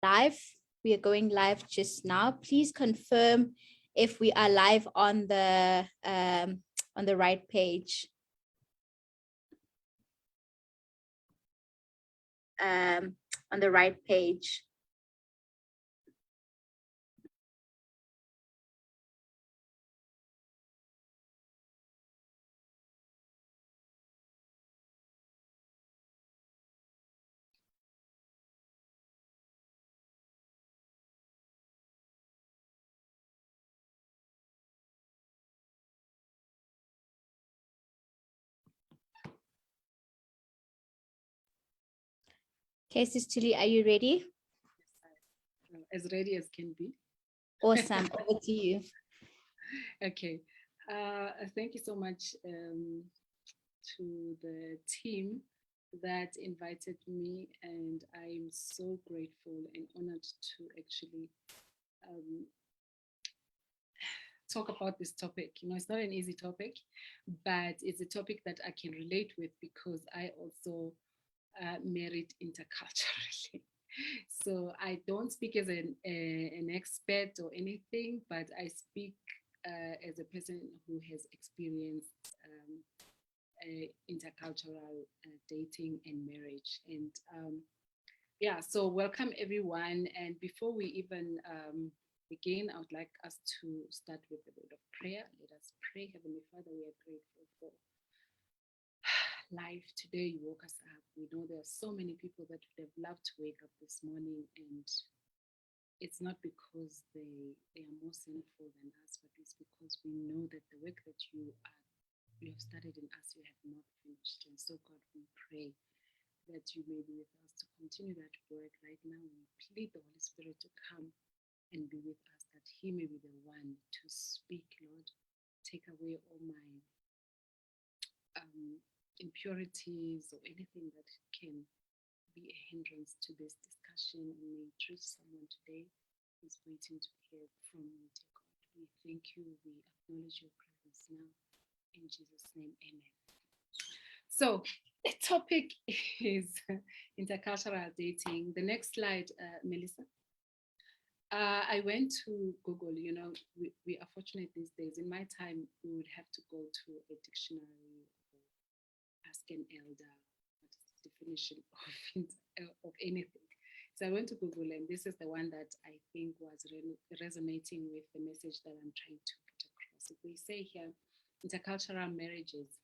live. We are going live just now. Please confirm if we are live on the right page. On the right page. Okay, Sister Thuli, are you ready? As ready as can be. Awesome. Over to you. Okay. Thank you so much to the team that invited me, and I'm so grateful and honored to actually talk about this topic. You know, it's not an easy topic, but it's a topic that I can relate with because I also married interculturally. So I don't speak as an expert or anything, but I speak as a person who has experienced intercultural dating and marriage. And yeah, so welcome everyone. And before we even begin, I would like us to start with a word of prayer. Let us pray. Heavenly Father, we are grateful for life today. You woke us up. We know there are so many people that would have loved to wake up this morning, and it's not because they are more sinful than us, but it's because we know that the work that you have started in us, you have not finished. And so, God, we pray that you may be with us to continue that work right now. We plead the Holy Spirit to come and be with us, that he may be the one to speak, Lord. Take away all my impurities or anything that can be a hindrance to this discussion, and may it reach someone today who's waiting to hear from you, dear God. We thank you. We acknowledge your presence now. In Jesus' name, amen. So the topic is intercultural dating. The next slide, Melissa. I went to Google. You know, we are fortunate these days. In my time, we would have to go to a dictionary or ask an elder what is the definition of anything. So I went to Google, and this is the one that I think was resonating with the message that I'm trying to put across. If we say here, intercultural marriages,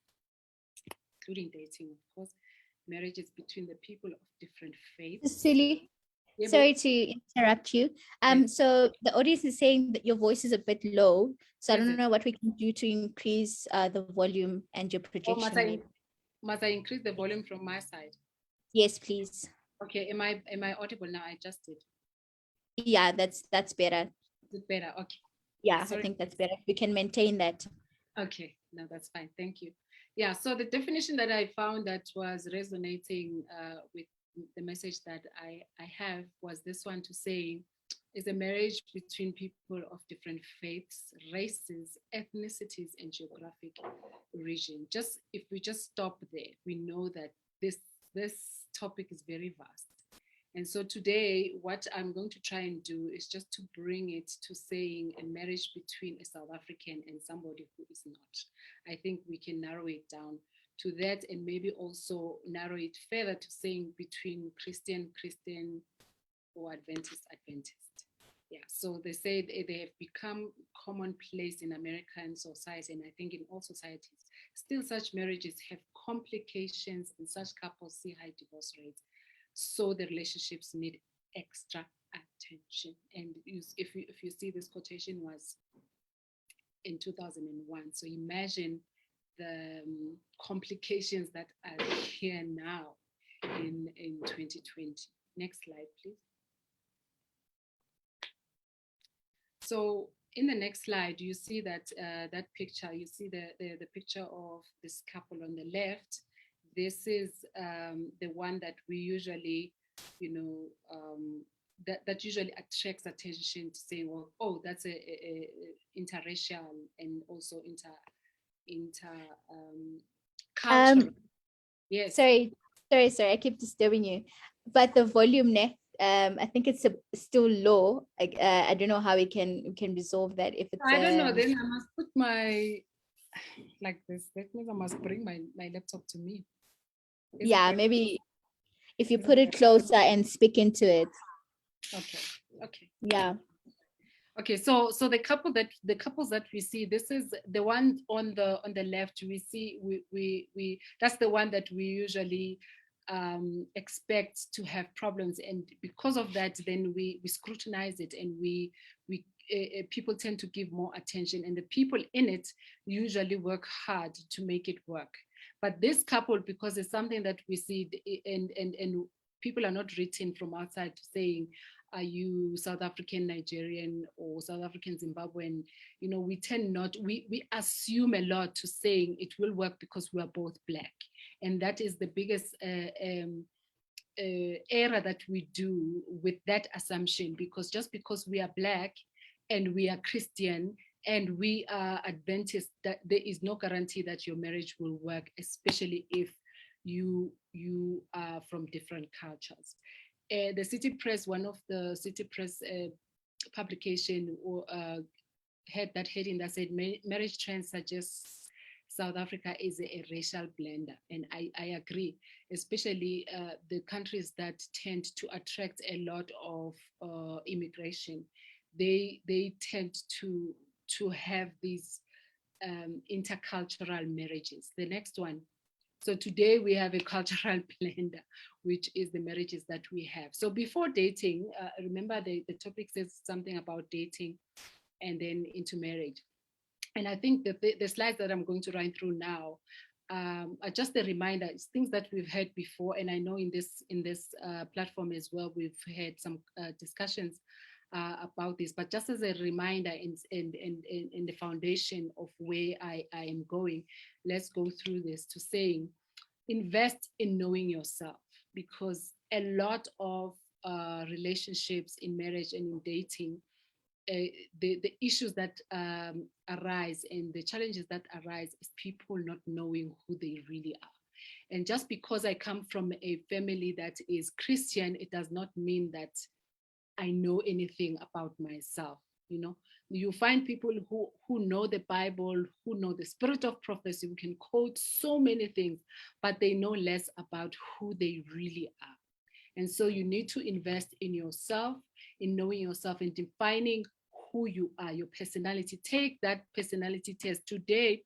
including dating, of course, marriages between the people of different faiths. Silly. Yeah, sorry to interrupt you. So the audience is saying that your voice is a bit low. So I don't know what we can do to increase the volume and your projection. Must I increase the volume from my side? Yes, please. Okay. Am I audible now? I adjusted. Yeah, that's better. Is it better? Okay. Yeah, I think that's better. We can maintain that. Okay, no, that's fine. Thank you. Yeah, so the definition that I found that was resonating with the message that I have was this one, to say is a marriage between people of different faiths, races, ethnicities, and geographic region. Just if we just stop there, we know that this topic is very vast. And so today, what I'm going to try and do is just to bring it to saying a marriage between a South African and somebody who is not. I think we can narrow it down to that, and maybe also narrow it further to saying between Christian or Adventist. Yeah, so they say they have become commonplace in American society, and I think in all societies. Still, such marriages have complications, and such couples see high divorce rates. So the relationships need extra attention. And if you see, this quotation was in 2001. So imagine the complications that are here now in 2020. Next slide, please. So in the next slide, you see that that picture. You see the picture of this couple on the left. This is the one that we usually, that usually attracts attention to say, well, oh, that's a interracial and also cultural. Yes. Sorry, I keep disturbing you. But the volume, I think it's still low. Like I don't know how we can resolve that if it's I don't know. Then I must put my like this. That means I must bring my laptop to me. Yeah, maybe if you put it closer and speak into it. Okay. Okay. Yeah. Okay. So the couples that we see, this is the one on the left. We see we that's the one that we usually expect to have problems, and because of that, then we scrutinize it, and we people tend to give more attention, and the people in it usually work hard to make it work. But this couple, because it's something that we see, and people are not written from outside saying, are you South African Nigerian or South African Zimbabwean? You know, we tend not, we assume a lot to saying it will work because we are both Black. And that is the biggest error that we do with that assumption, because just because we are Black and we are Christian and we are Adventist, that there is no guarantee that your marriage will work, especially if you are from different cultures. The City Press, one of the City Press publication had that heading that said marriage trends suggest South Africa is a racial blender. And I agree, especially the countries that tend to attract a lot of immigration. They tend to have these intercultural marriages. The next one. So today we have a cultural blender, which is the marriages that we have. So before dating, remember the topic says something about dating and then into marriage. And I think that the slides that I'm going to run through now are just a reminder. It's things that we've heard before, and I know in this platform as well, we've had some discussions about this. But just as a reminder in the foundation of where I am going, let's go through this to saying, invest in knowing yourself, because a lot of relationships in marriage and in dating, the issues that arise and the challenges that arise is people not knowing who they really are. And just because I come from a family that is Christian, it does not mean that I know anything about myself. You know, you find people who know the Bible, who know the spirit of prophecy, who can quote so many things, but they know less about who they really are. And so you need to invest in yourself, in knowing yourself, and defining who you are, your personality. Take that personality test today.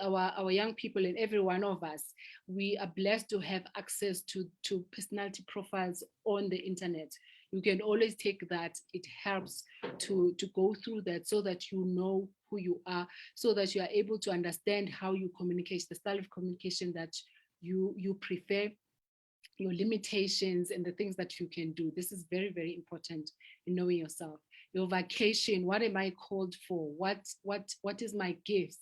Our young people and every one of us, we are blessed to have access to personality profiles on the internet. You can always take that. It helps to go through that so that you know who you are, so that you are able to understand how you communicate, the style of communication that you prefer, your limitations and the things that you can do. This is very, very important in knowing yourself. Your vocation, what am I called for? What is my gift?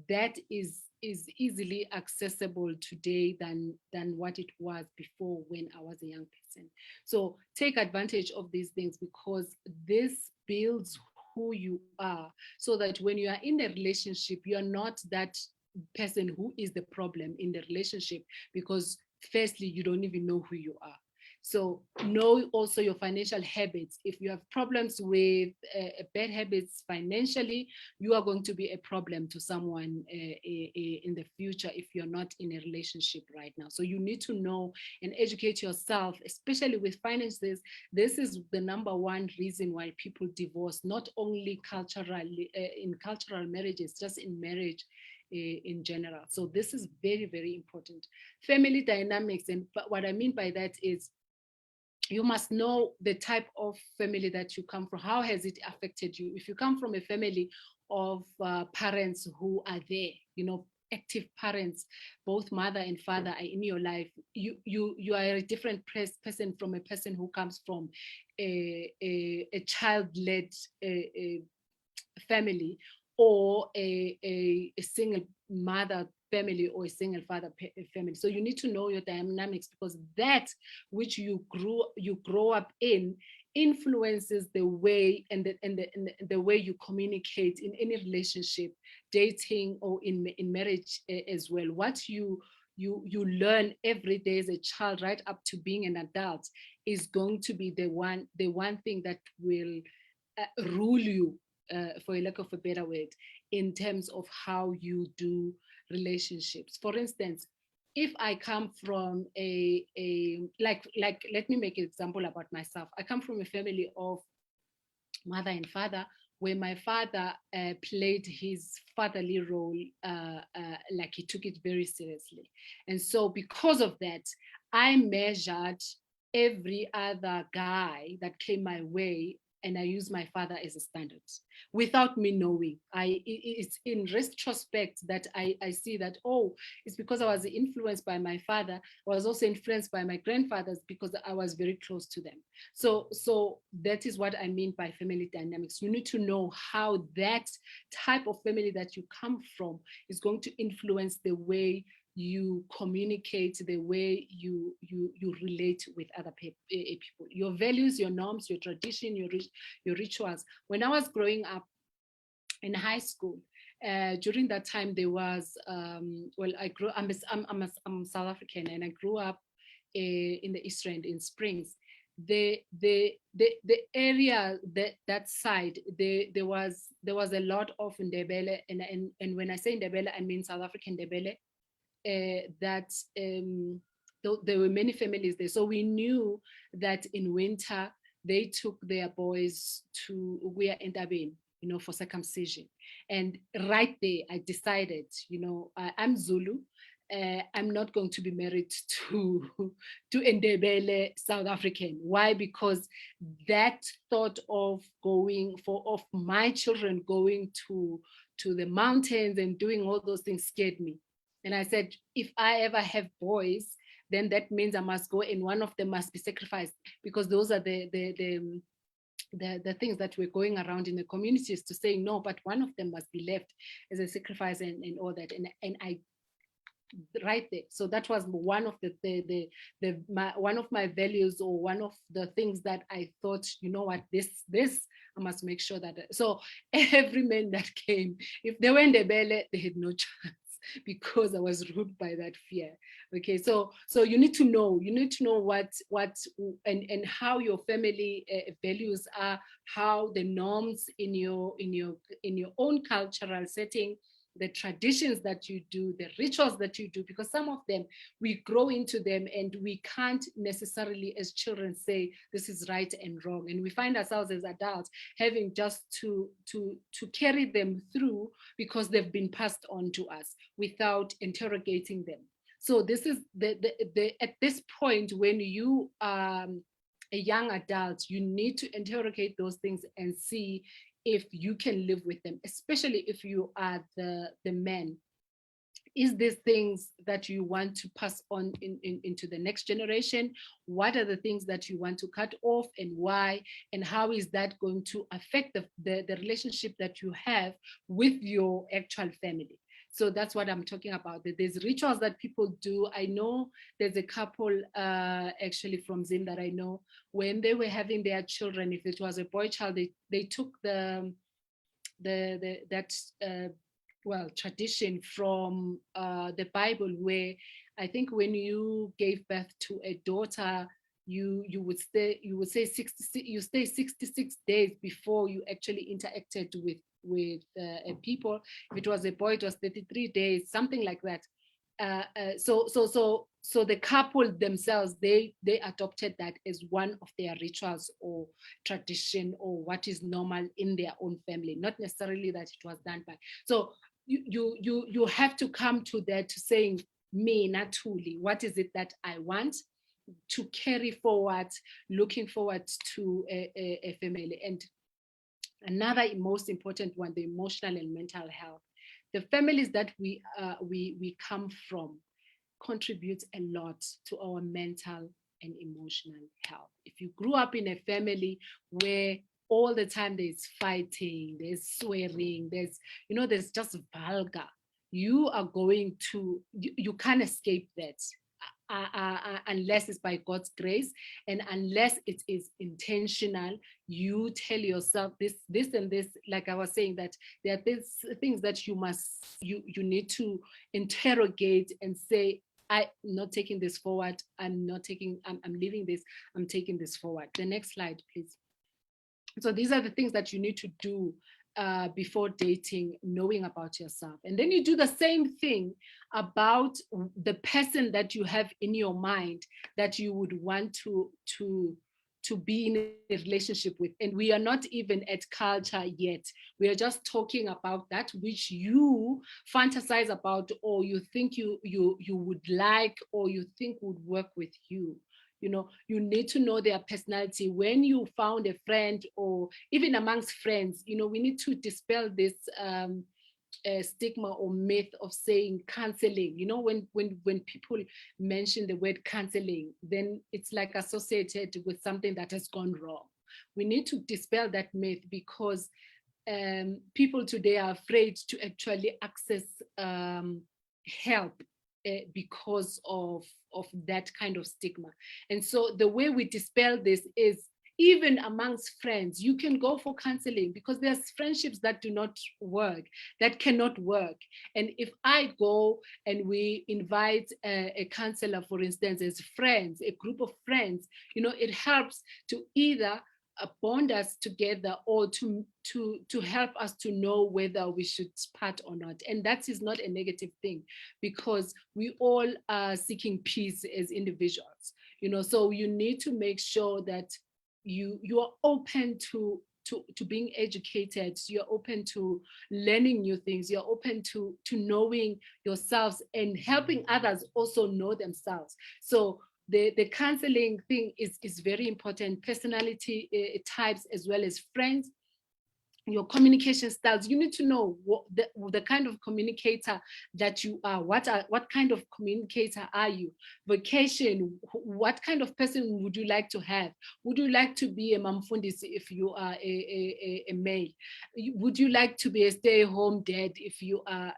That is easily accessible today than what it was before when I was a young person. So take advantage of these things, because this builds who you are, so that when you are in a relationship, you are not that person who is the problem in the relationship, because firstly, you don't even know who you are. So know also your financial habits. If you have problems with bad habits financially, you are going to be a problem to someone in the future if you're not in a relationship right now. So you need to know and educate yourself, especially with finances. This is the number one reason why people divorce, not only culturally in cultural marriages, just in marriage in general. So this is very, very important. Family dynamics, and what I mean by that is you must know the type of family that you come from. How has it affected you? If you come from a family of parents who are there, you know, active parents, both mother and father are in your life, you are a different person from a person who comes from a child-led family, or a single mother family, or a single father family. So you need to know your dynamics, because that which you grow up in influences the way and the way you communicate in any relationship, dating or in marriage as well. What you you learn every day as a child, right up to being an adult, is going to be the one thing that will rule you, for a lack of a better word, in terms of how you do relationships. For instance, if I come from like let me make an example about myself. I come from a family of mother and father, where my father played his fatherly role, like he took it very seriously. And so because of that, I measured every other guy that came my way, and I used my father as a standard without me knowing. It's in retrospect that I see that, oh, it's because I was influenced by my father. I was also influenced by my grandfathers because I was very close to them. So that is what I mean by family dynamics. You need to know how that type of family that you come from is going to influence the way you communicate, the way you relate with other people, your values, your norms, your tradition, your rituals. When I was growing up in high school, during that time there was I'm South African, and I grew up in the East End in Springs. The area, that side, there was a lot of Ndebele, and when I say Ndebele, I mean South African Ndebele. That there were many families there. So we knew that in winter, they took their boys to Uguya Entabeni, for circumcision. And right there, I decided, I'm Zulu. I'm not going to be married to Ndebele South African. Why? Because that thought of my children going to the mountains and doing all those things scared me. And I said, if I ever have boys, then that means I must go and one of them must be sacrificed, because those are the things that were going around in the communities to say no, but one of them must be left as a sacrifice and all that. And I right there. So that was one of one of my values, or one of the things that I thought, this I must make sure that. So every man that came, if they were in the belly, they had no chance, because I was ruled by that fear. Okay, so you need to know what and how your family values are, how the norms in your own cultural setting, the traditions that you do, the rituals that you do, because some of them we grow into them and we can't necessarily as children say this is right and wrong, and we find ourselves as adults having just to carry them through because they've been passed on to us without interrogating them. So this is the at this point, when you are a young adult, you need to interrogate those things and see if you can live with them, especially if you are the man. Is these things that you want to pass on into the next generation? What are the things that you want to cut off, and why? And how is that going to affect the relationship that you have with your actual family? So that's what I'm talking about. There's rituals that people do. I know there's a couple actually from Zim that I know, when they were having their children, if it was a boy child, they took tradition from the Bible, where I think when you gave birth to a daughter, you would stay 66 days before you actually interacted with people. If it was a boy, it was 33 days, something like that. So the couple themselves, they adopted that as one of their rituals or tradition, or what is normal in their own family, not necessarily that it was done by. So you have to come to that, to saying, me, Thuli, what is it that I want to carry forward, looking forward to a family. And another most important one, the emotional and mental health. The families that we come from contribute a lot to our mental and emotional health. If you grew up in a family where all the time there's fighting, there's swearing, there's just vulgar, you are going to, you can't escape that. Unless it's by God's grace, and unless it is intentional. You tell yourself this and this, like I was saying, that there are these things that you need to interrogate and say, I'm not taking this forward. I'm leaving this. I'm taking this forward. The next slide, please. So these are the things that you need to do before dating, knowing about yourself. And then you do the same thing about the person that you have in your mind that you would want to be in a relationship with. And we are not even at culture yet. We are just talking about that which you fantasize about, or you think you would like, or you think would work with you. You know, you need to know their personality. When you found a friend, or even amongst friends, you know, we need to dispel this stigma or myth of saying counseling. You know, when people mention the word counseling, then it's like associated with something that has gone wrong. We need to dispel that myth, because people today are afraid to actually access help because of that kind of stigma. And so the way we dispel this is, even amongst friends, you can go for counseling, because there's friendships that do not work, that cannot work. And if I go and we invite a counselor, for instance, as friends, a group of friends, you know, it helps to either bond us together, or to help us to know whether we should part or not. And that is not a negative thing, because we all are seeking peace as individuals, you know. So you need to make sure that you are open to being educated, you're open to learning new things, you're open to knowing yourselves and helping others also know themselves. So the counseling thing is very important. Personality types, as well as friends, your communication styles. You need to know what the kind of communicator that you are. What kind of communicator are you? Vocation, what kind of person would you like to have? Would you like to be a mamfundisi if you are a male? Would you like to be a stay-at-home dad if you are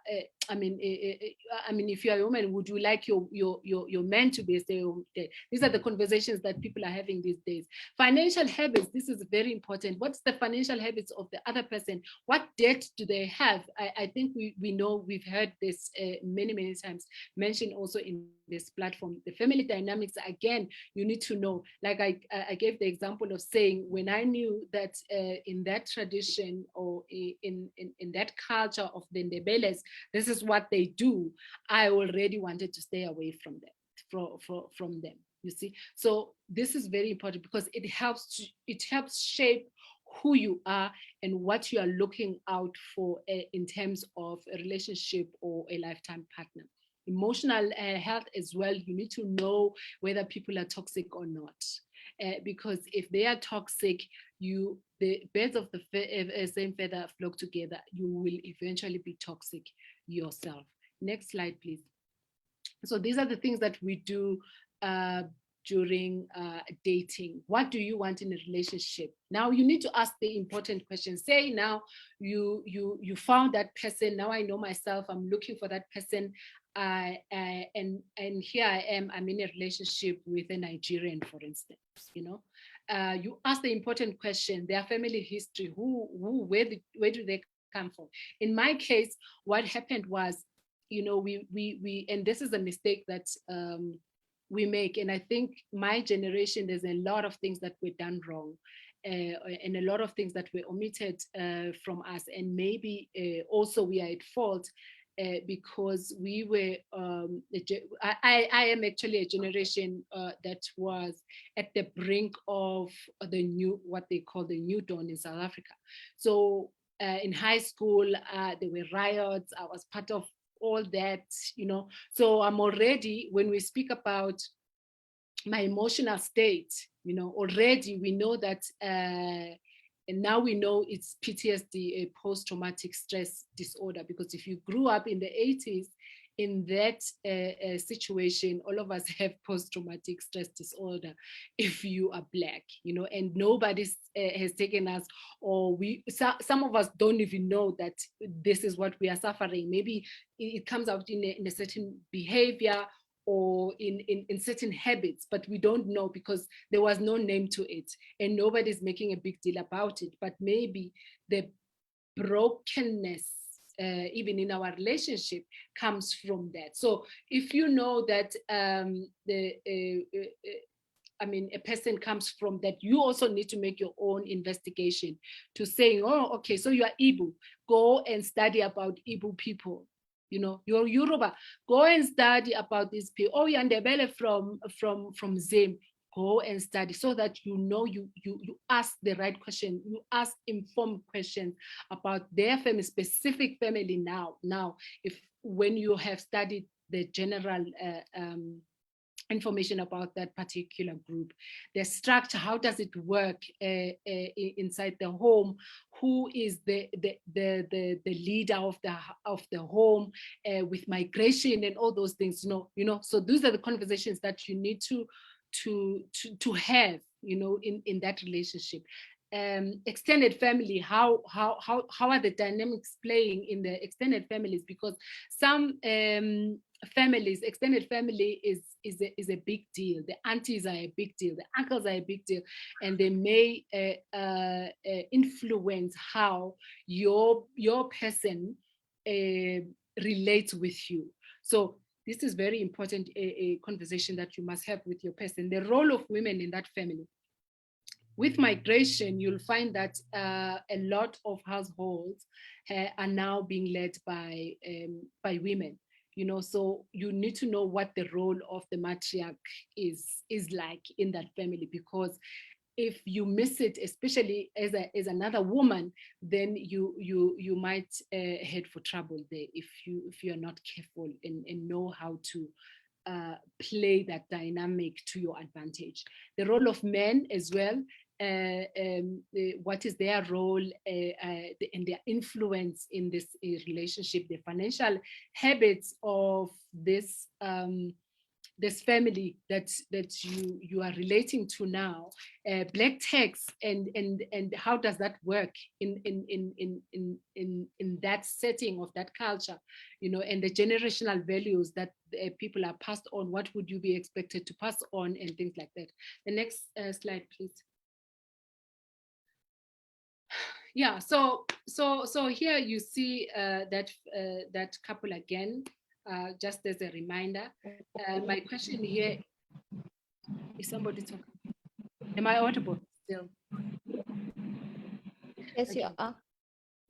if you are a woman? Would you like your man to be a stay-at-home dad? These are the conversations that people are having these days. Financial habits, this is very important. What's the financial habits of the other person? What debt do they have? I think we know, we've heard this many times mentioned also in this platform. The family dynamics, again, you need to know. Like I gave the example of saying, when I knew that in that tradition, or in that culture of the Ndebeles, this is what they do, I already wanted to stay away from them, from them. You see, so this is very important, because it helps shape who you are and what you are looking out for in terms of a relationship or a lifetime partner. Emotional health as well. You need to know whether people are toxic or not, because if they are toxic, the birds of the same feather flock together. You will eventually be toxic yourself. Next slide, please. So these are the things that we do during dating. What do you want in a relationship? Now you need to ask the important questions. Say now you found that person. Now I know myself. I'm looking for that person. And here I am. I'm in a relationship with a Nigerian, for instance. You know, you ask the important question: their family history. Where do they come from? In my case, what happened was, you know, we and this is a mistake that we make. And I think my generation, there's a lot of things that were done wrong, and a lot of things that were omitted from us. And maybe also we are at fault because we were, I am actually a generation that was at the brink of what they call the new dawn in South Africa. So in high school, there were riots. I was part of all that, you know. So I'm already, when we speak about my emotional state, you know, already we know that, and now we know it's PTSD, a post-traumatic stress disorder, because if you grew up in the 80s in that situation, all of us have post-traumatic stress disorder if you are Black, you know, and nobody has taken us, or some of us don't even know that this is what we are suffering. Maybe it comes out in a certain behavior, or in certain habits, but we don't know because there was no name to it and nobody's making a big deal about it. But maybe the brokenness even in our relationship comes from that. So if you know that a person comes from that, you also need to make your own investigation to saying, oh, okay, so you are Igbo, go and study about Igbo people. You know, you're Yoruba, go and study about these people. Oh, you're Ndebele from Zim, go and study, so that you know, you ask the right question, you ask informed questions about their family, specific family. Now, if when you have studied the general information about that particular group, the structure, how does it work inside the home, who is the leader of the home, with migration and all those things, you know. So those are the conversations that you need to have, you know, in that relationship. Extended family, how are the dynamics playing in the extended families? Because some families, extended family is a big deal. The aunties are a big deal, the uncles are a big deal, and they may influence how your person relates with you. So this is very important, a conversation that you must have with your person. The role of women in that family. With migration, you'll find that a lot of households are now being led by women. You know, so you need to know what the role of the matriarch is like in that family, because if you miss it, especially as another woman, then you might head for trouble there if you're not careful and know how to play that dynamic to your advantage. The role of men as well. What is their role and their influence in this relationship, the financial habits of this this family that you are relating to now, black tax, and how does that work in that setting of that culture, you know, and the generational values that people are passed on. What would you be expected to pass on, and things like that. The next slide, please. Yeah, so here you see that couple again, just as a reminder. My question here, is somebody talking? Am I audible still? Yes, okay. You are.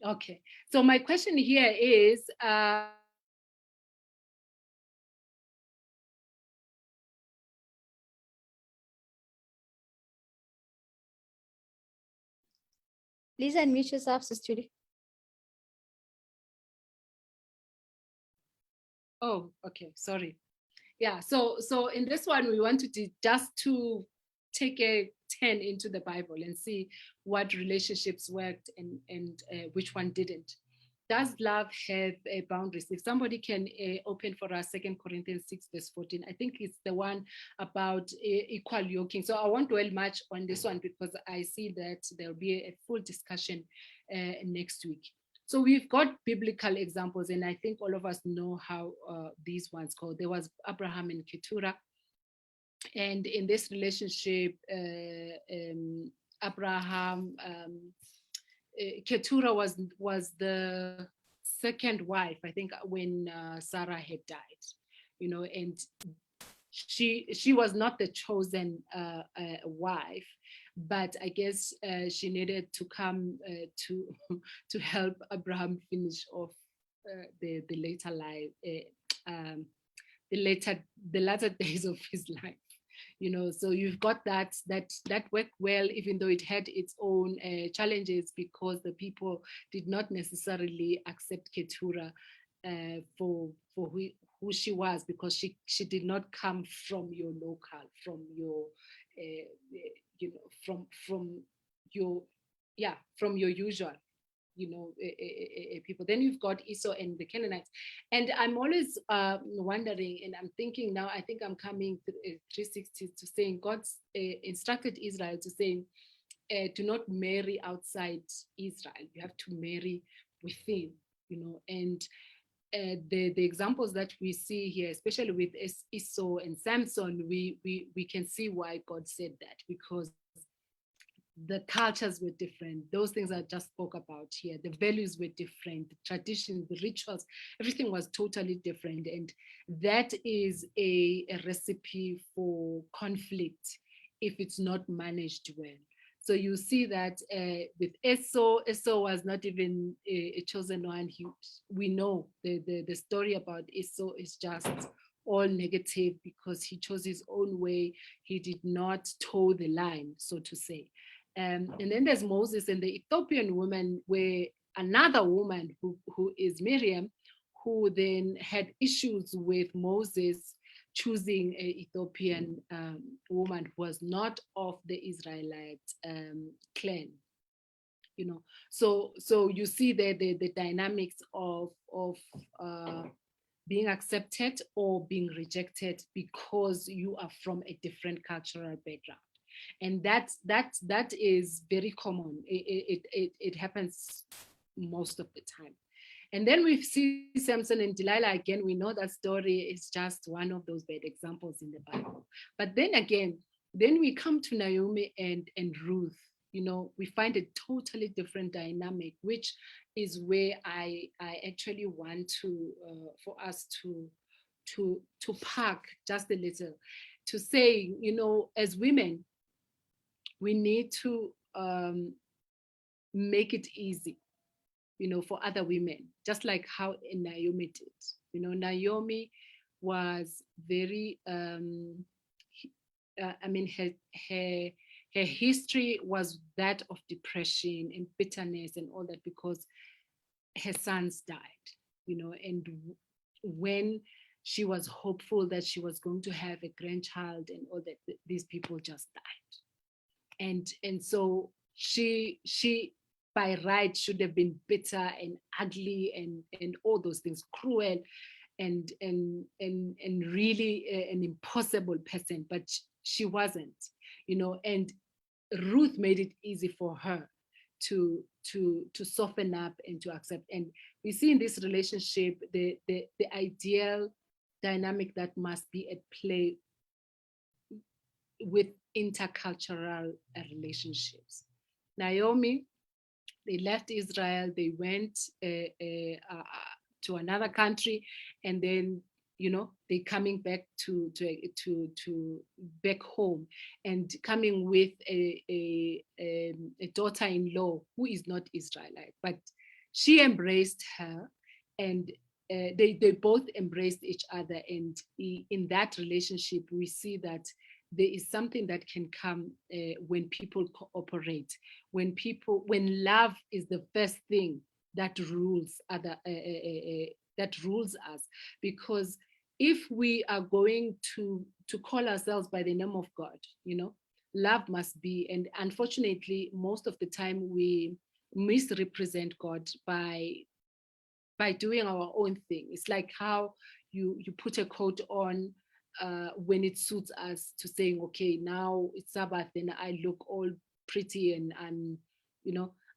Okay, so my question here is, please unmute yourself, Sister Thuli. Oh, okay, sorry. Yeah, so in this one, we wanted to just to take a turn into the Bible and see what relationships worked and which one didn't. Does love have boundaries? If somebody can open for us 2 Corinthians 6 verse 14, I think it's the one about equal yoking. So I won't dwell much on this one because I see that there'll be a full discussion next week. So we've got biblical examples, and I think all of us know how these ones go. There was Abraham and Keturah, and in this relationship, Abraham, Keturah was the second wife, I think, when Sarah had died, you know, and she was not the chosen wife, but I guess she needed to come to help Abraham finish off the later life, the latter days of his life. You know, so you've got that worked well, even though it had its own challenges, because the people did not necessarily accept Keturah for who she was, because she did not come from your local, from your you know, from your usual, you know, people. Then you've got Esau and the Canaanites, and I'm always wondering, and I'm thinking now, I think I'm coming 360 to saying God's instructed Israel to say, do not marry outside Israel, you have to marry within, you know. And the examples that we see here, especially with Esau and Samson, we can see why God said that, because the cultures were different. Those things I just spoke about here, the values were different, the traditions, the rituals, everything was totally different. And that is a recipe for conflict if it's not managed well. So you see that with Esau was not even a chosen one. We know the story about Esau is just all negative because he chose his own way. He did not toe the line, so to say. And then there's Moses and the Ethiopian woman, where another woman who is Miriam, who then had issues with Moses choosing an Ethiopian woman who was not of the Israelite clan. So you see there the dynamics of being accepted or being rejected because you are from a different cultural background. And that is very common. It happens most of the time. And then we see Samson and Delilah again. We know that story is just one of those bad examples in the Bible. But then again, then we come to Naomi and Ruth. We find a totally different dynamic, which is where I actually want to for us to park just a little, to say, as women, we need to make it easy, for other women, just like how Naomi did. Naomi was very, her history was that of depression and bitterness and all that because her sons died, and when she was hopeful that she was going to have a grandchild and all that, these people just died. And so she by right should have been bitter and ugly and all those things, cruel and really an impossible person, but she wasn't, and Ruth made it easy for her to soften up and to accept. And we see in this relationship the ideal dynamic that must be at play with intercultural relationships. Naomi, they left Israel, they went to another country, and then they coming back to back home, and coming with a daughter-in-law who is not Israelite, but she embraced her, and they both embraced each other. And in that relationship, we see that there is something that can come when people cooperate, when love is the first thing that rules that rules us. Because if we are going to call ourselves by the name of God, love must be. And unfortunately, most of the time we misrepresent God by doing our own thing. It's like how you put a coat on when it suits us, to saying, okay, now it's Sabbath and I look all pretty and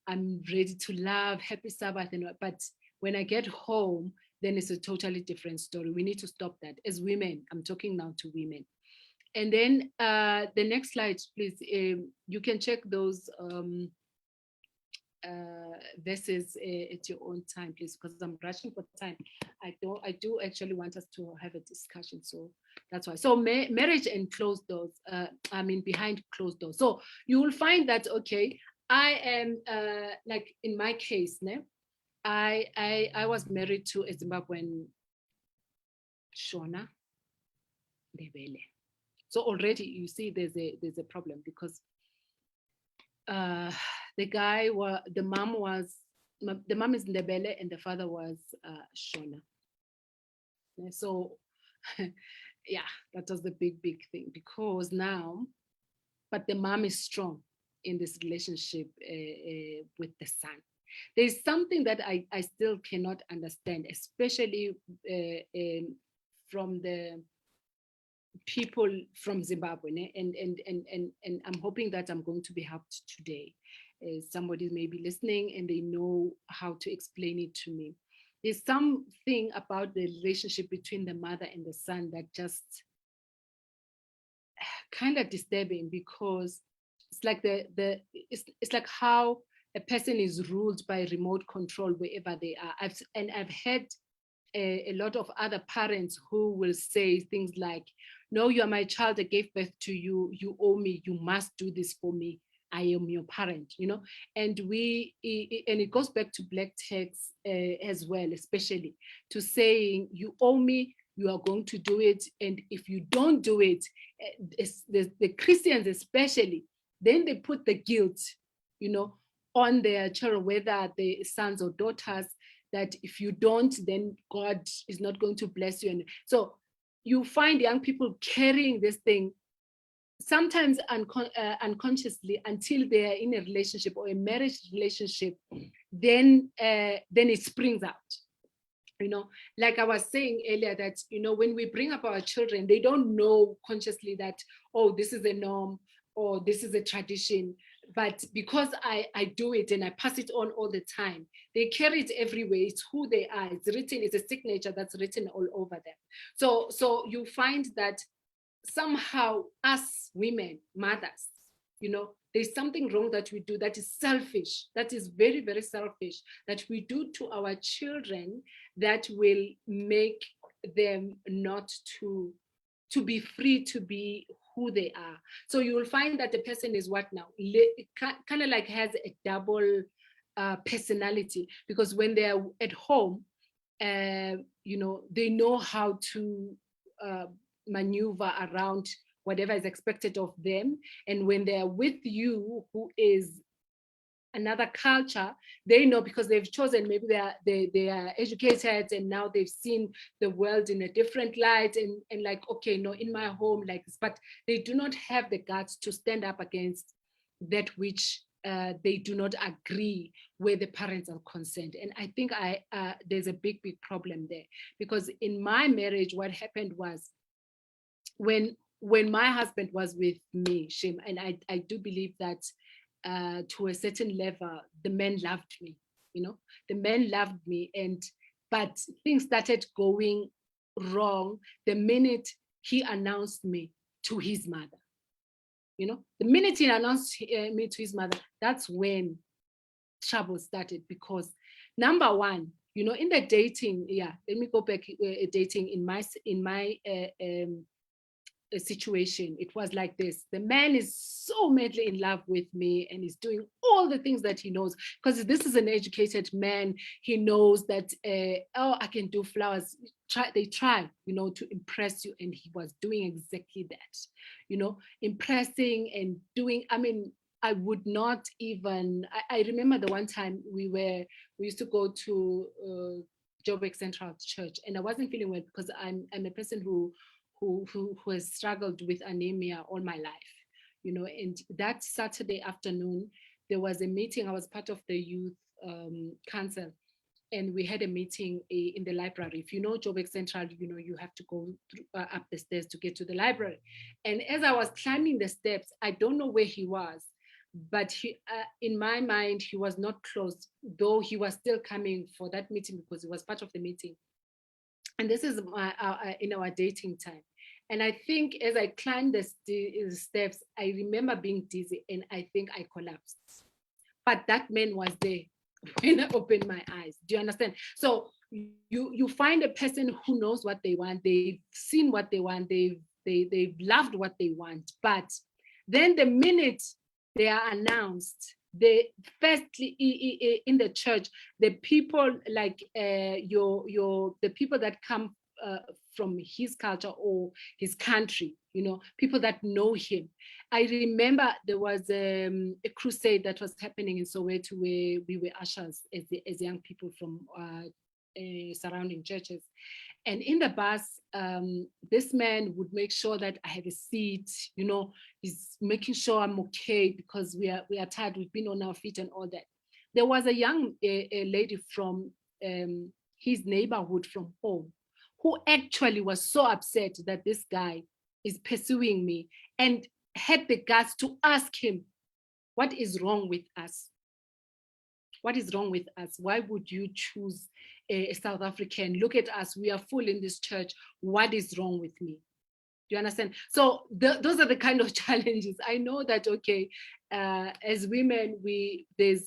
I'm ready to love, happy Sabbath. But when I get home, then it's a totally different story. We need to stop that. As women, I'm talking now to women. And then the next slide, please. You can check those verses at your own time, please, because I'm rushing for time. I do actually want us to have a discussion, so that's why. So marriage and closed doors, behind closed doors. So you will find that, okay, I am like in my case, I was married to a Zimbabwean Shona Ndebele. So already you see there's a problem, because the mom is Ndebele and the father was Shona. So yeah, that was the big thing, because now, but the mom is strong in this relationship with the son. There's something that I still cannot understand, especially from the people from Zimbabwe, and I'm hoping that I'm going to be helped today. Somebody may be listening and they know how to explain it to me. There's something about the relationship between the mother and the son that just kind of disturbing, because it's like it's like how a person is ruled by remote control wherever they are. I've had a lot of other parents who will say things like, no, you are my child, I gave birth to you, you owe me, you must do this for me, I am your parent, you know. And it goes back to black texts as well, especially to saying you owe me, you are going to do it, and if you don't do it, the Christians especially, then they put the guilt, you know, on their children, whether the sons or daughters, that if you don't, then God is not going to bless you. And so you find young people carrying this thing, sometimes unconsciously, until they are in a relationship or a marriage relationship, then it springs out. You know, like I was saying earlier, that, you know, when we bring up our children, they don't know consciously that, oh, this is a norm or this is a tradition. But because I do it and I pass it on all the time, they carry it everywhere. It's who they are. It's written, it's a signature that's written all over them. So you find that somehow us women, mothers, you know, there's something wrong that we do that is selfish, that is very, very selfish, that we do to our children, that will make them not to be free to be who they are. So you will find that the person is what now? Kind of like has a double personality, because when they're at home, you know, they know how to maneuver around whatever is expected of them. And when they're with you, who is another culture, they know, because they've chosen, maybe they are educated and now they've seen the world in a different light, and like, okay, no, in my home like this, but they do not have the guts to stand up against that which they do not agree, where the parents are concerned. And I think there's a big problem there, because in my marriage, what happened was, when my husband was with me, Shem, and I do believe that to a certain level, the man loved me, you know, the man loved me, but things started going wrong the minute he announced me to his mother. You know, the minute he announced me to his mother, that's when trouble started. Because number one, you know, in the dating, let me go back, dating in my situation, it was like this. The man is so madly in love with me and he's doing all the things that he knows, because this is an educated man. He knows that, oh, I can do flowers. They try, you know, to impress you, and he was doing exactly that, you know, impressing and doing. I mean, I would not even, I remember the one time we used to go to Joburg Central Church, and I wasn't feeling well, because I'm a person who has struggled with anemia all my life, you know. And that Saturday afternoon, there was a meeting. I was part of the youth council, and we had a meeting in the library. If you know Joburg Central, you know, you have to go up the stairs to get to the library. And as I was climbing the steps, I don't know where he was, but he, in my mind, he was not close, though he was still coming for that meeting, because he was part of the meeting. And this is in our dating time. And I think as I climbed the steps, I remember being dizzy, and I think I collapsed. But that man was there when I opened my eyes. Do you understand? So you find a person who knows what they want. They've seen what they want. They've loved what they want. But then the minute they are announced, firstly in the church, the people like the people that come from his culture or his country, you know, people that know him. I remember there was a crusade that was happening in Soweto, where we were ushers as young people from surrounding churches. And in the bus, this man would make sure that I have a seat, you know, he's making sure I'm okay, because we are tired, we've been on our feet and all that. There was a young lady from his neighborhood from home, who actually was so upset that this guy is pursuing me, and had the guts to ask him, what is wrong with us? What is wrong with us? Why would you choose a South African? Look at us, we are full in this church. What is wrong with me? Do you understand? So those are the kind of challenges. I know that, okay, as women, there's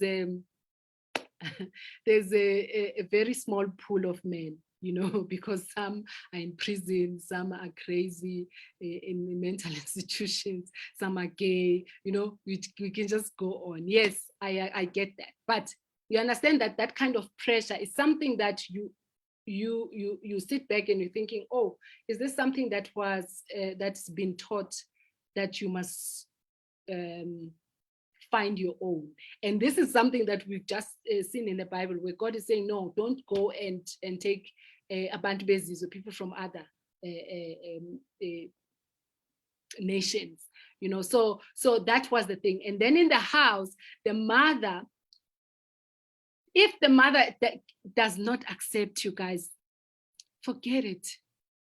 there's a very small pool of men, you know, because some are in prison, some are crazy in mental institutions, some are gay, you know, we can just go on. Yes, I get that. But you understand that that kind of pressure is something that you sit back and you're thinking, oh, is this something that was that's been taught, that you must find your own? And this is something that we've just seen in the Bible, where God is saying, no, don't go and take abantu bezizwe, or people from other nations, you know. So that was the thing. And then in the house, the mother, if the mother does not accept you guys, forget it.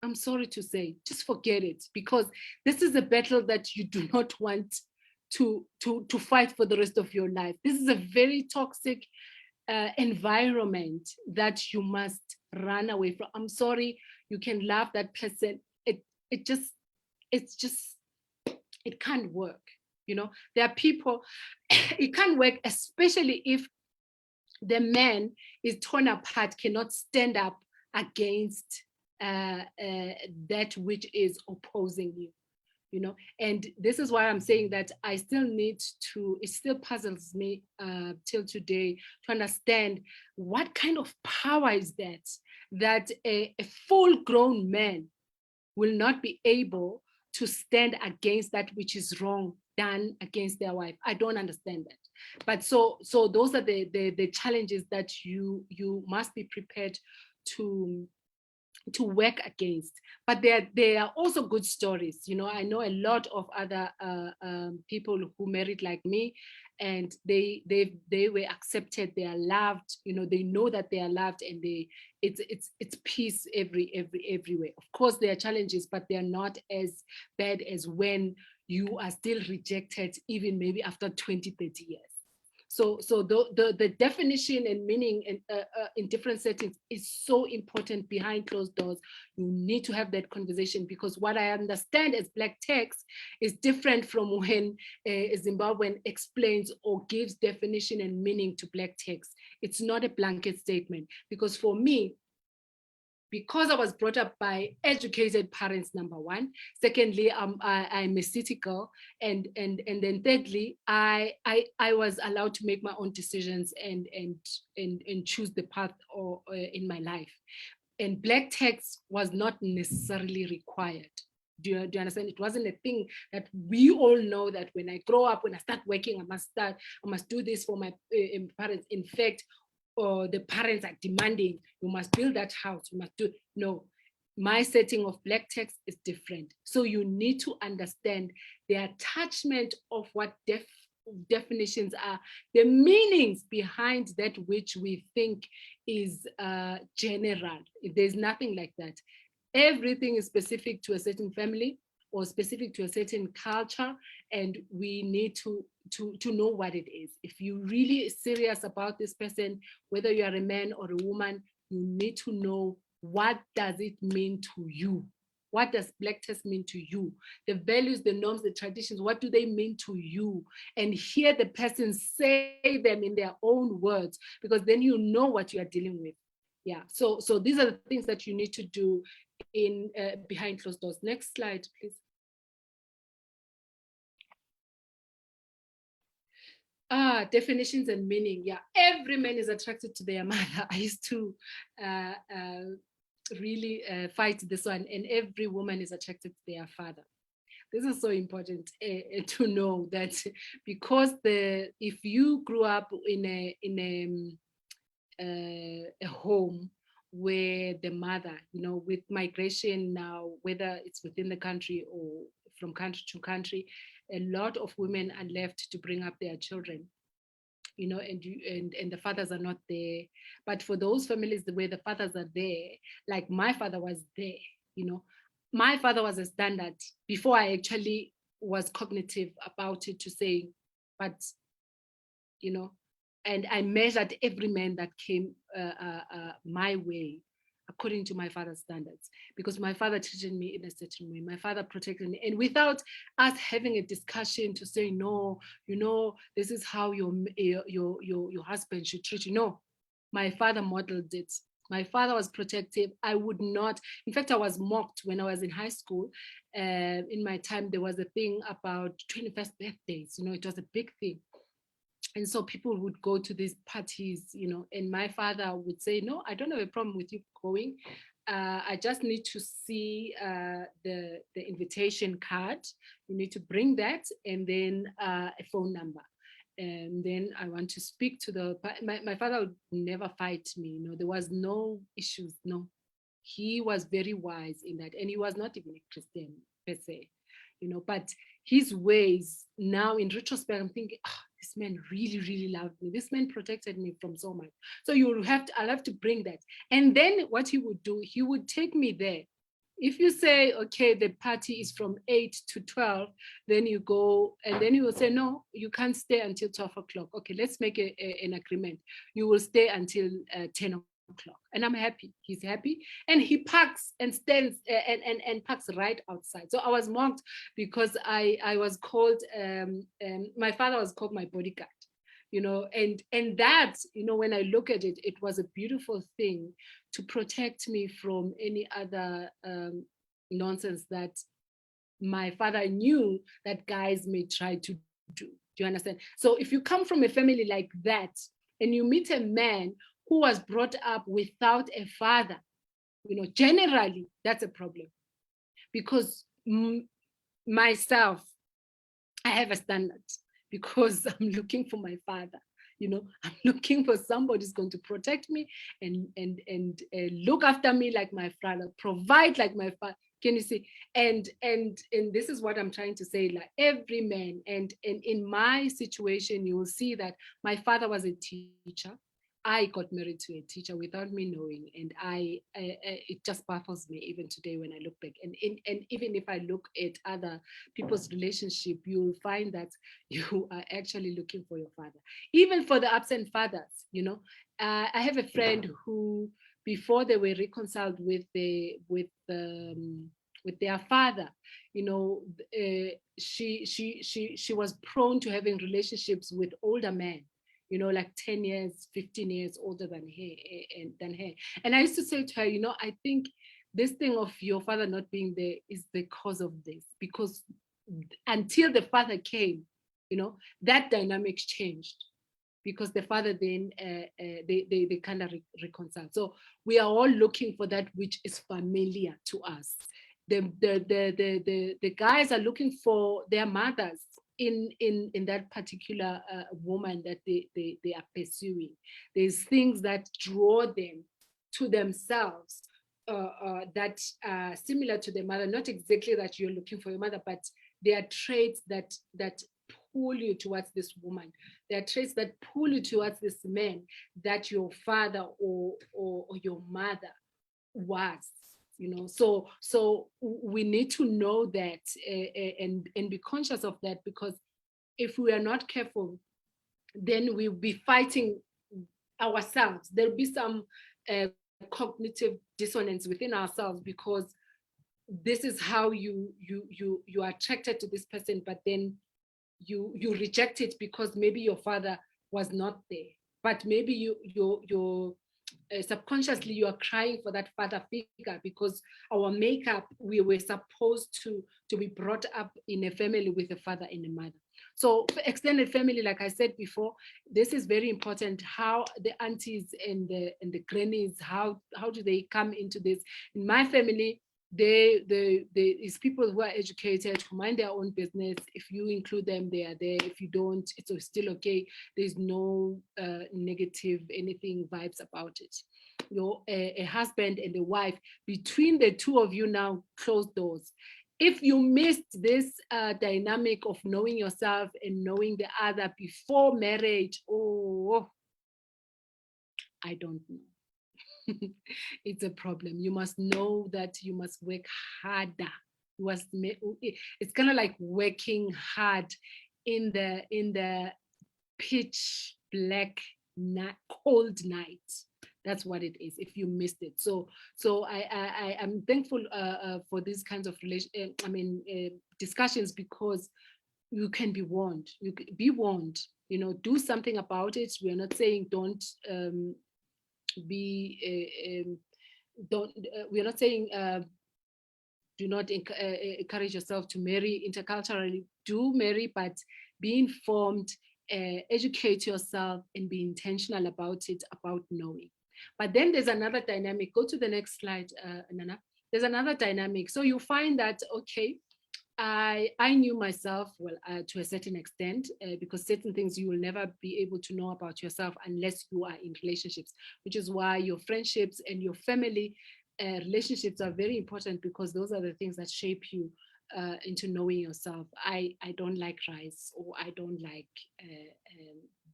I'm sorry to say, just forget it, because this is a battle that you do not want to fight for the rest of your life. This is a very toxic environment that you must run away from. I'm sorry, you can love that person. It can't work. You know, there are people, it can't work, especially if the man is torn apart, cannot stand up against that which is opposing you, you know. And this is why I'm saying that I still need to, it still puzzles me till today to understand what kind of power is that a full grown man will not be able to stand against that which is wrong done against their wife. I don't understand that. But so those are the challenges that you must be prepared to work against. But there are also good stories. You know, I know a lot of other people who married like me, and they were accepted, they are loved, you know, they know that they are loved, and it's peace everywhere. Of course there are challenges, but they are not as bad as when you are still rejected, even maybe after 20-30 years. So the definition and meaning in different settings is so important behind closed doors. You need to have that conversation, because what I understand as Black text is different from when a Zimbabwean explains or gives definition and meaning to Black text. It's not a blanket statement, because for me, because I was brought up by educated parents, number one. Secondly, I'm a city girl, and then thirdly, I was allowed to make my own decisions and choose the path or in my life. And Black text was not necessarily required. Do you understand? It wasn't a thing that we all know that when I grow up, when I start working, I must do this for my parents. In fact, or the parents are demanding, you must build that house, you must do. No, my setting of Black text is different. So you need to understand the attachment of what definitions are, the meanings behind that which we think is general. There's nothing like that. Everything is specific to a certain family or specific to a certain culture, and we need to know what it is. If you're really serious about this person, whether you are a man or a woman, you need to know, what does it mean to you? What does Black text mean to you? The values, the norms, the traditions, what do they mean to you? And hear the person say them in their own words, because then you know what you are dealing with. Yeah, so these are the things that you need to do in behind closed doors. Next slide, please. Definitions and meaning. Yeah, every man is attracted to their mother. I used to really fight this one, and every woman is attracted to their father. This is so important to know that, because if you grew up in a home where the mother, you know, with migration now, whether it's within the country or from country to country, a lot of women are left to bring up their children, you know, and the fathers are not there. But for those families where the fathers are there, like my father was there, you know, my father was a standard before I actually was cognitive about it, to say, but, you know, and I measured every man that came my way according to my father's standards, because my father treated me in a certain way. My father protected me, and without us having a discussion to say, no, this is how your husband should treat you. No, my father modeled it. My father was protective. I would not. In fact, I was mocked when I was in high school. In my time, there was a thing about 21st birthdays. It was a big thing. And so people would go to these parties, and my father would say, no, I don't have a problem with you going. I just need to see the invitation card. You need to bring that, and then a phone number. And then I want to speak to my father would never fight me. There was no issues. No, he was very wise in that. And he was not even a Christian per se, but his ways now in retrospect, I'm thinking, this man really, really loved me. This man protected me from so much. So I'll have to bring that. And then what he would do, he would take me there. If you say, okay, the party is from 8 to 12, then you go, and then he will say, no, you can't stay until 12 o'clock. Okay, let's make an agreement. You will stay until 10 o'clock. And I'm happy. He's happy. And he parks and stands and parks right outside. So I was mocked because I was called, my father was called my bodyguard. And that, when I look at it, it was a beautiful thing to protect me from any other nonsense that my father knew that guys may try to do. Do you understand? So if you come from a family like that and you meet a man who was brought up without a father, generally that's a problem. Because myself, I have a standard, because I'm looking for my father. I'm looking for somebody who's going to protect me and look after me like my father, provide like my father. Can you see? And this is what I'm trying to say, like every man, and in my situation, you will see that my father was a teacher. I got married to a teacher without me knowing, and it just baffles me even today when I look back. And even if I look at other people's relationship, you'll find that you are actually looking for your father, even for the absent fathers. I have a friend who, before they were reconciled with their father, she was prone to having relationships with older men. Like 10 years, 15 years older than her. And I used to say to her, I think this thing of your father not being there is the cause of this, because until the father came, that dynamic changed, because the father then they kind of reconciled. So we are all looking for that which is familiar to us. The guys are looking for their mothers in that particular woman that they are pursuing. There's things that draw them to themselves that are similar to the mother, not exactly that you're looking for your mother, but there are traits that pull you towards this woman. There are traits that pull you towards this man that your father or your mother was. So we need to know that and be conscious of that, because if we are not careful, then we'll be fighting ourselves. There'll be some cognitive dissonance within ourselves, because this is how you are attracted to this person, but then you reject it because maybe your father was not there, but maybe you subconsciously you are crying for that father figure, because our makeup, we were supposed to be brought up in a family with a father and a mother. So extended family, like I said before, this is very important. How the aunties and the grannies, how do they come into this? In my family, they is people who are educated, who mind their own business. If you include them, they are there. If you don't, it's still okay. There's no negative anything vibes about it. A husband and a wife, between the two of you now, close doors. If you missed this dynamic of knowing yourself and knowing the other before marriage, I don't know. It's a problem. You must know that you must work harder. It's kind of like working hard in the pitch black cold night. That's what it is. If you missed it, so I am thankful for these kinds of discussions, because you can be warned. You be warned. Do something about it. We are not saying don't be. Don't. We are not saying do not encourage yourself to marry interculturally. Do marry, but be informed, educate yourself, and be intentional about it, about knowing. But then there's another dynamic. Go to the next slide, Nana. There's another dynamic. So you find that, okay, I knew myself well to a certain extent, because certain things you will never be able to know about yourself unless you are in relationships, which is why your friendships and your family relationships are very important, because those are the things that shape you into knowing yourself. I don't like rice, or I don't like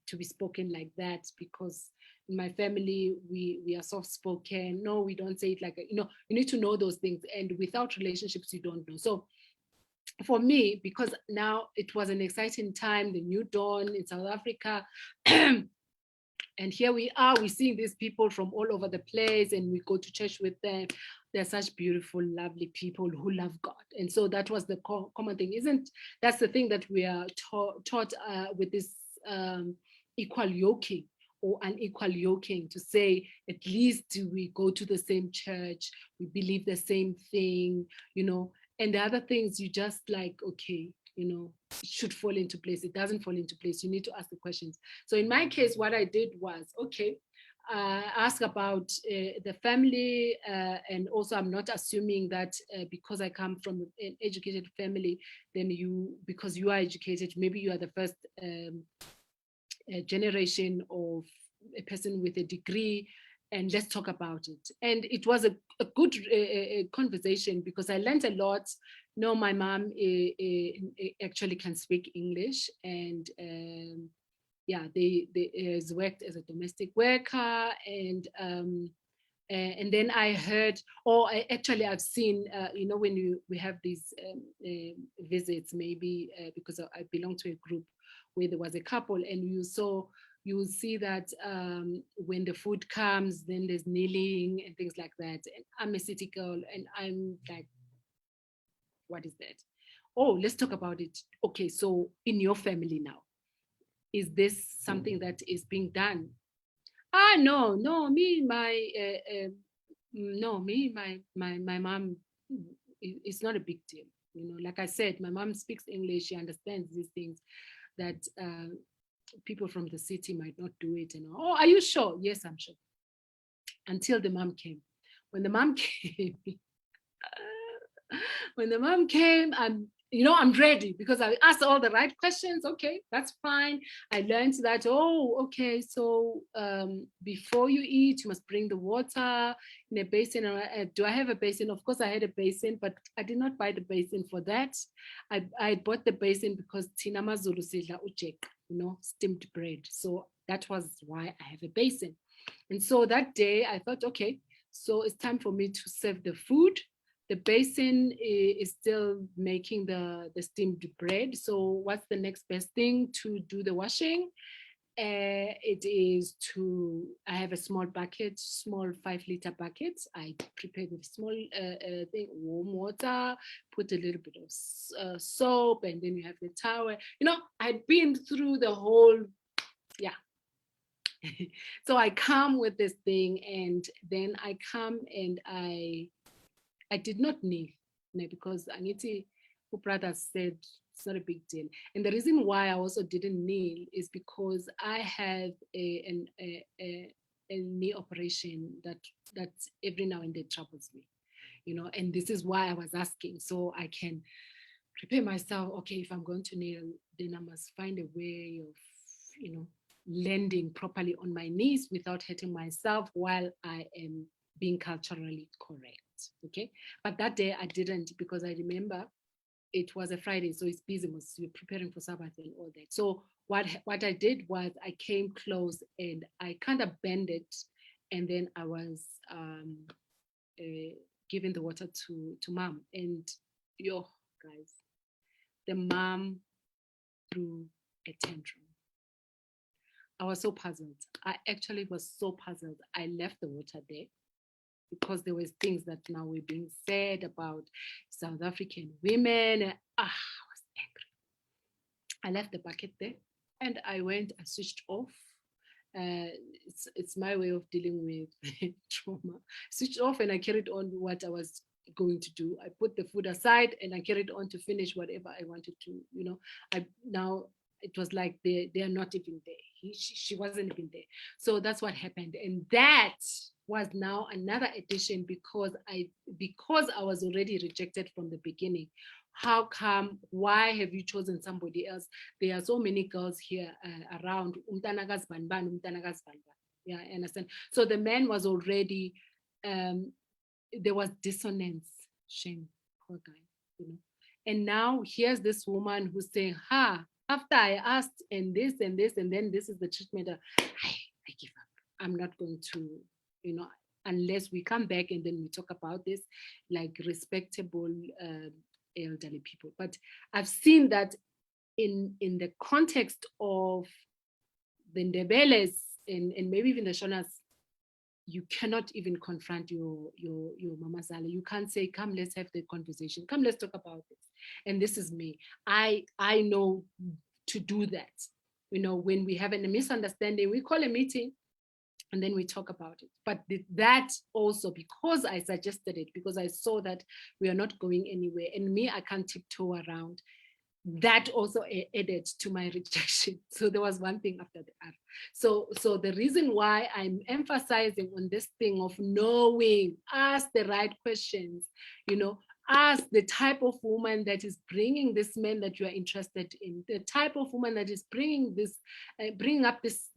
to be spoken like that, because in my family we are soft spoken. No, we don't say it like you need to know those things, and without relationships you don't know. So for me, because now it was an exciting time, the new dawn in South Africa. And here we are, we're seeing these people from all over the place, and we go to church with them. They're such beautiful, lovely people who love God. And so that was the common thing. That's the thing that we are taught with this equal yoking or unequal yoking, to say at least we go to the same church, we believe the same thing, and the other things you just like, okay, it should fall into place. It doesn't fall into place. You need to ask the questions. So in my case, what I did was, okay, ask about the family, and also I'm not assuming that because I come from an educated family, then because you are educated, maybe you are the first generation of a person with a degree, and let's talk about it. And it was a good conversation, because I learned a lot. No, my mom actually can speak English, and they has worked as a domestic worker, and then I heard, or I've seen, when we have these visits, maybe because I belong to a group where there was a couple, and you will see that when the food comes, then there's kneeling and things like that. And I'm a city girl, and I'm like, what is that? Oh, let's talk about it. Okay, so in your family now, is this something that is being done? No, me, my mom, it's not a big deal. Like I said, my mom speaks English. She understands these things that people from the city might not do it. And are you sure? Yes, I'm sure. Until the mom came. When the mom came, I'm ready, because I asked all the right questions. Okay, that's fine. I learned that, okay, so before you eat, you must bring the water in a basin. Do I have a basin? Of course I had a basin, but I did not buy the basin for that. I bought the basin because Tina Mazulu sidla ujek, steamed bread. So that was why I have a basin. And so that day I thought, okay, so it's time for me to serve the food. The basin is still making the steamed bread. So what's the next best thing to do the washing? It is I have a small bucket, small 5-liter bucket. I prepare with small thing, warm water, put a little bit of soap, and then you have the towel. I'd been through the whole, yeah. So I come with this thing, and then I come and I did not kneel, because Aniti, who brother said it's not a big deal. And the reason why I also didn't kneel is because I have a knee operation that every now and then troubles me, and this is why I was asking, so I can prepare myself. Okay, if I'm going to kneel, then I must find a way of, landing properly on my knees without hurting myself while I am being culturally correct. Okay, but that day I didn't, because I remember it was a Friday, so it's busy, you're preparing for Sabbath and all that. So what I did was I came close and I kind of bent it, and then I was giving the water to mom, and guys, the mom threw a tantrum. I was so puzzled. I actually was so puzzled. I left the water there because there was things that now were being said about South African women. I was angry. I left the bucket there and I went, I switched off. It's my way of dealing with trauma. Switched off and I carried on what I was going to do. I put the food aside and I carried on to finish whatever I wanted to, now it was like they are not even there. She wasn't even there. So that's what happened. And that was now another addition because I was already rejected from the beginning. How come? Why have you chosen somebody else? There are so many girls here around. Yeah, I understand. So the man was already, there was dissonance. Shame, poor guy, And now here's this woman who's saying, after I asked and this and this, and then this is the treatment, I give up. I'm not going to, unless we come back and then we talk about this like respectable elderly people. But I've seen that in the context of the Ndebeles and maybe even the Shonas, you cannot even confront your Mama Zala. You can't say, come, let's have the conversation. Come, let's talk about this. And this is me. I know to do that. When we have a misunderstanding, we call a meeting and then we talk about it. But that also, because I suggested it, because I saw that we are not going anywhere, and me, I can't tiptoe around, that also added to my rejection. So there was one thing after the other. So the reason why I'm emphasizing on this thing of knowing, ask the right questions, ask the type of woman that is bringing this man that you are interested in, the type of woman that is bringing this, bringing up this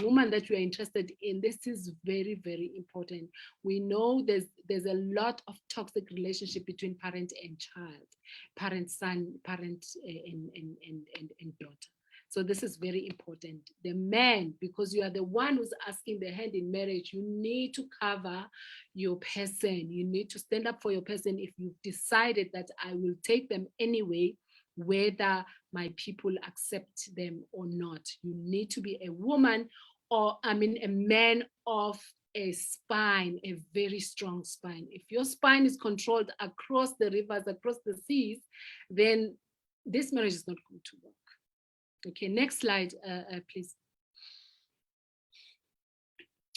woman that you are interested in. This is very, very important. We know there's a lot of toxic relationship between parent and child, parent, son, parent, and daughter. So this is very important. The man, because you are the one who's asking the hand in marriage, you need to cover your person. You need to stand up for your person. If you've decided that I will take them anyway, whether my people accept them or not, you need to be a woman a man of a spine, a very strong spine. If your spine is controlled across the rivers, across the seas, then this marriage is not going to work. Okay, next slide, please.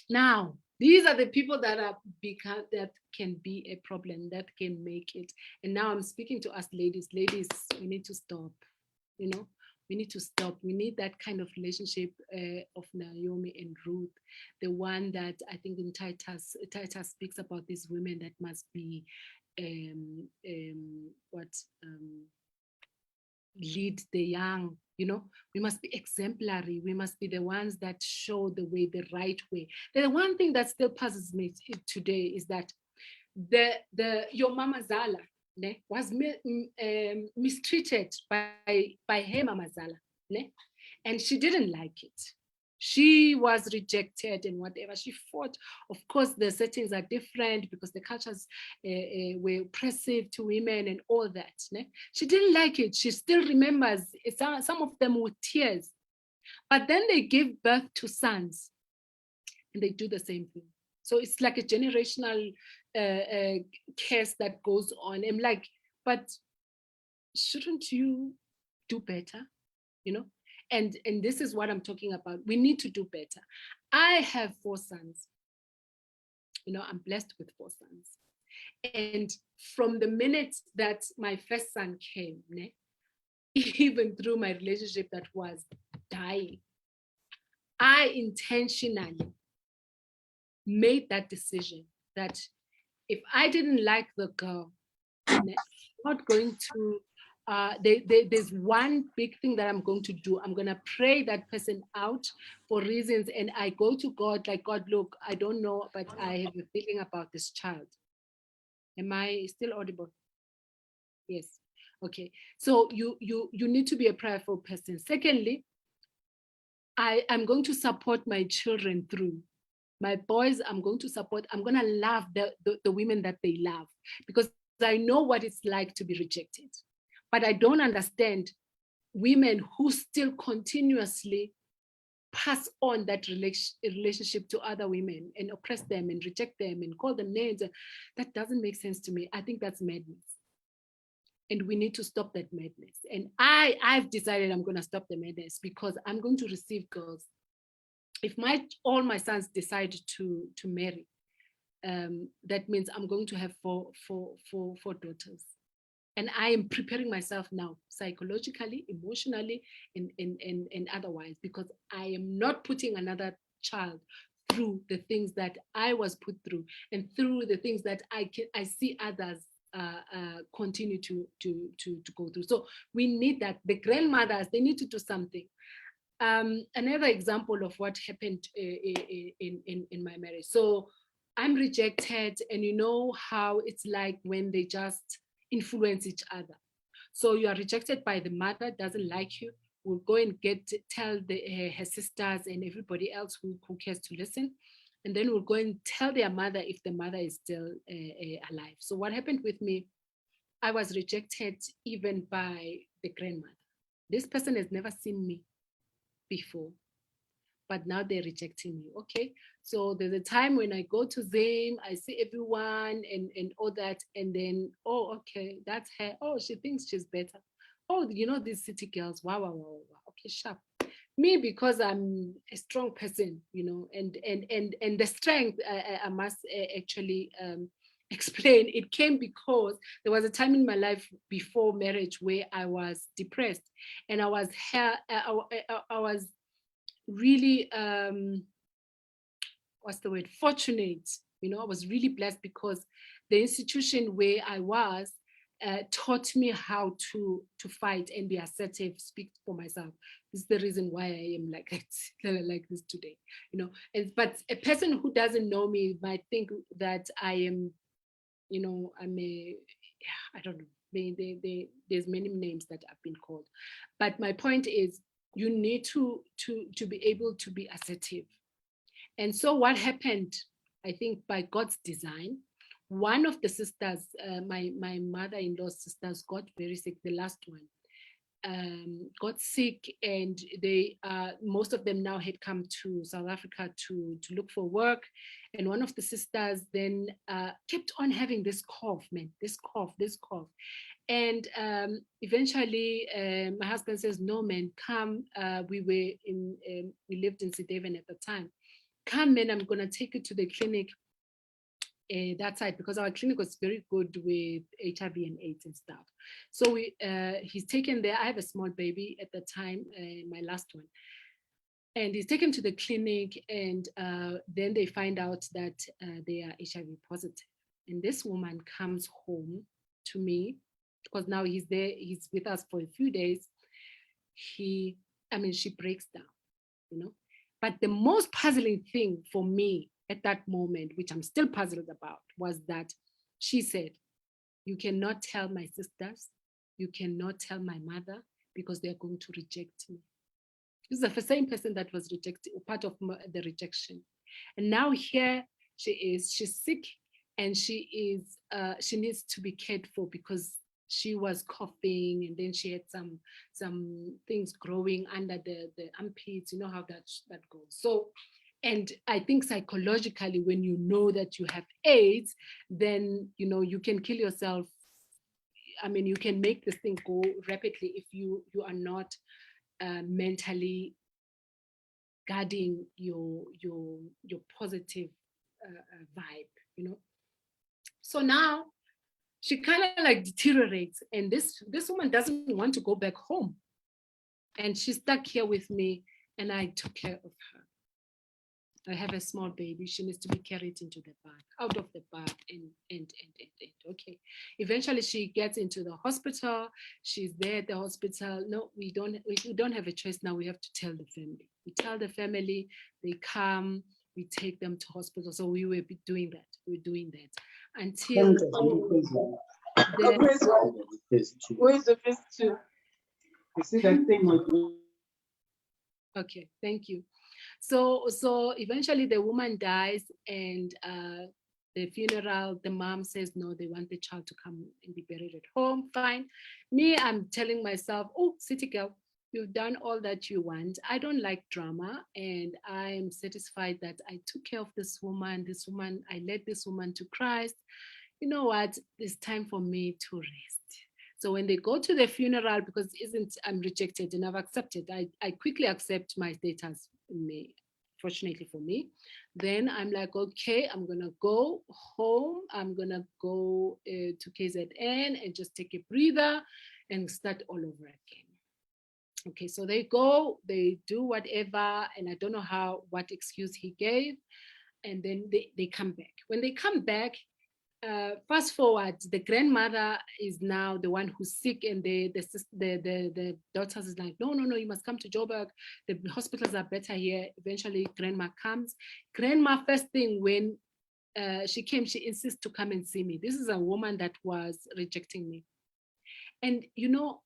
Now, these are the people that can be a problem, that can make it. And now I'm speaking to us ladies. Ladies, we need to stop. We need to stop. We need that kind of relationship of Naomi and Ruth, the one that I think in Titus speaks about these women that must be lead the young. We must be exemplary. We must be the ones that show the way, the right way. The one thing that still puzzles me today is that your Mama Zala was mistreated by her Mama Zala, and she didn't like it. She was rejected and whatever. She fought. Of course, the settings are different because the cultures were oppressive to women and all that. She didn't like it. She still remembers some of them with tears. But then they give birth to sons and they do the same thing. So it's like a generational curse that goes on. I'm like, but shouldn't you do better? And this is what I'm talking about. We need to do better. I have 4 sons. I'm blessed with 4 sons. And from the minute that my first son came, even through my relationship that was dying, I intentionally made that decision that if I didn't like the girl, I'm not going to there's one big thing that I'm going to do. I'm going to pray that person out for reasons. And I go to God like, God, look, I don't know, but I have a feeling about this child. Am I still audible? Yes. Okay. So you need to be a prayerful person. Secondly, I'm going to support my children through. My boys, I'm going to support. I'm going to love the women that they love, because I know what it's like to be rejected. But I don't understand women who still continuously pass on that relationship to other women and oppress them and reject them and call them names. That doesn't make sense to me. I think that's madness. And we need to stop that madness. And I've decided I'm going to stop the madness, because I'm going to receive girls. If all my sons decide to marry, that means I'm going to have four daughters. And I am preparing myself now, psychologically, emotionally, and otherwise, because I am not putting another child through the things that I was put through, and through the things that I see others continue to go through. So we need that. The grandmothers, they need to do something. Another example of what happened in my marriage. So I'm rejected, and you know how it's like when they just influence each other. So you are rejected by the mother, doesn't like you, will go and tell her sisters and everybody else who cares to listen, and then we'll go and tell their mother if the mother is still alive. So what happened with me, I was rejected even by the grandmother. This person has never seen me before, but now they're rejecting me. Okay, so there's a time when I go to them, I see everyone and all that, and then, oh, okay, that's her. Oh, she thinks she's better. Oh, you know, these city girls, wow. Okay, sharp. Me, because I'm a strong person, you know, and the strength, I must actually explain. It came because there was a time in my life before marriage where I was depressed, and I was really what's the word, fortunate, you know. I was really blessed because the institution where I was taught me how to fight and be assertive, speak for myself. This is the reason why I am like this today, you know. But a person who doesn't know me might think that I am, you know, I don't know. There's many names that I've been called, but my point is, you need to be able to be assertive. And so what happened, I think by God's design, one of the sisters, my mother-in-law's sisters, got very sick. The last one got sick, and they most of them now had come to South Africa to look for work. And one of the sisters then kept on having this cough, man, this cough. And eventually my husband says, no, man, come. We lived in Sideven at the time. Come, man, I'm going to take you to the clinic that side, because our clinic was very good with HIV and AIDS and stuff. So he's taken there. I have a small baby at the time, my last one. And he's taken to the clinic, and then they find out that they are HIV positive. And this woman comes home to me, because now he's there, he's with us for a few days. She breaks down, you know. But the most puzzling thing for me at that moment, which I'm still puzzled about, was that she said, you cannot tell my sisters, you cannot tell my mother, because they're going to reject me. This is the same person that was rejected, part of the rejection. And now here she is, she's sick, and she needs to be cared for, because she was coughing, and then she had some things growing under the armpits. You know how that goes. So, and I think psychologically, when you know that you have AIDS, then, you know, you can kill yourself. I mean, you can make this thing go rapidly if you are not mentally guarding your positive vibe, you know. So now she kind of like deteriorates, and this woman doesn't want to go back home, and she's stuck here with me, and I took care of her. I have a small baby. She needs to be carried into the back, out of the back, and okay. Eventually, she gets into the hospital. She's there at the hospital. No, we don't have a choice now. We have to tell the family. We tell the family. They come. We take them to hospital. So we will be doing that. We're doing that until. Where's the phase 2? You see that thing with. Okay, thank you. So eventually the woman dies, and the funeral, the mom says, no, they want the child to come and be buried at home. Fine. Me, I'm telling myself, oh, city girl, You've done all that you want. I don't like drama, and I'm satisfied that I took care of this woman. I led this woman to Christ. You know what? It's time for me to rest. So when they go to the funeral, because I'm rejected and I've accepted, I quickly accept my status, fortunately for me. Then I'm like, okay, I'm gonna go home. I'm gonna go to KZN and just take a breather and start all over again. Okay, so they go, they do whatever, and I don't know what excuse he gave, and then they come back. When they come back, fast forward, the grandmother is now the one who's sick, and the daughters is like, no, you must come to Joburg. The hospitals are better here. Eventually, grandma comes. Grandma, first thing when she came, she insists to come and see me. This is a woman that was rejecting me, and you know,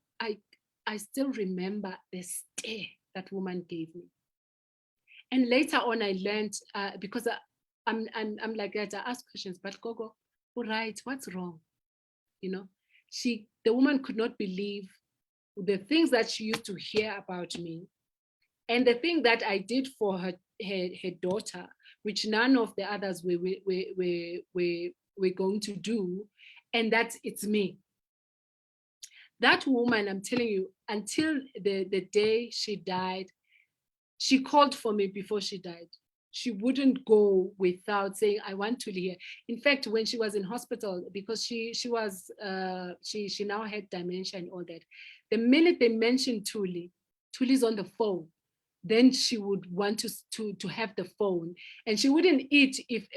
I still remember the stare that woman gave me. And later on, I learned because I'm like that. I ask questions, but Gogo, all right, what's wrong? You know, the woman could not believe the things that she used to hear about me, and the thing that I did for her daughter, which none of the others were going to do, and that it's me. That woman, I'm telling you, until the day she died, she called for me before she died. She wouldn't go without saying, I want to hear. In fact, when she was in hospital, because she now had dementia and all that, the minute they mentioned Thuli's on the phone, then she would want to have the phone. And she wouldn't eat if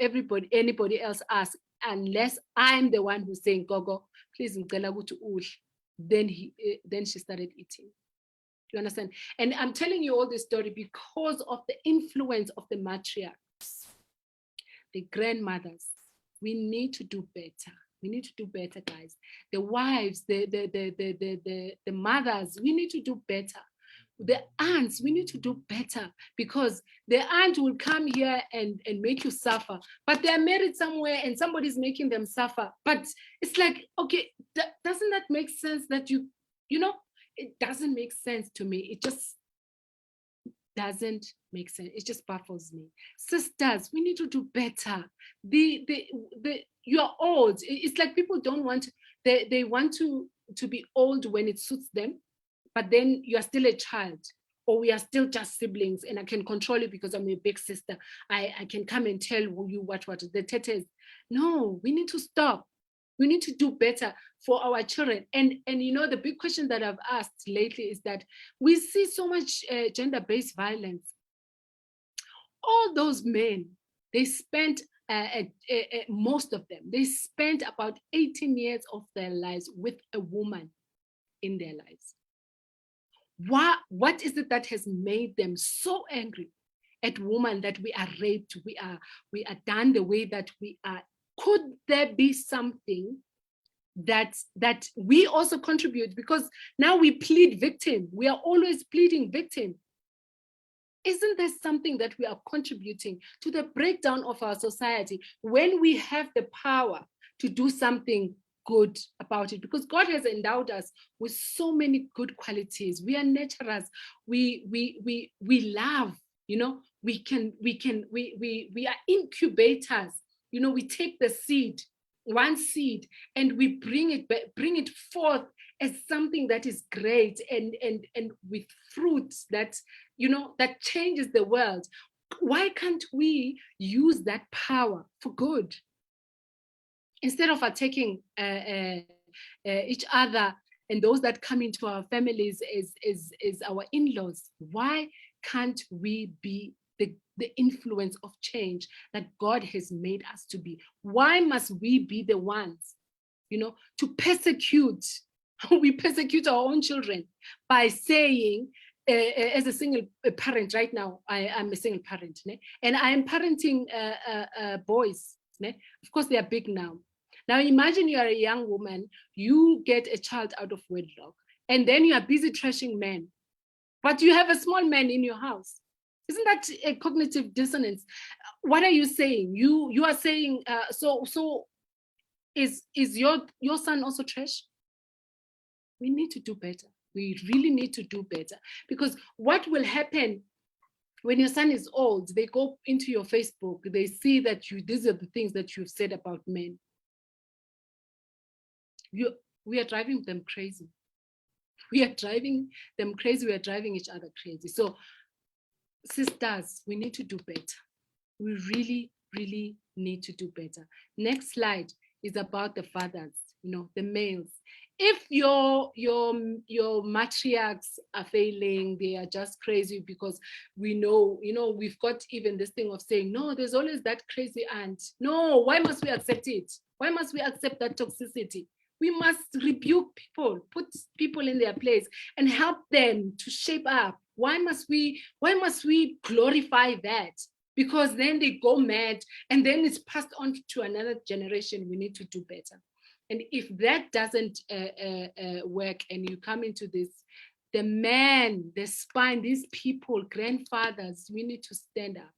anybody else asked, unless I'm the one who's saying, Gogo, please, then she started eating. Do you understand? And I'm telling you all this story because of the influence of the matriarchs, the grandmothers. We need to do better. We need to do better, guys. The wives, the mothers, we need to do better. The aunts, we need to do better, because the aunt will come here and make you suffer, but they're married somewhere and somebody's making them suffer. But it's like, okay, doesn't that make sense that you know, it doesn't make sense to me. It just doesn't make sense. It just baffles me. Sisters, we need to do better. You're old. It's like people don't want, they want to be old when it suits them, but then you are still a child, or we are still just siblings, and I can control you because I'm a big sister. I can come and tell you what the tetes. No, we need to stop. We need to do better for our children. And you know, the big question that I've asked lately is that we see so much gender-based violence. All those men, they spent, most of them, they spent about 18 years of their lives with a woman in their lives. What is it that has made them so angry at women, that we are raped, we are done the way that we are? Could there be something that we also contribute? Because now we plead victim. We are always pleading victim. Isn't there something that we are contributing to the breakdown of our society when we have the power to do something good about it? Because God has endowed us with so many good qualities. We are nurturers. We love, you know, we are incubators. You know, we take the seed, one seed, and we bring it forth as something that is great and with fruits that, you know, that changes the world. Why can't we use that power for good? Instead of attacking each other and those that come into our families as our in-laws, why can't we be the influence of change that God has made us to be? Why must we be the ones, you know, to persecute? We persecute our own children by saying, as a single parent right now, I'm a single parent, and I am parenting boys. Of course, they are big now. Now imagine you are a young woman, you get a child out of wedlock, and then you are busy trashing men, but you have a small man in your house. Isn't that a cognitive dissonance? What are you saying? You are saying, so is your son also trash? We need to do better. We really need to do better, because what will happen when your son is old, they go into your Facebook, they see that these are the things that you've said about men. We are driving them crazy. We are driving them crazy. We are driving each other crazy. So sisters, we need to do better. We really, really need to do better. Next slide is about the fathers, the males. If your matriarchs are failing, they are just crazy, because we know, we've got even this thing of saying, no, there's always that crazy aunt. No, why must we accept it? Why must we accept that toxicity? We must rebuke people, put people in their place, and help them to shape up. Why must we glorify that? Because then they go mad, and then it's passed on to another generation. We need to do better. And if that doesn't work, and you come into this, the man, the spine, these people, grandfathers, we need to stand up.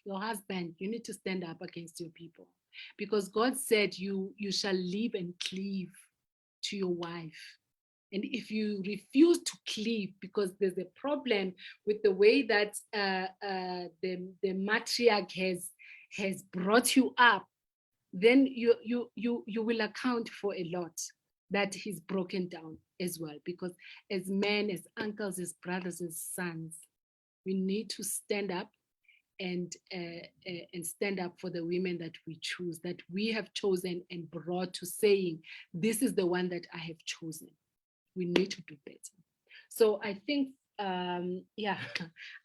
Your husband, you need to stand up against your people, because God said you shall live and cleave to your wife. And if you refuse to cleave, because there's a problem with the way that the matriarch has brought you up, then you will account for a lot that he's broken down as well. Because as men, as uncles, as brothers, as sons, we need to stand up and stand up for the women that we choose, that we have chosen and brought to saying, this is the one that I have chosen. We need to do better. So I think, I'll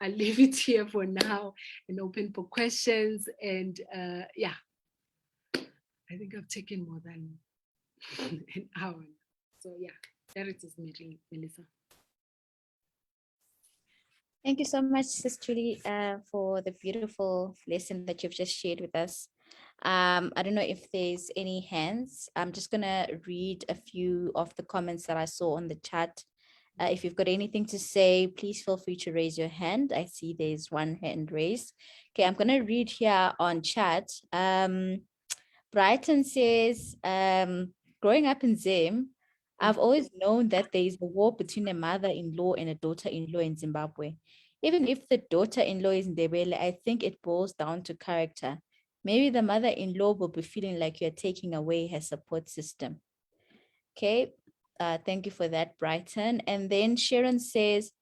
leave it here for now and open for questions. And I think I've taken more than an hour. So there it is, Melissa. Thank you so much, Sis Thuli, for the beautiful lesson that you've just shared with us. I don't know if there's any hands. I'm just going to read a few of the comments that I saw on the chat. If you've got anything to say, please feel free to raise your hand. I see there's one hand raised. Okay, I'm going to read here on chat. Brighton says, growing up in Zim, I've always known that there is a war between a mother-in-law and a daughter-in-law in Zimbabwe. Even if the daughter-in-law is Ndebele, I think it boils down to character. Maybe the mother-in-law will be feeling like you're taking away her support system. Okay, thank you for that, Brighton. And then Sharon says,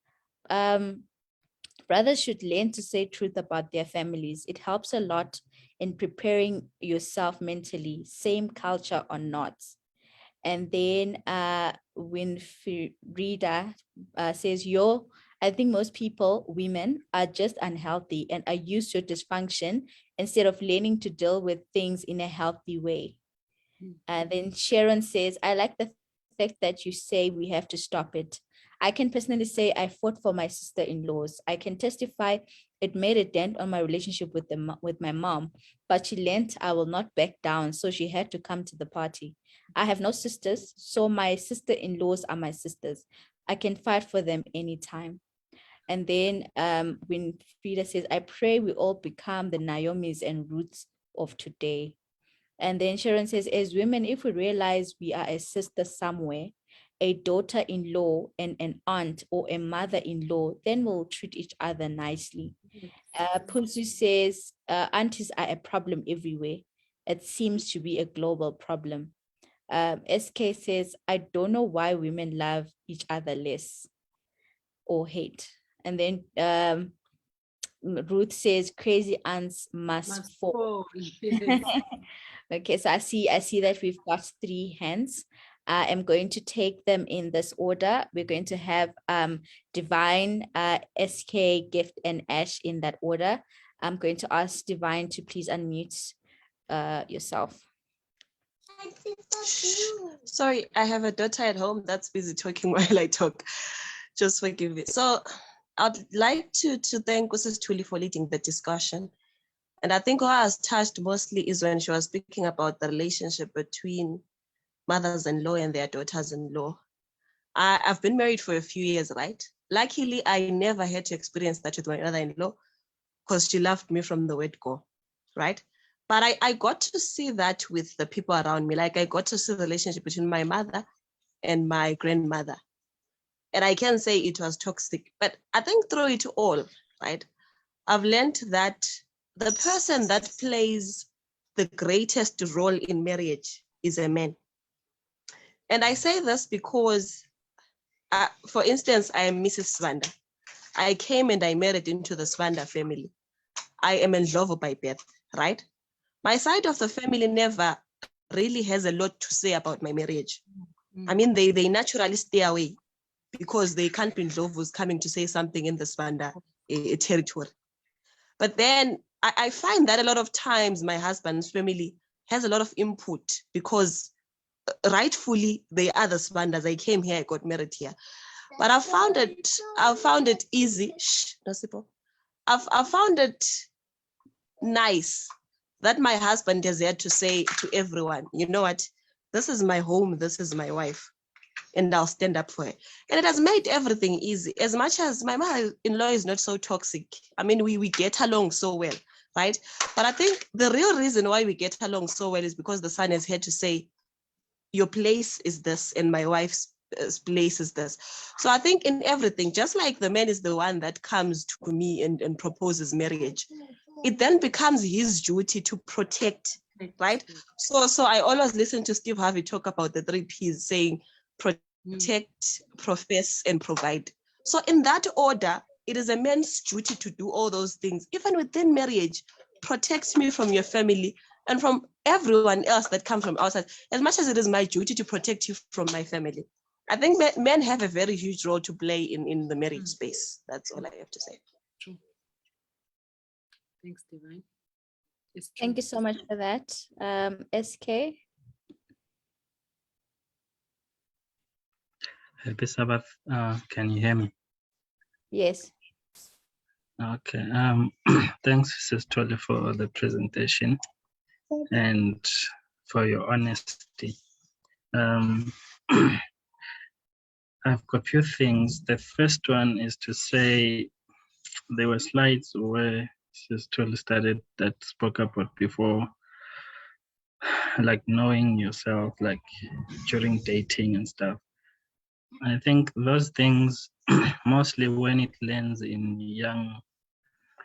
brothers should learn to say truth about their families. It helps a lot in preparing yourself mentally, same culture or not. And then Winfrida says, I think most people, women, are just unhealthy and are used to dysfunction instead of learning to deal with things in a healthy way. Then Sharon says, I like the fact that you say we have to stop it. I can personally say I fought for my sister-in-laws. I can testify it made a dent on my relationship with my mom, but she learned I will not back down, so she had to come to the party. I have no sisters, so my sister-in-laws are my sisters. I can fight for them anytime. And then when Frida says, I pray we all become the Naomis and Ruths of today. And then Sharon says, as women, if we realize we are a sister somewhere, a daughter-in-law and an aunt or a mother-in-law, then we'll treat each other nicely. Pulsu says, aunties are a problem everywhere. It seems to be a global problem. SK says, I don't know why women love each other less or hate. And then Ruth says, crazy aunts must fall. Yes. Okay, so I see that we've got 3 hands. I am going to take them in this order. We're going to have Divine, SK, Gift, and Ash in that order. I'm going to ask Divine to please unmute yourself. Sorry, I have a daughter at home that's busy talking while I talk. Just forgive me. So I'd like to thank Mrs. Thuli for leading the discussion. And I think what I was touched mostly is when she was speaking about the relationship between mothers-in-law and their daughters-in-law. I've been married for a few years, right? Luckily, I never had to experience that with my mother-in-law because she loved me from the word go, right? But I got to see that with the people around me. Like I got to see the relationship between my mother and my grandmother. And I can say it was toxic, but I think through it all, right, I've learned that the person that plays the greatest role in marriage is a man. And I say this because, for instance, I am Mrs. Swanda. I came and I married into the Swanda family. I am in love by birth, right? My side of the family never really has a lot to say about my marriage. I mean, they naturally stay away because they can't be involved with coming to say something in the Swanda territory. But then I find that a lot of times my husband's family has a lot of input because rightfully they are the Swandas. I came here, I got married here. But I found it easy. Shh, no, Sipo. I found it nice that my husband has had to say to everyone, you know what, this is my home, this is my wife, and I'll stand up for her. And it has made everything easy. As much as my mother-in-law is not so toxic, I mean, we get along so well, right? But I think the real reason why we get along so well is because the son has had to say, your place is this, and my wife's place is this. So I think in everything, just like the man is the one that comes to me and proposes marriage, it then becomes his duty to protect, right? So I always listen to Steve Harvey talk about the 3 Ps, saying protect, profess, and provide. So in that order, it is a man's duty to do all those things. Even within marriage, protect me from your family and from everyone else that comes from outside, as much as it is my duty to protect you from my family. I think men have a very huge role to play in the marriage space. That's all I have to say. True. Thanks, Divine. It's true. Thank you so much for that. SK? Happy Sabbath. Can you hear me? Yes. Okay. Thanks, Sis Thuli, for the presentation and for your honesty. I've got a few things. The first one is to say there were slides where Sis Thuli started that spoke about before, like knowing yourself, like during dating and stuff. I think those things, mostly when it lands in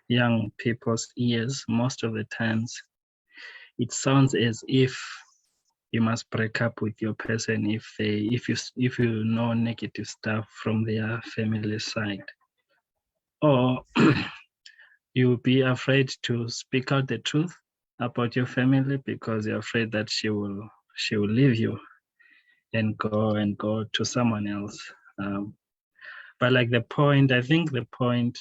young people's ears, most of the times, it sounds as if you must break up with your person if you know negative stuff from their family side, or you'll be afraid to speak out the truth about your family because you're afraid that she will leave you and go to someone else. But like I think the point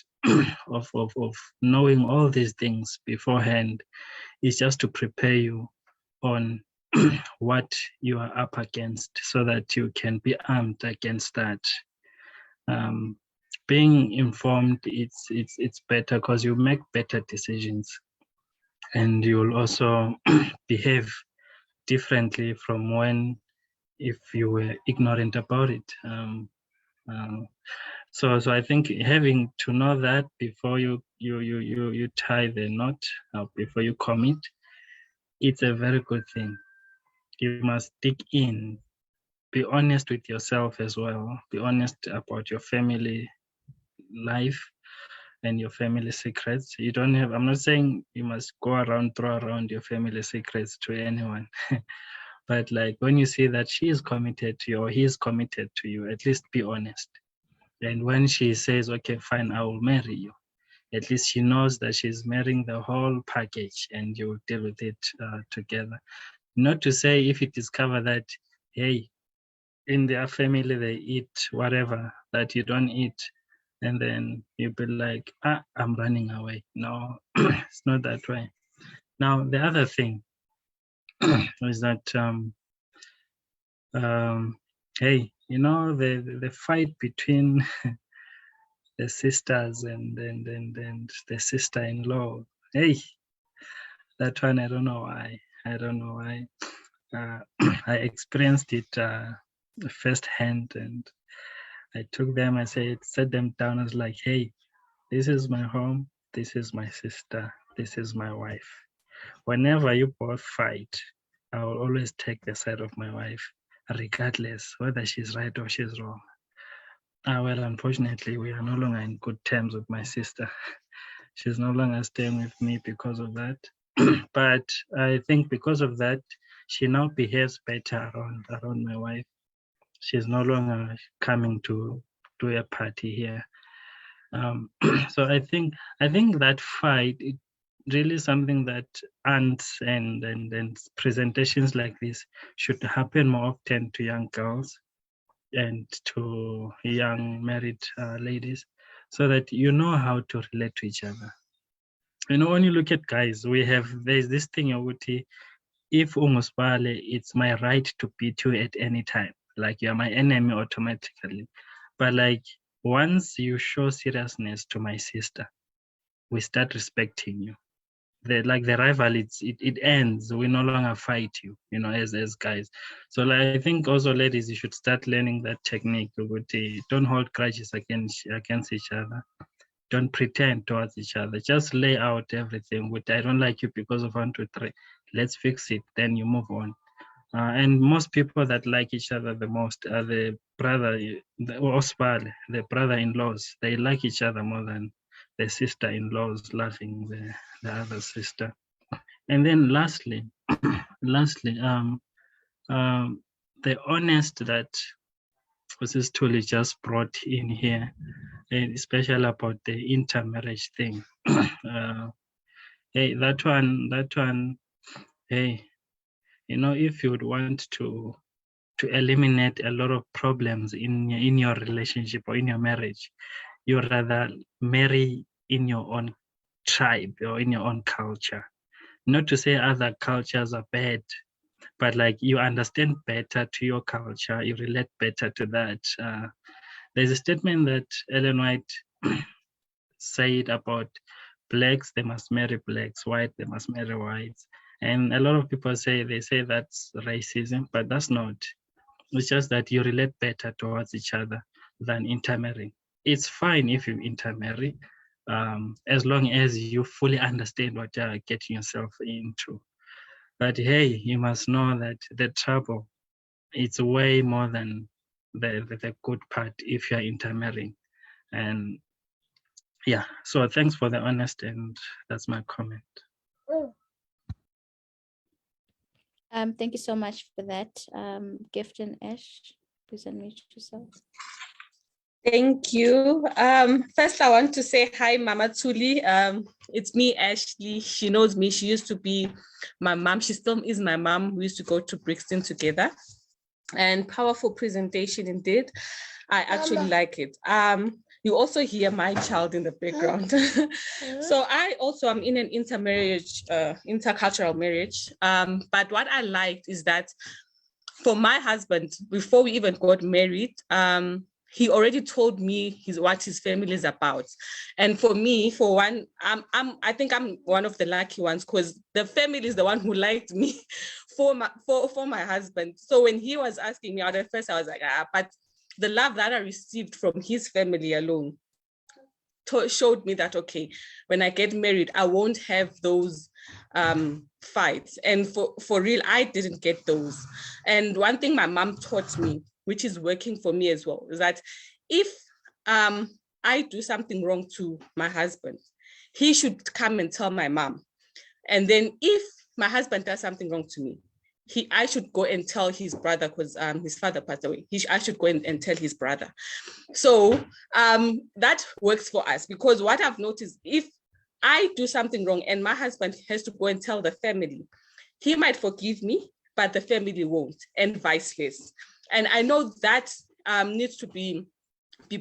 of knowing all these things beforehand is just to prepare you on what you are up against so that you can be armed against that. Being informed, it's better because you make better decisions and you'll also behave differently from when if you were ignorant about it. So I think having to know that before you tie the knot, before you commit, it's a very good thing. You must dig in, be honest with yourself as well, be honest about your family life and your family secrets. I'm not saying you must throw around your family secrets to anyone. But like when you see that she is committed to you or he is committed to you, at least be honest. And when she says, okay, fine, I will marry you, at least she knows that she's marrying the whole package and you deal with it together. Not to say if you discover that, hey, in their family they eat whatever that you don't eat, and then you be like, I'm running away. No, it's not that way. Now, the other thing is that, hey, the fight between the sisters and the sister-in-law, hey, that one, I don't know why. I experienced it firsthand, and I took them, set them down. I was like, hey, this is my home, this is my sister, this is my wife. Whenever you both fight, I will always take the side of my wife, regardless whether she's right or she's wrong. Well, unfortunately, we are no longer in good terms with my sister. She's no longer staying with me because of that. But I think because of that, she now behaves better around my wife. She's no longer coming to a party here. So I think that fight, it really something that aunts and presentations like this should happen more often to young girls and to young married ladies, so that you know how to relate to each other. You know, when you look at guys, there's this thing of if unguspale, it's my right to beat you at any time. Like you're my enemy automatically. But like once you show seriousness to my sister, we start respecting you. The rival, it ends. We no longer fight you, as guys. So like, I think also ladies, you should start learning that technique. Don't hold grudges against each other. Don't pretend towards each other. Just lay out everything. I don't like you because of 1, 2, 3. Let's fix it. Then you move on. And most people that like each other the most are the brother-in-laws. They like each other more than the sister-in-laws loving the other sister. And then lastly, the honest that Mrs. Thuli just brought in here, especially about the intermarriage thing. Hey, that one, hey, if you would want to eliminate a lot of problems in your relationship or in your marriage, you rather marry in your own tribe or in your own culture. Not to say other cultures are bad, but like you understand better to your culture, you relate better to that. There's a statement that Ellen White said about blacks, they must marry blacks, white, they must marry whites. And a lot of people say that's racism, but that's not. It's just that you relate better towards each other than intermarrying. It's fine if you intermarry, as long as you fully understand what you're getting yourself into. But hey, you must know that the trouble, it's way more than the good part if you're intermarrying. And yeah, so thanks for the honest, and that's my comment. Thank you so much for that. Gift and Ash, please unmute yourself. Thank you. First, I want to say hi, Mama Thuli. It's me, Ashley. She knows me. She used to be my mom. She still is my mom. We used to go to Brixton together. And powerful presentation indeed. I actually like it. You also hear my child in the background. So I also am in an intercultural marriage. But what I liked is that for my husband, before we even got married, he already told me what his family is about. And for me, for one, I think I'm one of the lucky ones because the family is the one who liked me for my husband. So when he was asking me out at first, I was like, but the love that I received from his family alone showed me that, okay, when I get married, I won't have those fights. And for real, I didn't get those. And one thing my mom taught me, which is working for me as well, is that if I do something wrong to my husband, he should come and tell my mom. And then if my husband does something wrong to me, I should go and tell his brother because his father passed away. I should go and tell his brother. So that works for us because what I've noticed, if I do something wrong and my husband has to go and tell the family, he might forgive me, but the family won't, and vice versa. And I know that needs to be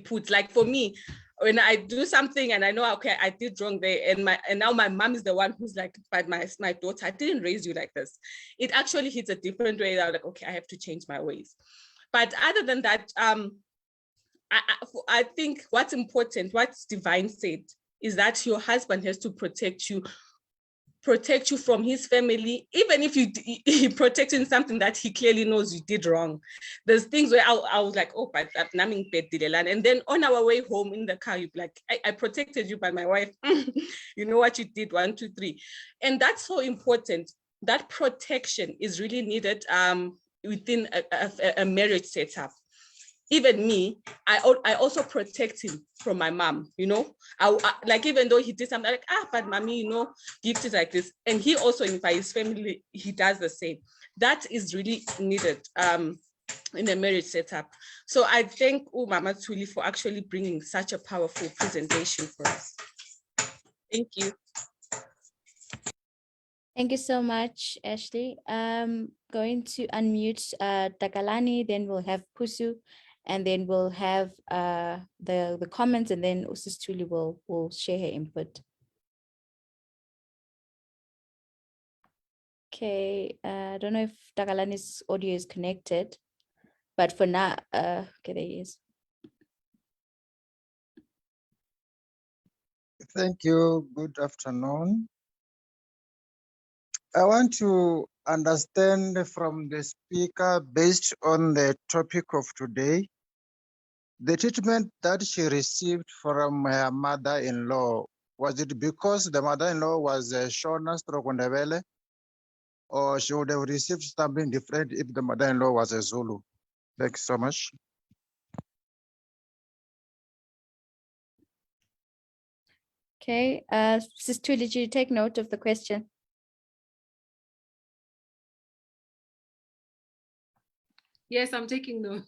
put. Like for me, when I do something and I know, okay, I did wrong there, and now my mom is the one who's like, but my daughter, I didn't raise you like this. It actually hits a different way. I'm like, okay, I have to change my ways. But other than that, I think what's important, what Divine said, is that your husband has to protect you from his family, even if he protects you in something that he clearly knows you did wrong. There's things where I was like, oh, but I'm naming bed, and then on our way home in the car, you'd be like, I protected you by my wife. You know what you did, 1, 2, 3. And that's so important. That protection is really needed within a marriage setup. even me, I also protect him from my mom, you know. I like, even though he did something, like, but mommy, you know, gift is like this. And he also, by his family, he does the same. That is really needed in a marriage setup. So I thank Mama Thuli for actually bringing such a powerful presentation for us. Thank you. Thank you so much, Ashley. Going to unmute Takalani, then we'll have Pusu, and then we'll have the comments, and then Sis Thuli will share her input. Okay, I don't know if Takalani's audio is connected, but for now, okay, there he is. Thank you. Good afternoon. I want to understand from the speaker, based on the topic of today, the treatment that she received from her mother-in-law. Was it because the mother-in-law was Shona Strokondebele, or she would have received something different if the mother-in-law was a Zulu? Thank you so much. Okay, Sis Thuli, did you take note of the question? Yes, I'm taking note.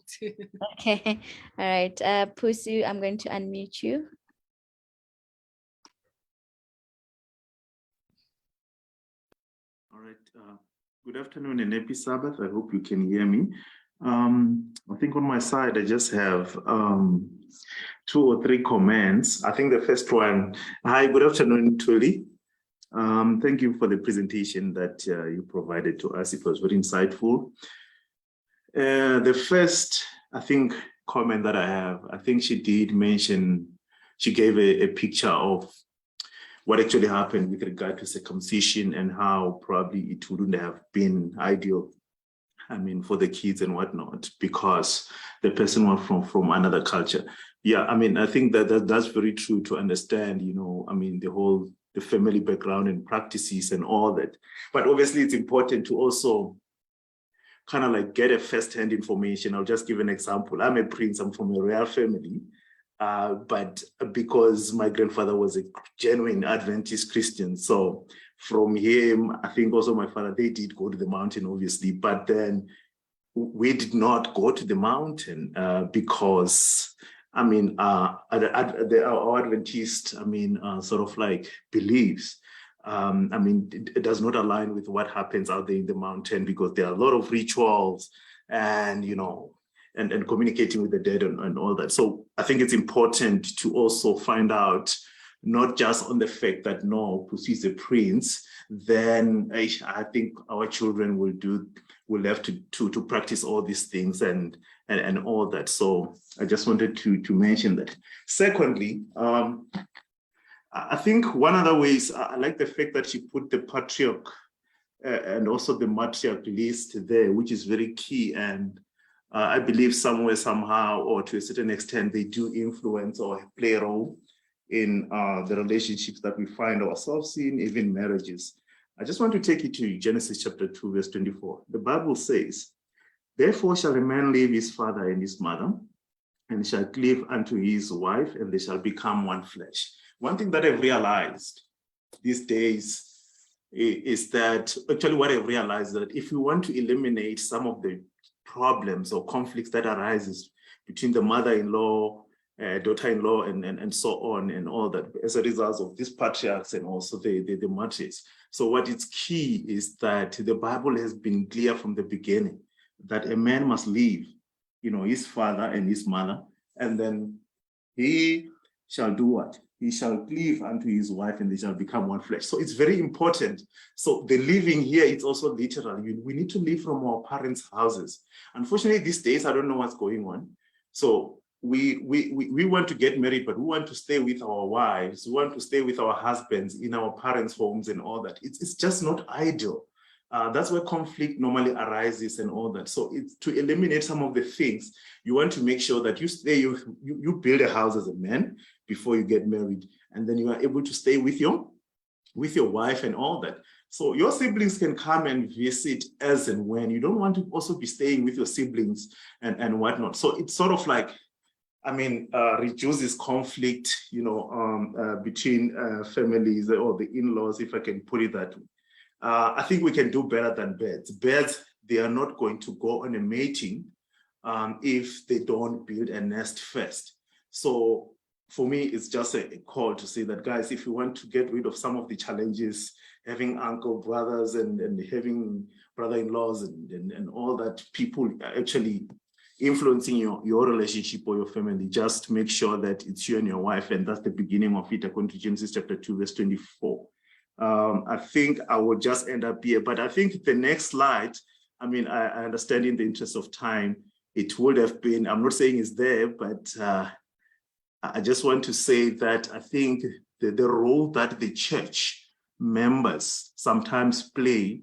Okay, all right. Pusu, I'm going to unmute you. All right. Good afternoon and happy Sabbath. I hope you can hear me. I think on my side, I just have 2 or 3 comments. I think the first one, hi, good afternoon, Thuli. Thank you for the presentation that you provided to us. It was very insightful. The first, I think, comment that I have, I think she did mention, she gave a picture of what actually happened with regard to circumcision and how probably it wouldn't have been ideal, I mean, for the kids and whatnot, because the person was from another culture. Yeah, I mean, I think that's very true to understand, you know, I mean, the family background and practices and all that. But obviously it's important to also kind of like get a first-hand information. I'll just give an example. I'm a prince, I'm from a royal family. But because my grandfather was a genuine Adventist Christian, so from him, I think also my father, they did go to the mountain, obviously, but then we did not go to the mountain because, I mean, our Adventist, I mean, sort of like beliefs, I mean, it does not align with what happens out there in the mountain, because there are a lot of rituals and, you know, and communicating with the dead and all that. So I think it's important to also find out, not just on the fact that no, Pusi is a prince, then I think our children will have to practice all these things and all that. So I just wanted to mention that. Secondly, I think one other way is, I like the fact that she put the patriarch and also the matriarch list there, which is very key. And I believe somewhere, somehow, or to a certain extent, they do influence or play a role in the relationships that we find ourselves in, even marriages. I just want to take you to Genesis chapter 2, verse 24. The Bible says, "Therefore shall a man leave his father and his mother, and shall cleave unto his wife, and they shall become one flesh." One thing that I've realized these days is that, actually what I've realized, that if we want to eliminate some of the problems or conflicts that arises between the mother-in-law, daughter-in-law, and so on, and all that, as a result of these patriarchs and also the matriarchs. So what is key is that the Bible has been clear from the beginning that a man must leave, you know, his father and his mother, and then he shall do what? He shall cleave unto his wife, and they shall become one flesh. So it's very important. So the living here, it's also literal. We need to live from our parents' houses. Unfortunately, these days, I don't know what's going on. So we want to get married, but we want to stay with our wives. We want to stay with our husbands in our parents' homes and all that. It's just not ideal. That's where conflict normally arises and all that. So it's to eliminate some of the things. You want to make sure that you build a house as a man before you get married, and then you are able to stay with your wife and all that. So your siblings can come and visit as and when. You don't want to also be staying with your siblings and whatnot. So it's sort of like, reduces conflict, between families or the in-laws, if I can put it that way. I think we can do better than birds. Birds, they are not going to go on a mating if they don't build a nest first. So for me, it's just a call to say that, guys, if you want to get rid of some of the challenges, having uncle brothers and having brother-in-laws and all that, people actually influencing your relationship or your family, just make sure that it's you and your wife, and that's the beginning of it, according to Genesis chapter 2, verse 24. I think I will just end up here, but I think the next slide, I understand in the interest of time, it would have been, I'm not saying it's there, but I just want to say that I think the role that the church members sometimes play,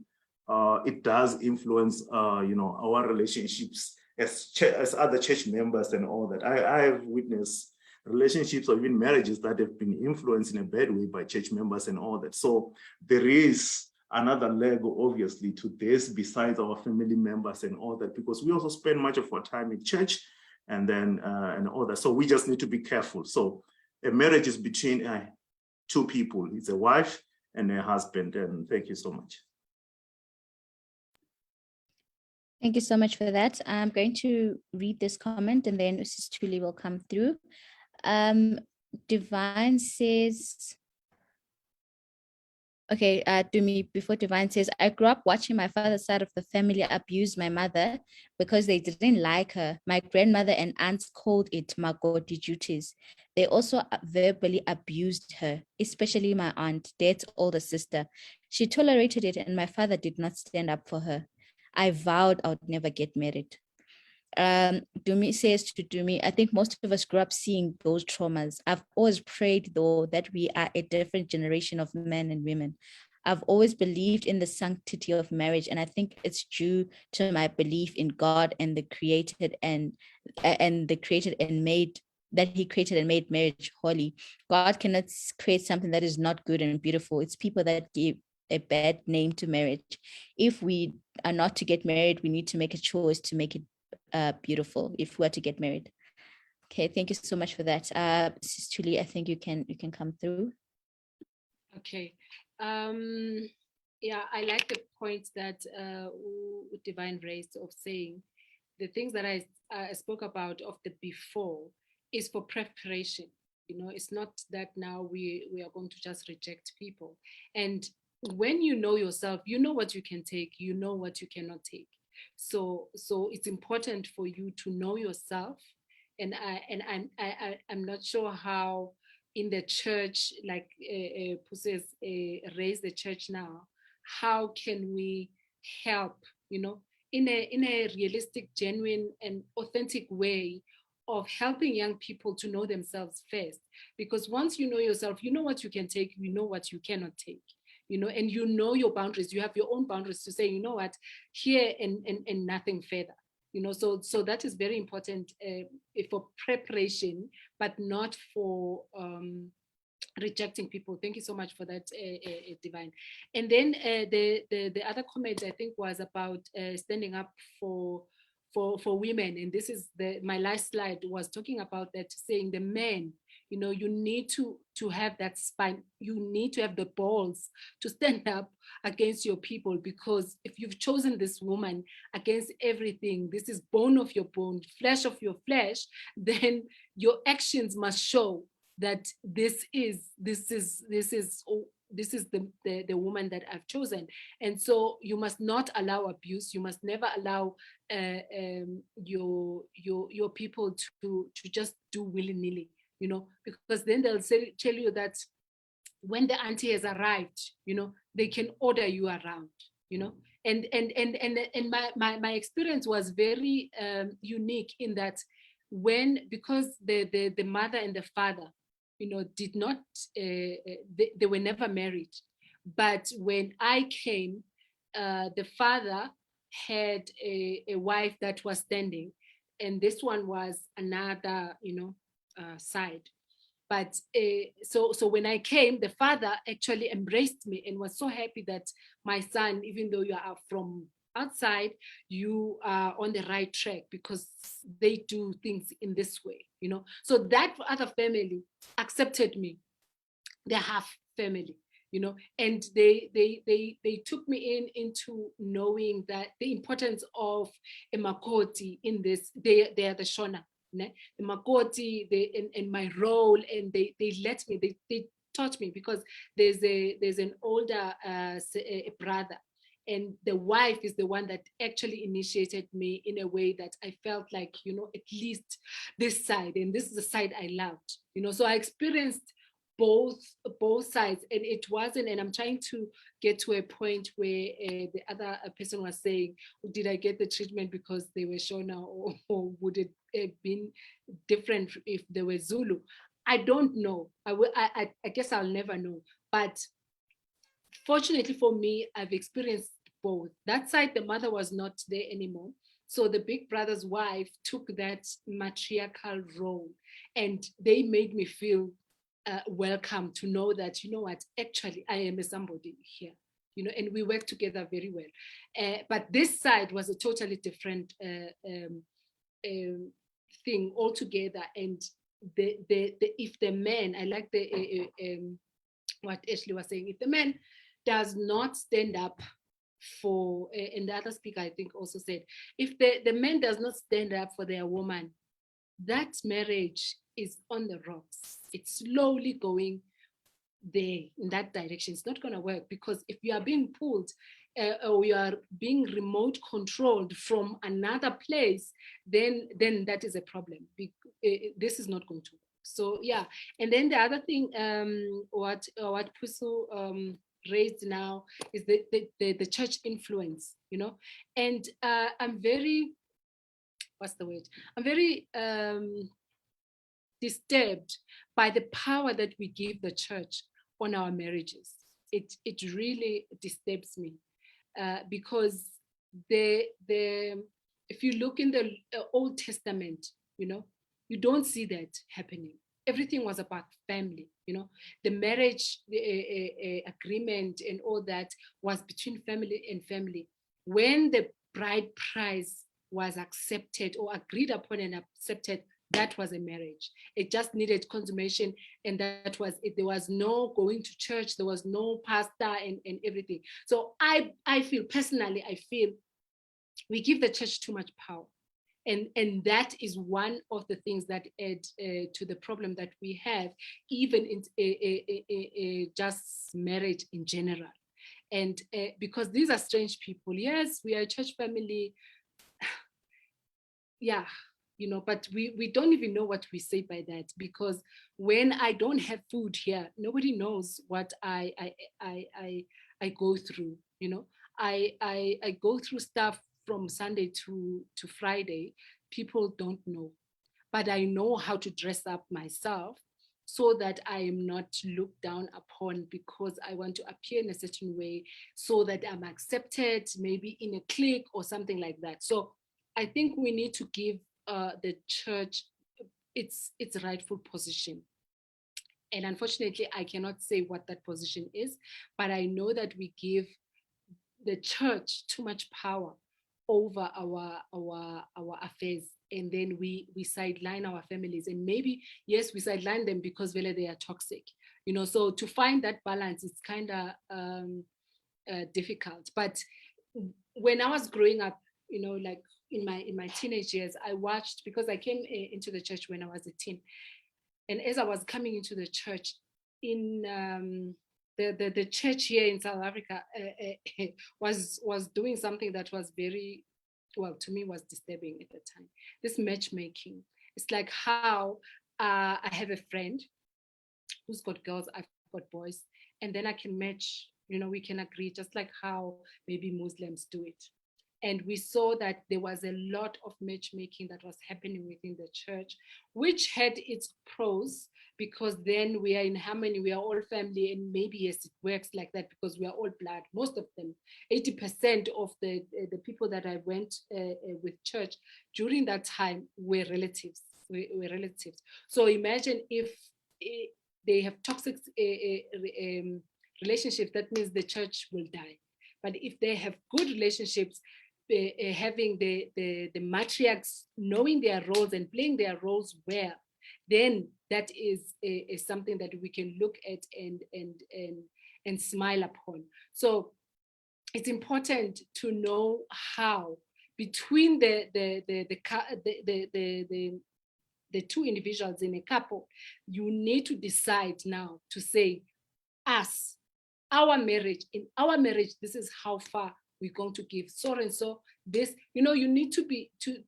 it does influence, our relationships as other church members and all that. I have witnessed relationships or even marriages that have been influenced in a bad way by church members and all that. So there is another leg, obviously, to this besides our family members and all that, because we also spend much of our time in church and then and all that. So we just need to be careful. So a marriage is between two people. It's a wife and a husband. And thank you so much. Thank you so much for that. I'm going to read this comment and then Mrs. Thuli will come through. Divine says, okay, to me, before Divine says, I grew up watching my father's side of the family abuse my mother because they didn't like her. My grandmother and aunts called it Magoti duties. They also verbally abused her, especially my aunt, dad's older sister. She tolerated it and my father did not stand up for her. I vowed I would never get married. Dumi says to Dumi, I think most of us grew up seeing those traumas. I've always prayed, though, that we are a different generation of men and women. I've always believed in the sanctity of marriage, and I think it's due to my belief in God and the created and made that He created and made marriage holy. God cannot create something that is not good and beautiful. It's people that give a bad name to marriage. If we are not to get married, we need to make a choice to make it beautiful if we are to get married. Okay, thank you so much for that. Sis Thuli, I think you can come through. Okay. Yeah, I like the point that Divine raised of saying the things that I spoke about of the before is for preparation. It's not that now we are going to just reject people. And when you know yourself, you know what you can take, you know what you cannot take. So it's important for you to know yourself. And I'm not sure how in the church, like Puses raise the church now, how can we help, in a realistic, genuine, and authentic way of helping young people to know themselves first? Because once you know yourself, you know what you can take, you know what you cannot take. And you know your boundaries. You have your own boundaries to say, you know what, here and nothing further. So that is very important for preparation, but not for rejecting people. Thank you so much for that, Divine. And then the other comment I think was about standing up for women, and this is my last slide was talking about that, saying the men, you need to have that spine. You need to have the balls to stand up against your people, because if you've chosen this woman against everything, this is bone of your bone, flesh of your flesh, then your actions must show that this is the woman that I've chosen. And so you must not allow abuse. You must never allow your people to just do willy-nilly, because then they'll tell you that when the auntie has arrived, they can order you around, and my experience was very unique in that because the mother and the father, did not, they were never married. But when I came, the father had a wife that was standing, and this one was another, side. But so when I came, the father actually embraced me and was so happy that my son, even though you are from outside, you are on the right track because they do things in this way, you know. So that other family accepted me, their half family, you know, and they took me into knowing that the importance of a makoti in this. They are the Shona, the makoti, and my role, and they let me, they taught me, because there's an older a brother, and the wife is the one that actually initiated me in a way that I felt like, you know, at least this side, and this is the side I loved, you know. So I experienced both sides, and it wasn't, and I'm trying to get to a point where the other person was saying, did I get the treatment because they were Shona, or would it have been different if they were Zulu? I don't know. I guess I'll never know. But fortunately for me, I've experienced both. That side, the mother was not there anymore. So the big brother's wife took that matriarchal role, and they made me feel welcome, to know that, you know what, actually I am a somebody here, you know, and we work together very well. But this side was a totally different thing altogether. And if the man, I like the what Ashley was saying, if the man does not stand up for, and the other speaker I think also said, if the man does not stand up for their woman, that marriage is on the rocks. It's slowly going there in that direction. It's not going to work, because if you are being pulled or you are being remote controlled from another place, then that is a problem. This is not going to work. So yeah. And then the other thing, what Pusu raised now, is the church influence, you know. And I'm very, what's the word? I'm very disturbed by the power that we give the church on our marriages. It really disturbs me, because if you look in the Old Testament, you know, you don't see that happening. Everything was about family, you know. The marriage agreement and all that was between family and family. When the bride price was accepted or agreed upon and accepted, that was a marriage. It just needed consummation, and that was it. There was no going to church, there was no pastor and everything. So I feel personally, I feel we give the church too much power. And that is one of the things that add to the problem that we have, even in just marriage in general. And because these are strange people. Yes, we are a church family. Yeah, you know, but we don't even know what we say by that, because when I don't have food here, nobody knows what I go through, you know. I go through stuff from Sunday to Friday. People don't know, but I know how to dress up myself so that I am not looked down upon because I want to appear in a certain way, so that I'm accepted, maybe in a clique or something like that. So I think we need to give the church its rightful position. And unfortunately, I cannot say what that position is, but I know that we give the church too much power over our affairs, and then we sideline our families. And maybe, yes, we sideline them because really they are toxic, you know. So to find that balance is kind of difficult. But when I was growing up, you know, like in my teenage years, I watched, because I came into the church when I was a teen, and as I was coming into the church, in the church here in South Africa was doing something that was very, well, to me, was disturbing at the time. This matchmaking. It's like how I have a friend who's got girls, I've got boys, and then I can match, you know, we can agree, just like how maybe Muslims do it. And we saw that there was a lot of matchmaking that was happening within the church, which had its pros, because then we are in harmony, we are all family, and maybe, yes, it works like that because we are all blood. Most of them, 80% of the people that I went with church during that time were relatives. Were relatives. So imagine if they have toxic relationships, that means the church will die. But if they have good relationships, having the matriarchs knowing their roles and playing their roles well, then that is something that we can look at and smile upon. So it's important to know how between the two individuals in a couple, you need to decide now to say, us, our marriage, in our marriage, this is how far we're going to give so and so this. You need to be to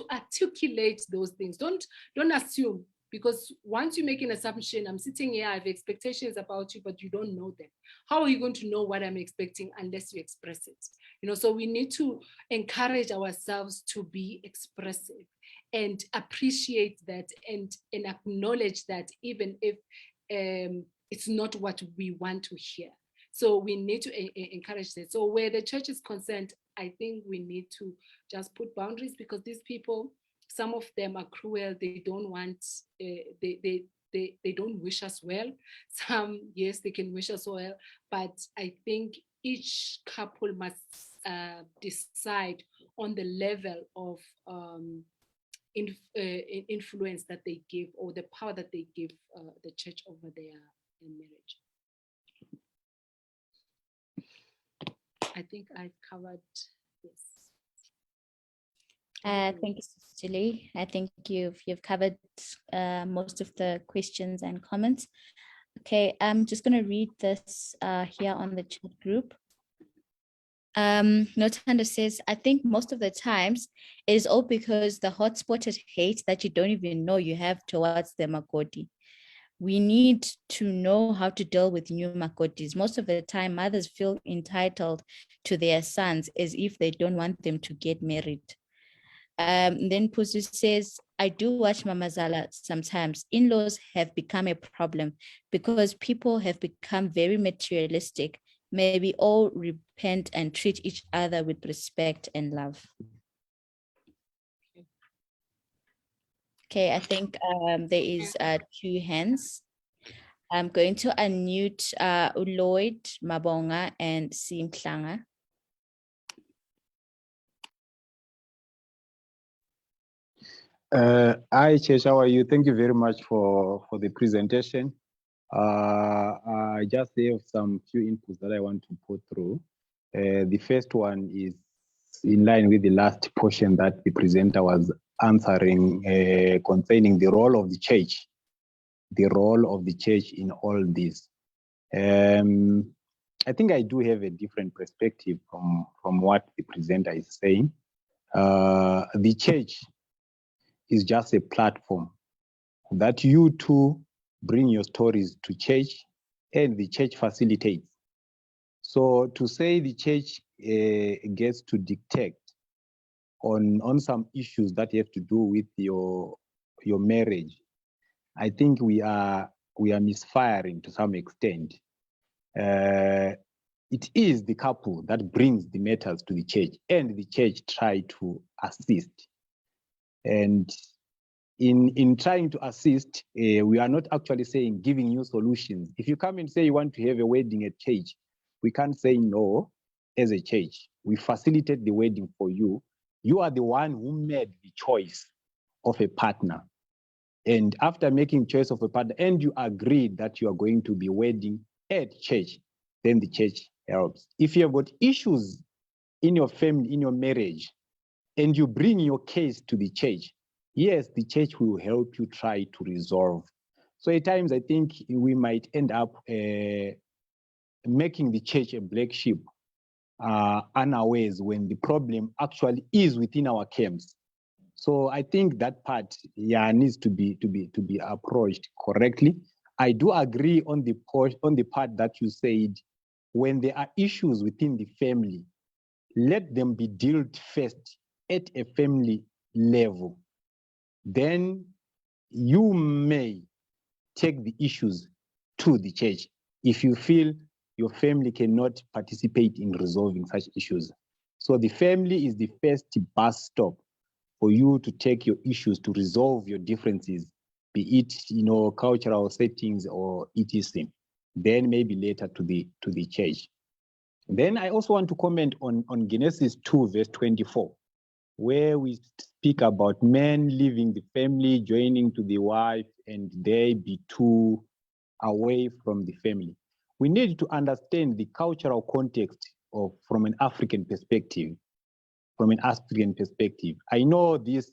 articulate those things. Don't assume, because once you make an assumption, I'm sitting here, I have expectations about you, but you don't know them. How are you going to know what I'm expecting unless you express it? So we need to encourage ourselves to be expressive and appreciate that and acknowledge that, even if it's not what we want to hear. So we need to encourage that. So where the church is concerned, I think we need to just put boundaries, because these people, some of them are cruel. They don't want, they don't wish us well. Some, yes, they can wish us well, but I think each couple must decide on the level of influence that they give, or the power that they give the church over their marriage. I think I've covered this. Thank you, Sister Thuli. I think you've covered most of the questions and comments. Okay, I'm just going to read this here on the chat group. Notanda says, I think most of the times it is all because the hot-spotted hate that you don't even know you have towards the Makoti. We need to know how to deal with new Makotis. Most of the time, mothers feel entitled to their sons as if they don't want them to get married. Then Pusu says, I do watch Mamazala sometimes. In-laws have become a problem because people have become very materialistic. Maybe all repent and treat each other with respect and love. Okay, I think there is 2 hands. I'm going to unmute Lloyd, Mabonga, and Simhlanga. Hi, Chesh, how are you? Thank you very much for the presentation. I just have some few inputs that I want to put through. The first one is in line with the last portion that the presenter was answering concerning the role of the church, in all this. I think I do have a different perspective from what the presenter is saying. The church is just a platform that you two bring your stories to church and the church facilitates. So to say the church gets to dictate on some issues that have to do with your marriage, I think we are misfiring to some extent. It is the couple that brings the matters to the church, and the church try to assist. And in trying to assist, we are not actually saying giving you solutions. If you come and say you want to have a wedding at church, we can't say no as a church. We facilitate the wedding for you. You are the one who made the choice of a partner. And after making choice of a partner, and you agreed that you are going to be wedding at church, then the church helps. If you have got issues in your family, in your marriage, and you bring your case to the church, yes, the church will help you try to resolve. So at times, I think we might end up making the church a black sheep unawares when the problem actually is within our camps. So I think that part, needs to be approached correctly. I do agree on the part that you said, when there are issues within the family, let them be dealt first at a family level. Then you may take the issues to the church if you feel your family cannot participate in resolving such issues. So the family is the first bus stop for you to take your issues, to resolve your differences be it cultural settings or etc. Then maybe later to the church. Then I also want to comment on Genesis 2 verse 24, where we speak about men leaving the family, joining to the wife, and they be two away from the family. We need to understand the cultural context from an African perspective. I know this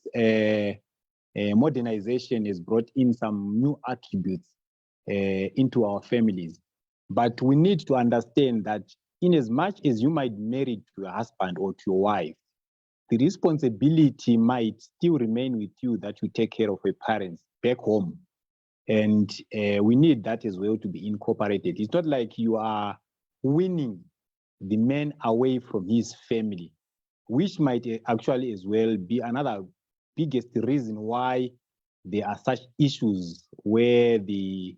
modernization has brought in some new attributes into our families, but we need to understand that in as much as you might marry to your husband or to your wife, the responsibility might still remain with you, that you take care of your parents back home. And we need that as well to be incorporated. It's not like you are winning the man away from his family, which might actually as well be another biggest reason why there are such issues where the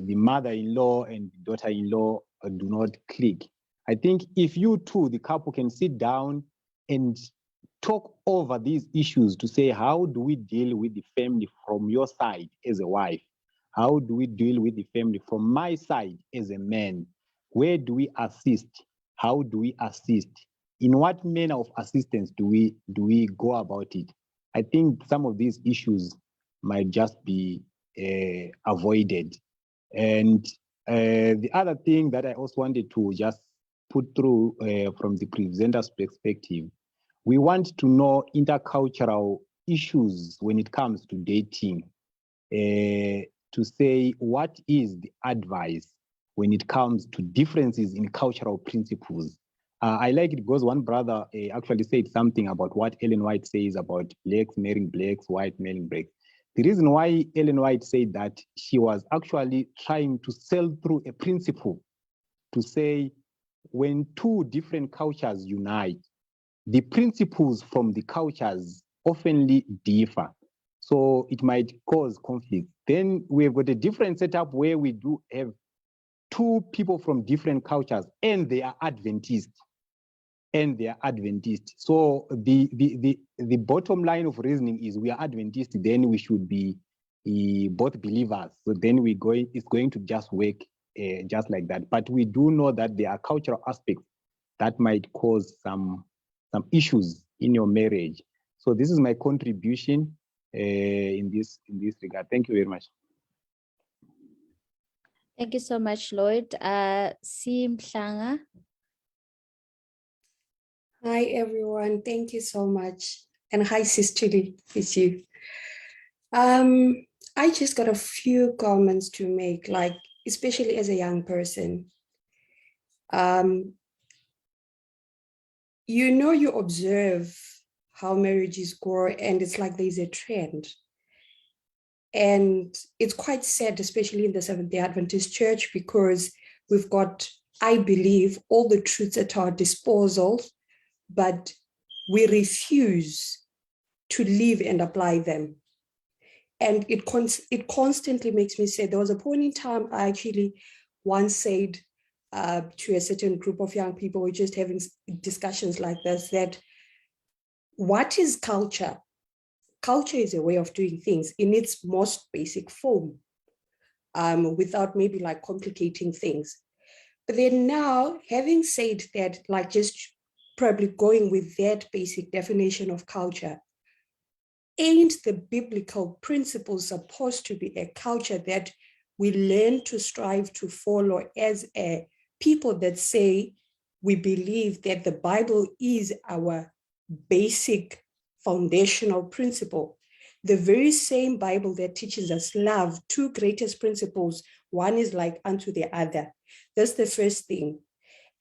mother-in-law and daughter-in-law do not click. I think if you two, the couple, can sit down and talk over these issues to say, how do we deal with the family from your side as a wife? How do we deal with the family from my side as a man? Where do we assist? How do we assist? In what manner of assistance do we go about it? I think some of these issues might just be avoided. And the other thing that I also wanted to just put through from the presenter's perspective, we want to know intercultural issues when it comes to dating, to say what is the advice when it comes to differences in cultural principles. I like it because one brother actually said something about what Ellen White says about blacks marrying blacks, white marrying blacks. The reason why Ellen White said that, she was actually trying to sell through a principle to say when two different cultures unite, the principles from the cultures oftenly differ. So it might cause conflict. Then we've got a different setup where we do have two people from different cultures and they are Adventists. So the bottom line of reasoning is we are Adventists, then we should be both believers. So then it's going to just work just like that. But we do know that there are cultural aspects that might cause some issues in your marriage. So this is my contribution in this regard. Thank you very much. Thank you so much, Lloyd. Sim Planga. Hi, everyone. Thank you so much. And hi, Sis Thuli, it's you. I just got a few comments to make, like, especially as a young person. You observe how marriages grow, and it's like there's a trend. And it's quite sad, especially in the Seventh-day Adventist Church, because we've got, I believe, all the truths at our disposal, but we refuse to live and apply them. And it constantly makes me say, there was a point in time I actually once said to a certain group of young people, we're just having discussions like this, that what is culture? Culture is a way of doing things in its most basic form, without maybe like complicating things. But then now, having said that, like just probably going with that basic definition of culture, ain't the biblical principles supposed to be a culture that we learn to strive to follow as a people that say we believe that the Bible is our basic foundational principle? The very same Bible that teaches us love, two greatest principles, one is like unto the other. That's the first thing.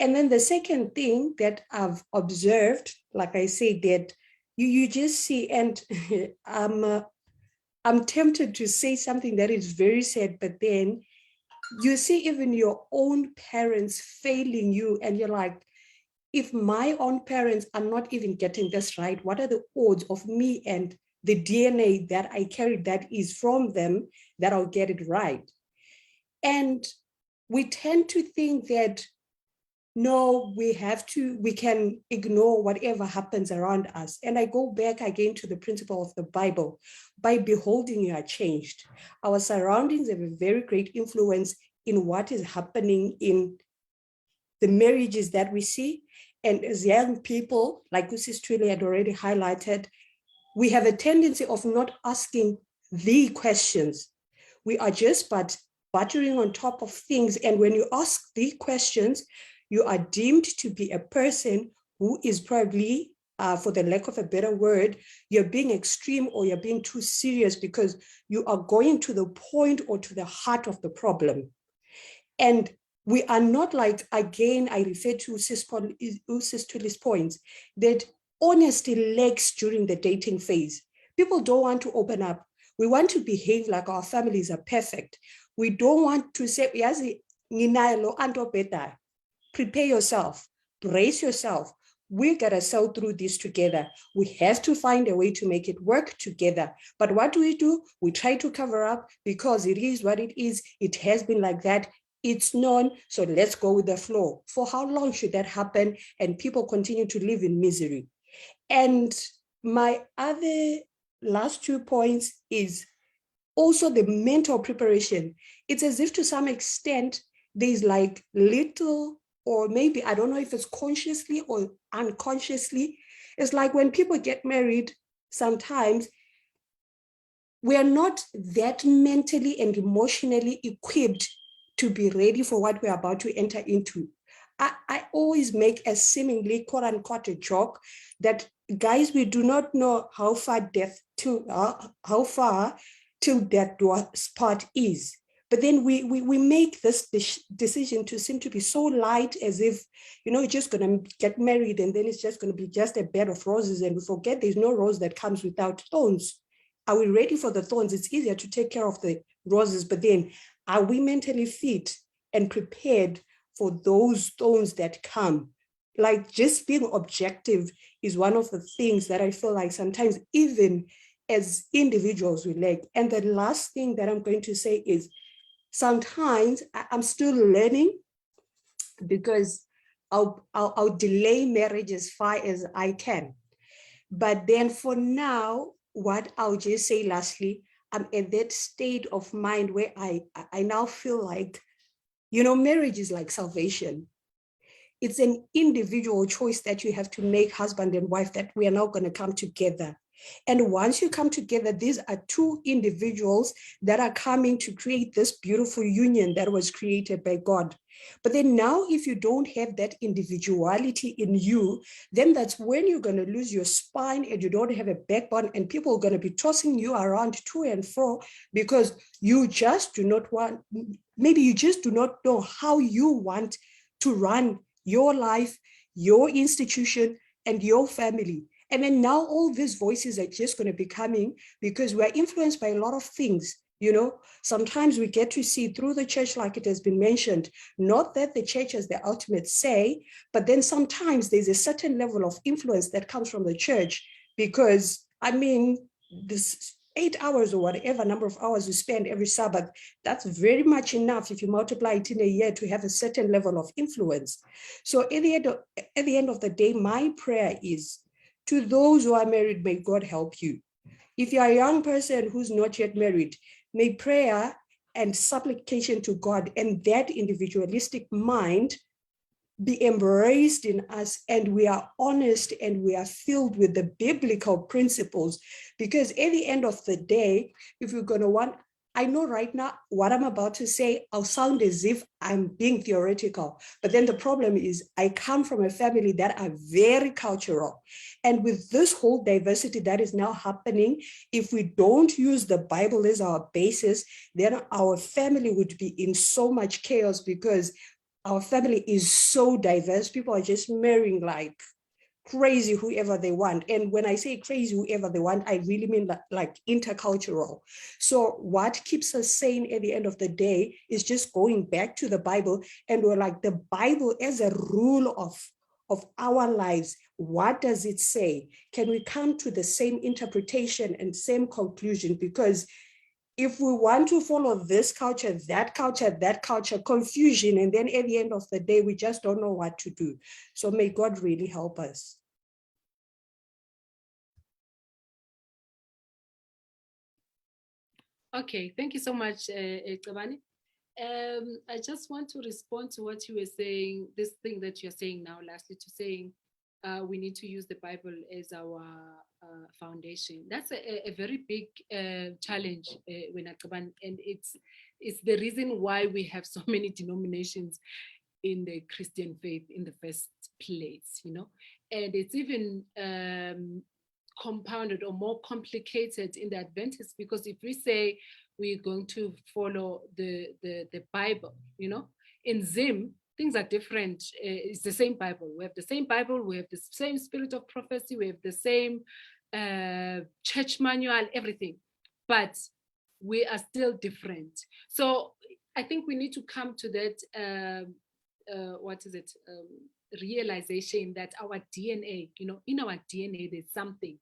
And then the second thing that I've observed, like I said, that you just see, and I'm tempted to say something that is very sad, but then you see even your own parents failing you, and you're like, if my own parents are not even getting this right, what are the odds of me and the DNA that I carry that is from them that I'll get it right? And we tend to think that no, we can ignore whatever happens around us. And I go back again to the principle of the Bible. By beholding, you are changed. Our surroundings have a very great influence in what is happening in the marriages that we see. And as young people, like Mrs. Thuli had already highlighted, we have a tendency of not asking the questions. We are just buttering on top of things. And when you ask the questions, you are deemed to be a person who is probably, for the lack of a better word, you're being extreme or you're being too serious because you are going to the point or to the heart of the problem. And we are not like, again, I refer to Sis Thuli's points, that honesty lacks during the dating phase. People don't want to open up. We want to behave like our families are perfect. We don't want to say, yazi, nginalo anto beta. Prepare yourself, brace yourself. We gotta sail through this together. We have to find a way to make it work together. But what do? We try to cover up because it is what it is. It has been like that. It's known, so let's go with the flow. For how long should that happen and people continue to live in misery? And my other last 2 points is also the mental preparation. It's as if to some extent, there's like little, or maybe, I don't know if it's consciously or unconsciously. It's like when people get married, sometimes we are not that mentally and emotionally equipped to be ready for what we're about to enter into. I always make a seemingly quote unquote a joke that, guys, we do not know how far till death do us part is. But then we make this decision to seem to be so light, as if, you're just going to get married and then it's just going to be just a bed of roses, and we forget there's no rose that comes without thorns. Are we ready for the thorns? It's easier to take care of the roses, but then are we mentally fit and prepared for those thorns that come? Like, just being objective is one of the things that I feel like sometimes even as individuals we lack. And the last thing that I'm going to say is, sometimes I'm still learning, because I'll delay marriage as far as I can. But then for now, what I'll just say lastly, I'm in that state of mind where I now feel like, marriage is like salvation. It's an individual choice that you have to make, husband and wife, that we are now going to come together. And once you come together, these are two individuals that are coming to create this beautiful union that was created by God. But then now, if you don't have that individuality in you, then that's when you're going to lose your spine and you don't have a backbone, and people are going to be tossing you around to and fro because you just do not want, maybe you just do not know how you want to run your life, your institution, and your family. And then now all these voices are just going to be coming because we're influenced by a lot of things. Sometimes we get to see through the church, like it has been mentioned, not that the church has the ultimate say, but then sometimes there's a certain level of influence that comes from the church because, this 8 hours or whatever number of hours you spend every Sabbath, that's very much enough if you multiply it in a year to have a certain level of influence. So at the end of the day, my prayer is, to those who are married, may God help you. If you are a young person who's not yet married, may prayer and supplication to God and that individualistic mind be embraced in us, and we are honest and we are filled with the biblical principles. Because at the end of the day, if you're going to want, I know right now what I'm about to say, I'll sound as if I'm being theoretical. But then the problem is I come from a family that are very cultural. And with this whole diversity that is now happening, if we don't use the Bible as our basis, then our family would be in so much chaos because our family is so diverse. People are just marrying like crazy whoever they want. And when I say crazy whoever they want, I really mean like intercultural. So what keeps us sane at the end of the day is just going back to the Bible, and we're like, the Bible as a rule of our lives, what does it say? Can we come to the same interpretation and same conclusion? Because if we want to follow this culture, that culture, confusion, and then at the end of the day, we just don't know what to do. So may God really help us. Okay, thank you so much, Tabani. I just want to respond to what you were saying, this thing that you're saying now, lastly, to saying we need to use the Bible as our foundation. That's a very big challenge, and it's the reason why we have so many denominations in the Christian faith in the first place, you know, and it's even compounded or more complicated in the Adventists, because if we say we're going to follow the Bible, you know, in Zim, things are different. It's the same Bible. We have the same Bible. We have the same spirit of prophecy. We have the same church manual, everything. But we are still different. So I think we need to come to that, realization that our DNA, you know, in our DNA, there's something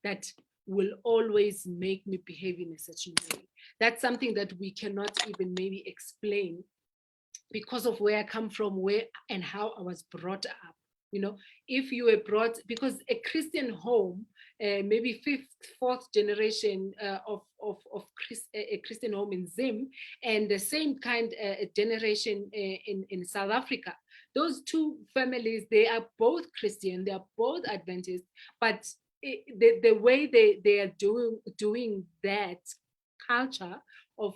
that will always make me behave in a certain way. That's something that we cannot even maybe explain because of where I come from, where and how I was brought up. You know, if you were brought, because a Christian home, maybe fifth, fourth generation of a Christian home in Zim, and the same kind generation in South Africa, those two families, they are both Christian, they are both Adventist, but the way they are doing that culture of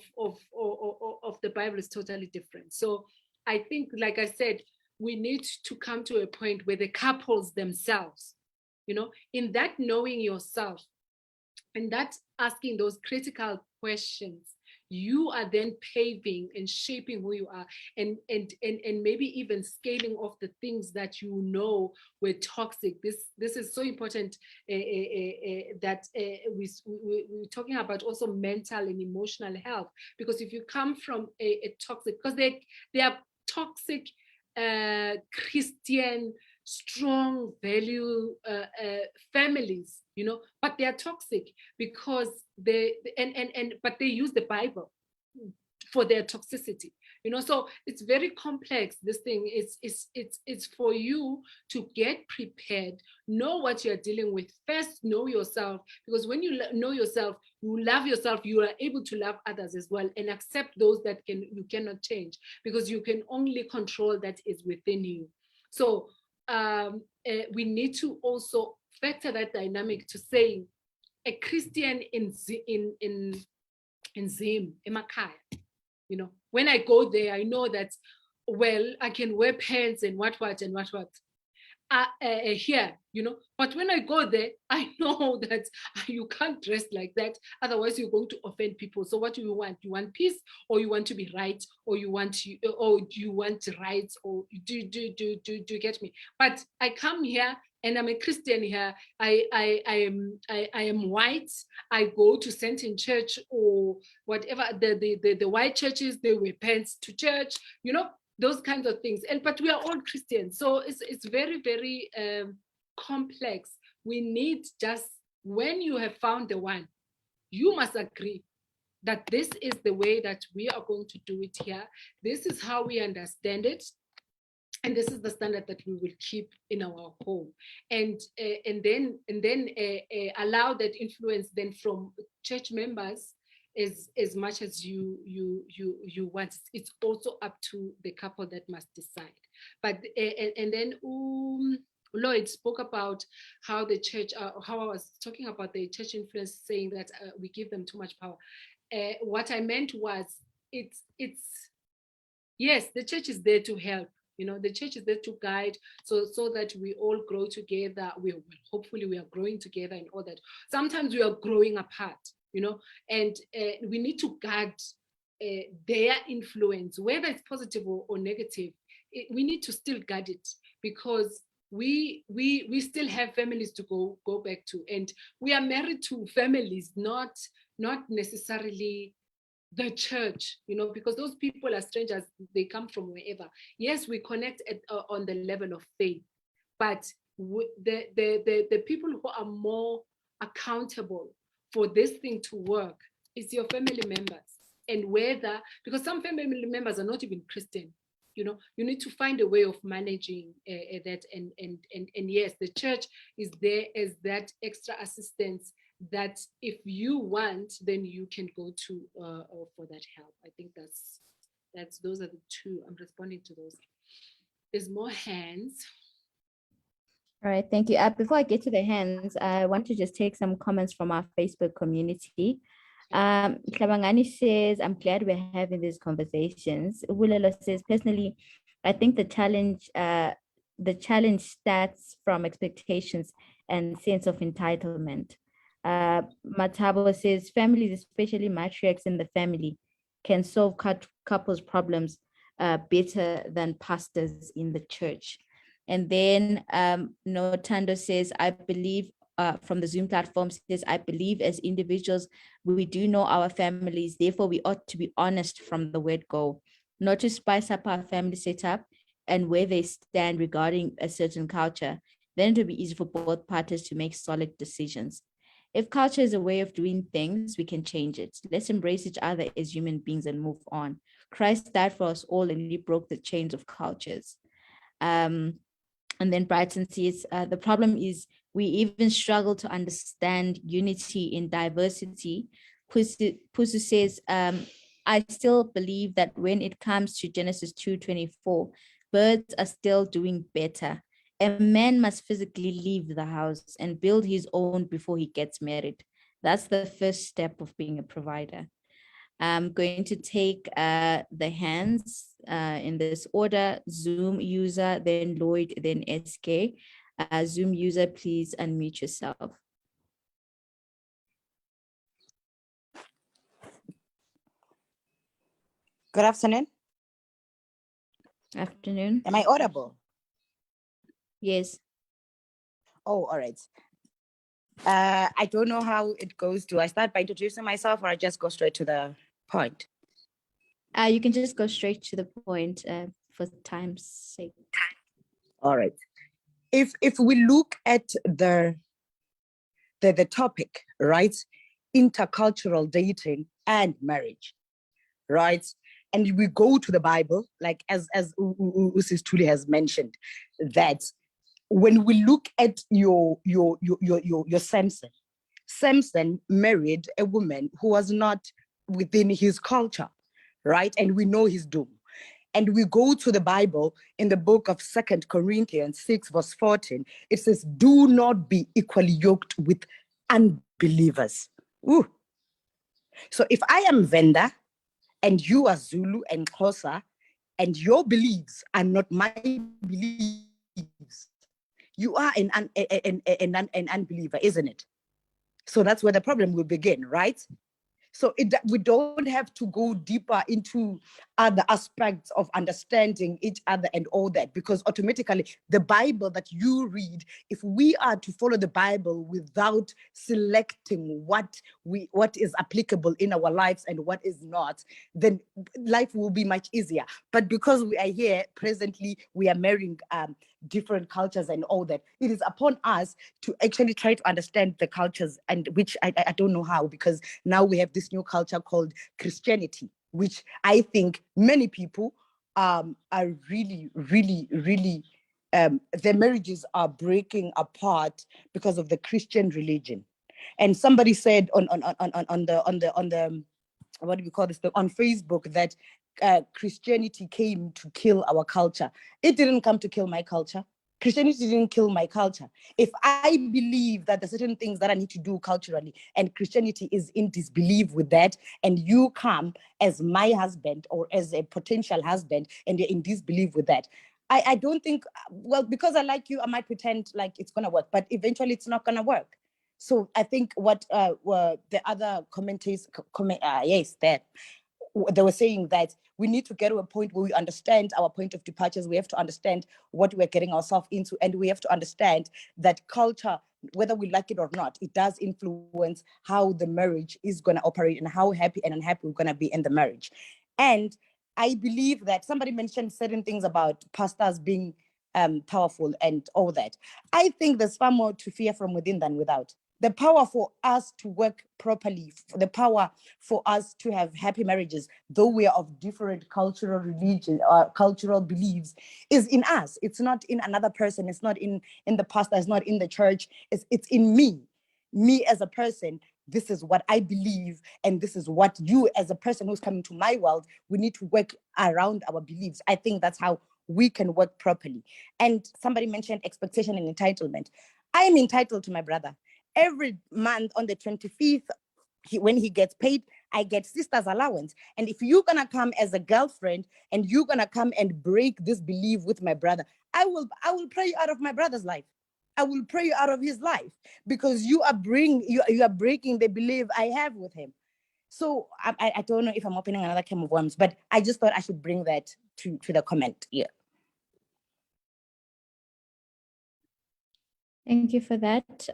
the Bible is totally different. So I think, like I said, we need to come to a point where the couples themselves, you know, in that knowing yourself and that asking those critical questions, you are then paving and shaping who you are, and maybe even scaling off the things that you know were toxic. This is so important, that we're talking about also mental and emotional health, because if you come from a toxic, because they are toxic Christian strong value families, you know, but they are toxic because but they use the Bible for their toxicity, you know. So it's very complex. This thing it's for you to get prepared, know what you're dealing with. First, know yourself, because when you know yourself, you love yourself, you are able to love others as well, and accept those that you cannot change, because you can only control that is within you. So we need to also factor that dynamic to say a Christian in Zim, Emakaya, you know, when I go there, I know that, well, I can wear pants and what here, you know, but when I go there, I know that you can't dress like that, otherwise you're going to offend people. So what do you want? You want peace, or you want to be right, or you want rights, or do you get me? But I come here and I'm a Christian here. I am white. I go to Sentin Church or whatever, the white churches, they wear pants to church, you know, those kinds of things. But we are all Christians, so it's very, very complex. We need, just when you have found the one, you must agree that this is the way that we are going to do it here. This is how we understand it, and this is the standard that we will keep in our home, and then allow that influence then from church members as much as you want. It's also up to the couple that must decide. But and then Lloyd spoke about how the church, how I was talking about the church influence, saying that we give them too much power. What I meant was, it's yes, the church is there to help. You know, the church is there to guide, so that we all grow together. Hopefully we are growing together and all that. Sometimes we are growing apart, you know, and we need to guard their influence, whether it's positive or negative. We need to still guard it, because we still have families to go back to, and we are married to families, not necessarily the church, you know, because those people are strangers. They come from wherever. Yes, we connect on the level of faith, but the people who are more accountable for this thing to work It's your family members, and whether, because some family members are not even Christian, you know, you need to find a way of managing that. And yes, the church is there as that extra assistance that if you want, then you can go to for that help. I think that's those are the two. I'm responding to those. There's more hands. All right, thank you. Before I get to the hands, I want to just take some comments from our Facebook community. Tlabangani says, I'm glad we're having these conversations. Wulelo says, personally, I think the challenge starts from expectations and sense of entitlement. Matabo says, families, especially matriarchs in the family, can solve couples' problems better than pastors in the church. And then Notando says, I believe from the Zoom platform says, I believe as individuals, we do know our families, therefore we ought to be honest from the word go, not to spice up our family setup and where they stand regarding a certain culture. Then it will be easy for both parties to make solid decisions. If culture is a way of doing things, we can change it. Let's embrace each other as human beings and move on. Christ died for us all and he broke the chains of cultures. And then Brighton says, the problem is we even struggle to understand unity in diversity. Pusu says, I still believe that when it comes to Genesis 2:24, birds are still doing better. A man must physically leave the house and build his own before he gets married. That's the first step of being a provider. I'm going to take the hands in this order: Zoom user, then Lloyd, then SK. Zoom user, please unmute yourself. Good afternoon. Afternoon. Am I audible? Yes. Oh, all right. I don't know how it goes. Do I start by introducing myself or I just go straight to the point? You can just go straight to the point for time's sake. All right. If we look at the topic, right? Intercultural dating and marriage, right? And we go to the Bible, like as Usis Thuli has mentioned, that when we look at your Samson married a woman who was not within his culture, right? And we know his doom. And we go to the Bible in the book of 2 Corinthians 6, verse 14. It says, do not be equally yoked with unbelievers. Ooh. So if I am Venda and you are Zulu and Xhosa, and your beliefs are not my beliefs, you are an unbeliever, isn't it? So that's where the problem will begin, right? So we don't have to go deeper into other aspects of understanding each other and all that, because automatically the Bible that you read, if we are to follow the Bible without selecting what is applicable in our lives and what is not, then life will be much easier. But because we are here presently, we are marrying different cultures and all that, it is upon us to actually try to understand the cultures, and which I don't know how, because now we have this new culture called Christianity, which I think many people are really their marriages are breaking apart because of the Christian religion. And somebody said on the what do we call this, on Facebook, that Christianity came to kill our culture. It didn't come to kill my culture. Christianity didn't kill my culture. If I believe that there are certain things that I need to do culturally, and Christianity is in disbelief with that, and you come as my husband or as a potential husband and you're in disbelief with that, I don't think, well, because I like you, I might pretend like it's going to work, but eventually it's not going to work. So I think what the other commentators, they were saying that we need to get to a point where we understand our point of departures. We have to understand what we're getting ourselves into, and we have to understand that culture, whether we like it or not, it does influence how the marriage is going to operate and how happy and unhappy we're going to be in the marriage. And I believe that somebody mentioned certain things about pastors being powerful and all that. I think there's far more to fear from within than without. the power for us to work properly, the power for us to have happy marriages, though we are of different cultural religion or cultural beliefs, is in us. It's not in another person. It's not in the pastor. It's not in the church. It's in me as a person. This is what I believe, and this is what you as a person who's coming to my world, we need to work around our beliefs. I think that's how we can work properly. And somebody mentioned expectation and entitlement. I am entitled to my brother. Every month on the 25th, when he gets paid, I get sister's allowance. And if you're gonna come as a girlfriend and you're gonna come and break this belief with my brother, I will pray you out of my brother's life. I will pray you out of his life, because you are breaking the belief I have with him. So I don't know if I'm opening another can of worms, but I just thought I should bring that to the comment. Yeah. Thank you for that.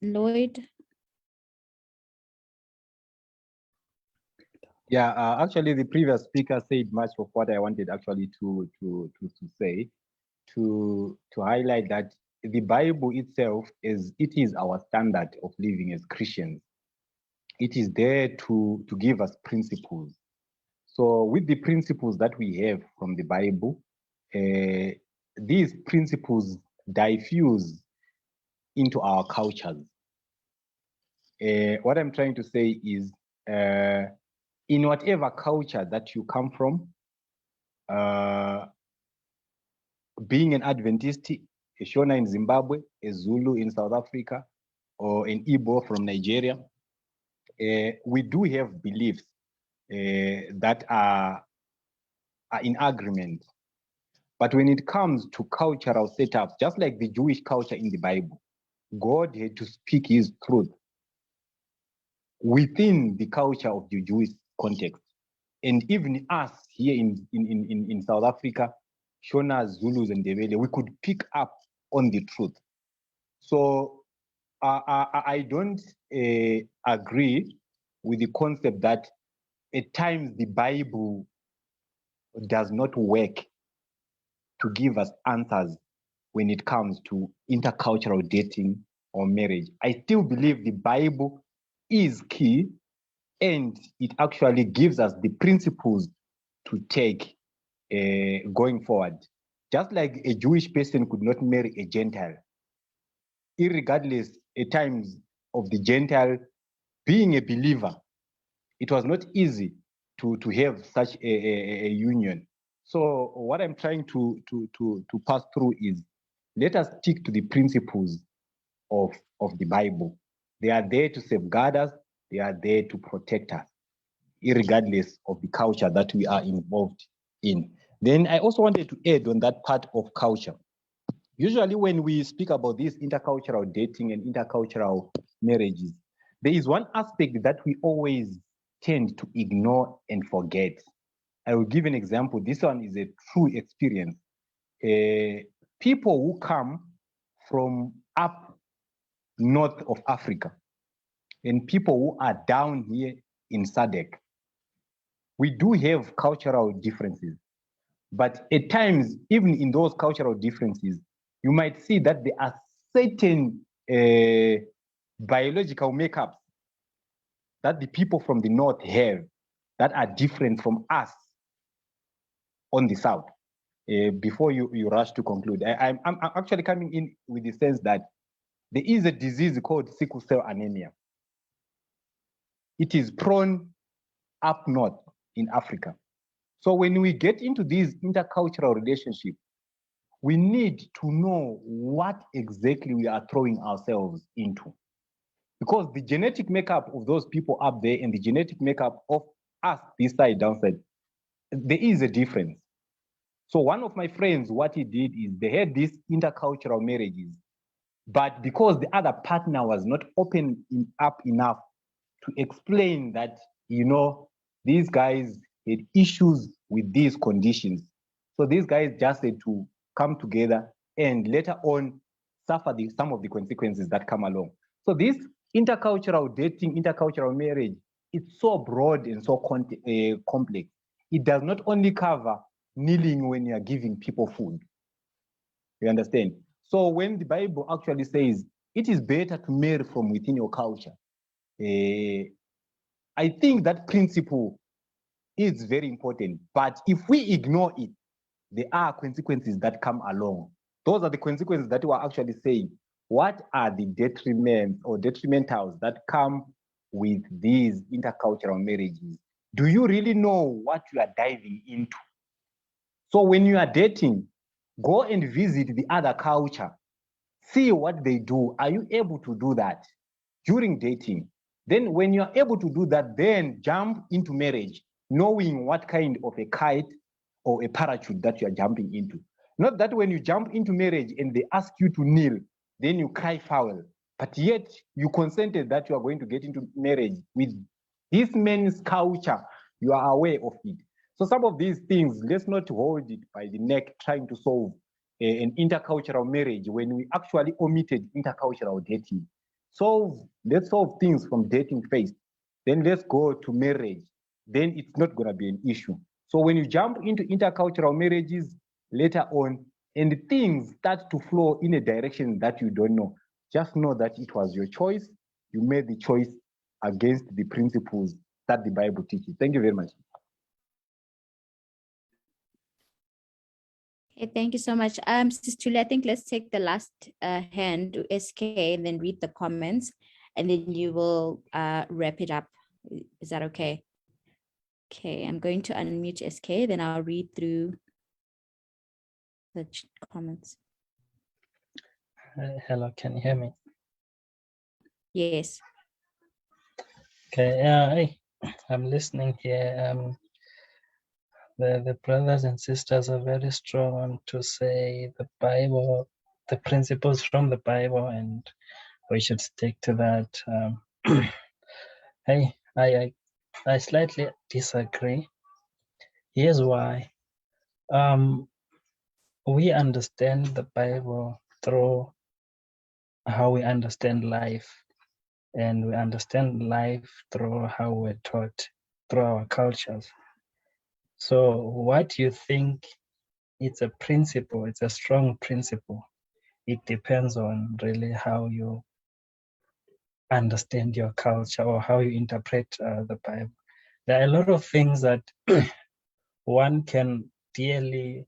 Lloyd. Yeah, actually, the previous speaker said much of what I wanted actually to say, to highlight that the Bible itself is our standard of living as Christians. It is there to give us principles. So with the principles that we have from the Bible, these principles diffuse into our cultures. What I'm trying to say is, in whatever culture that you come from, being an Adventist, a Shona in Zimbabwe, a Zulu in South Africa, or an Igbo from Nigeria, we do have beliefs that are in agreement. But when it comes to cultural setups, just like the Jewish culture in the Bible, God had to speak his truth within the culture of the Jewish context. And even us here in South Africa, Shona, Zulus, and Ndebele, we could pick up on the truth. So I don't agree with the concept that at times the Bible does not work to give us answers when it comes to intercultural dating or marriage. I still believe the Bible is key, and it actually gives us the principles to take going forward. Just like a Jewish person could not marry a Gentile, irregardless at times of the Gentile being a believer, it was not easy to have such a union. So what I'm trying to pass through is, let us stick to the principles of the Bible. They are there to safeguard us. They are there to protect us, irregardless of the culture that we are involved in. Then I also wanted to add on that part of culture. Usually when we speak about this intercultural dating and intercultural marriages, there is one aspect that we always tend to ignore and forget. I will give an example. This one is a true experience. People who come from up north of Africa and people who are down here in SADC, we do have cultural differences. But at times, even in those cultural differences, you might see that there are certain biological makeups that the people from the north have that are different from us on the south. Before you rush to conclude, I'm actually coming in with the sense that there is a disease called sickle cell anemia. It is prone up north in Africa. So when we get into these intercultural relationships, we need to know what exactly we are throwing ourselves into. Because the genetic makeup of those people up there and the genetic makeup of us this side, downside, there is a difference. So one of my friends, what he did is they had these intercultural marriages, but because the other partner was not open up enough to explain that, you know, these guys had issues with these conditions. So these guys just had to come together and later on suffer some of the consequences that come along. So this intercultural dating, intercultural marriage, it's so broad and so complex. It does not only cover kneeling when you are giving people food. You understand? So when the Bible actually says it is better to marry from within your culture. I think that principle is very important, but if we ignore it, there are consequences that come along. Those are the consequences that we are actually saying. What are the detriments or detrimentals that come with these intercultural marriages? Do you really know what you are diving into? So when you are dating, go and visit the other culture. See what they do. Are you able to do that during dating? Then when you're able to do that, then jump into marriage, knowing what kind of a kite or a parachute that you are jumping into. Not that when you jump into marriage and they ask you to kneel, then you cry foul, but yet you consented that you are going to get into marriage with this man's culture. You are aware of it. So some of these things, let's not hold it by the neck trying to solve an intercultural marriage when we actually omitted intercultural dating. So let's solve things from dating first, then let's go to marriage. Then it's not going to be an issue. So when you jump into intercultural marriages later on, and things start to flow in a direction that you don't know, just know that it was your choice. You made the choice against the principles that the Bible teaches. Thank you very much. Okay, thank you so much. Sis Thuli, I think let's take the last hand to SK and then read the comments, and then you will wrap it up. Is that okay? Okay, I'm going to unmute SK, then I'll read through the comments. Hello, can you hear me? Yes. Okay, I'm listening here. The brothers and sisters are very strong to say the Bible, the principles from the Bible, and we should stick to that. I slightly disagree. Here's why. We understand the Bible through how we understand life, and we understand life through how we're taught, through our cultures. So what you think it's a principle, it's a strong principle. It depends on really how you understand your culture or how you interpret the Bible. There are a lot of things that one can dearly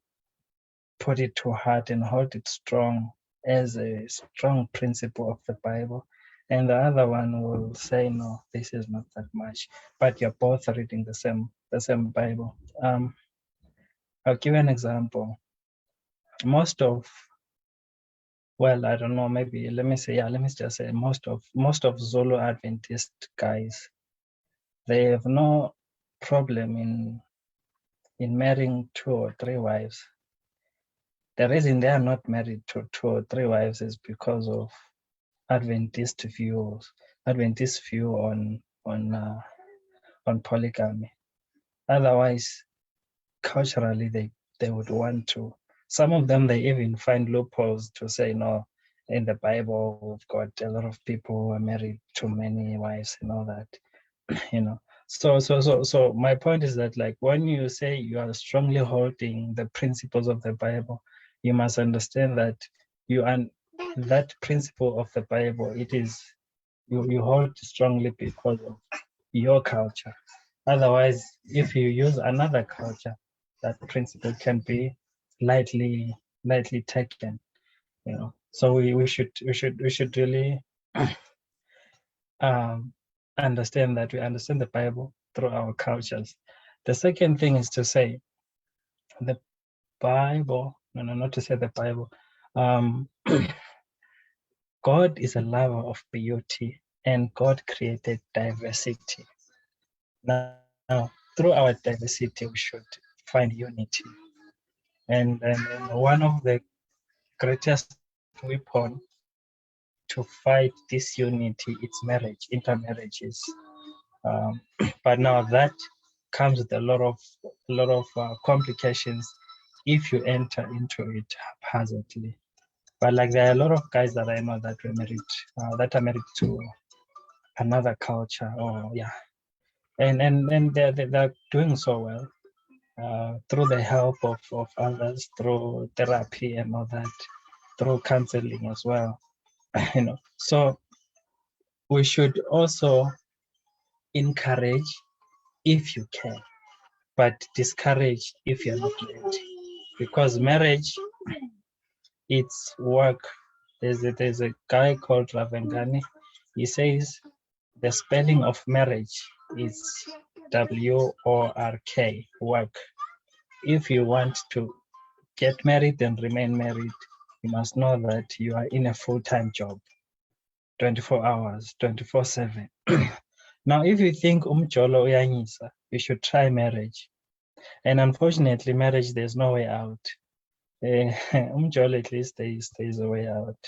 put it to heart and hold it strong as a strong principle of the Bible. And the other one will say, no, this is not that much, but you're both reading the same Bible. I'll give you an example. Most of Zulu Adventist guys, they have no problem in marrying 2 or 3 wives. The reason they are not married to 2 or 3 wives is because of Adventist view on polygamy. Otherwise, culturally, they would want to. Some of them, they even find loopholes to say, no, in the Bible, we've got a lot of people who are married to many wives and all that, So my point is that, like, when you say you are strongly holding the principles of the Bible, you must understand that that principle of the Bible, it is, you hold strongly because of your culture. Otherwise, if you use another culture, that principle can be lightly taken, So we should really understand that we understand the Bible through our cultures. The second thing is to say the Bible, not to say the Bible. God is a lover of beauty, and God created diversity. Now, through our diversity, we should find unity. And one of the greatest weapons to fight this unity is marriage, intermarriages. But now that comes with a lot of complications if you enter into it haphazardly. But like, there are a lot of guys that I know that are married to another culture, and they're doing so well through the help of others, through therapy and all that, through counseling as well. So we should also encourage if you can, but discourage if you're not married, because marriage, it's work. There's a guy called Ravengani. He says the spelling of marriage is WORK, work. If you want to get married and remain married, you must know that you are in a full-time job, 24 hours, 24/7. Now, if you think umjolo uyanyisa, you should try marriage. And unfortunately, marriage, there's no way out. Umjolo, at least there's a way out.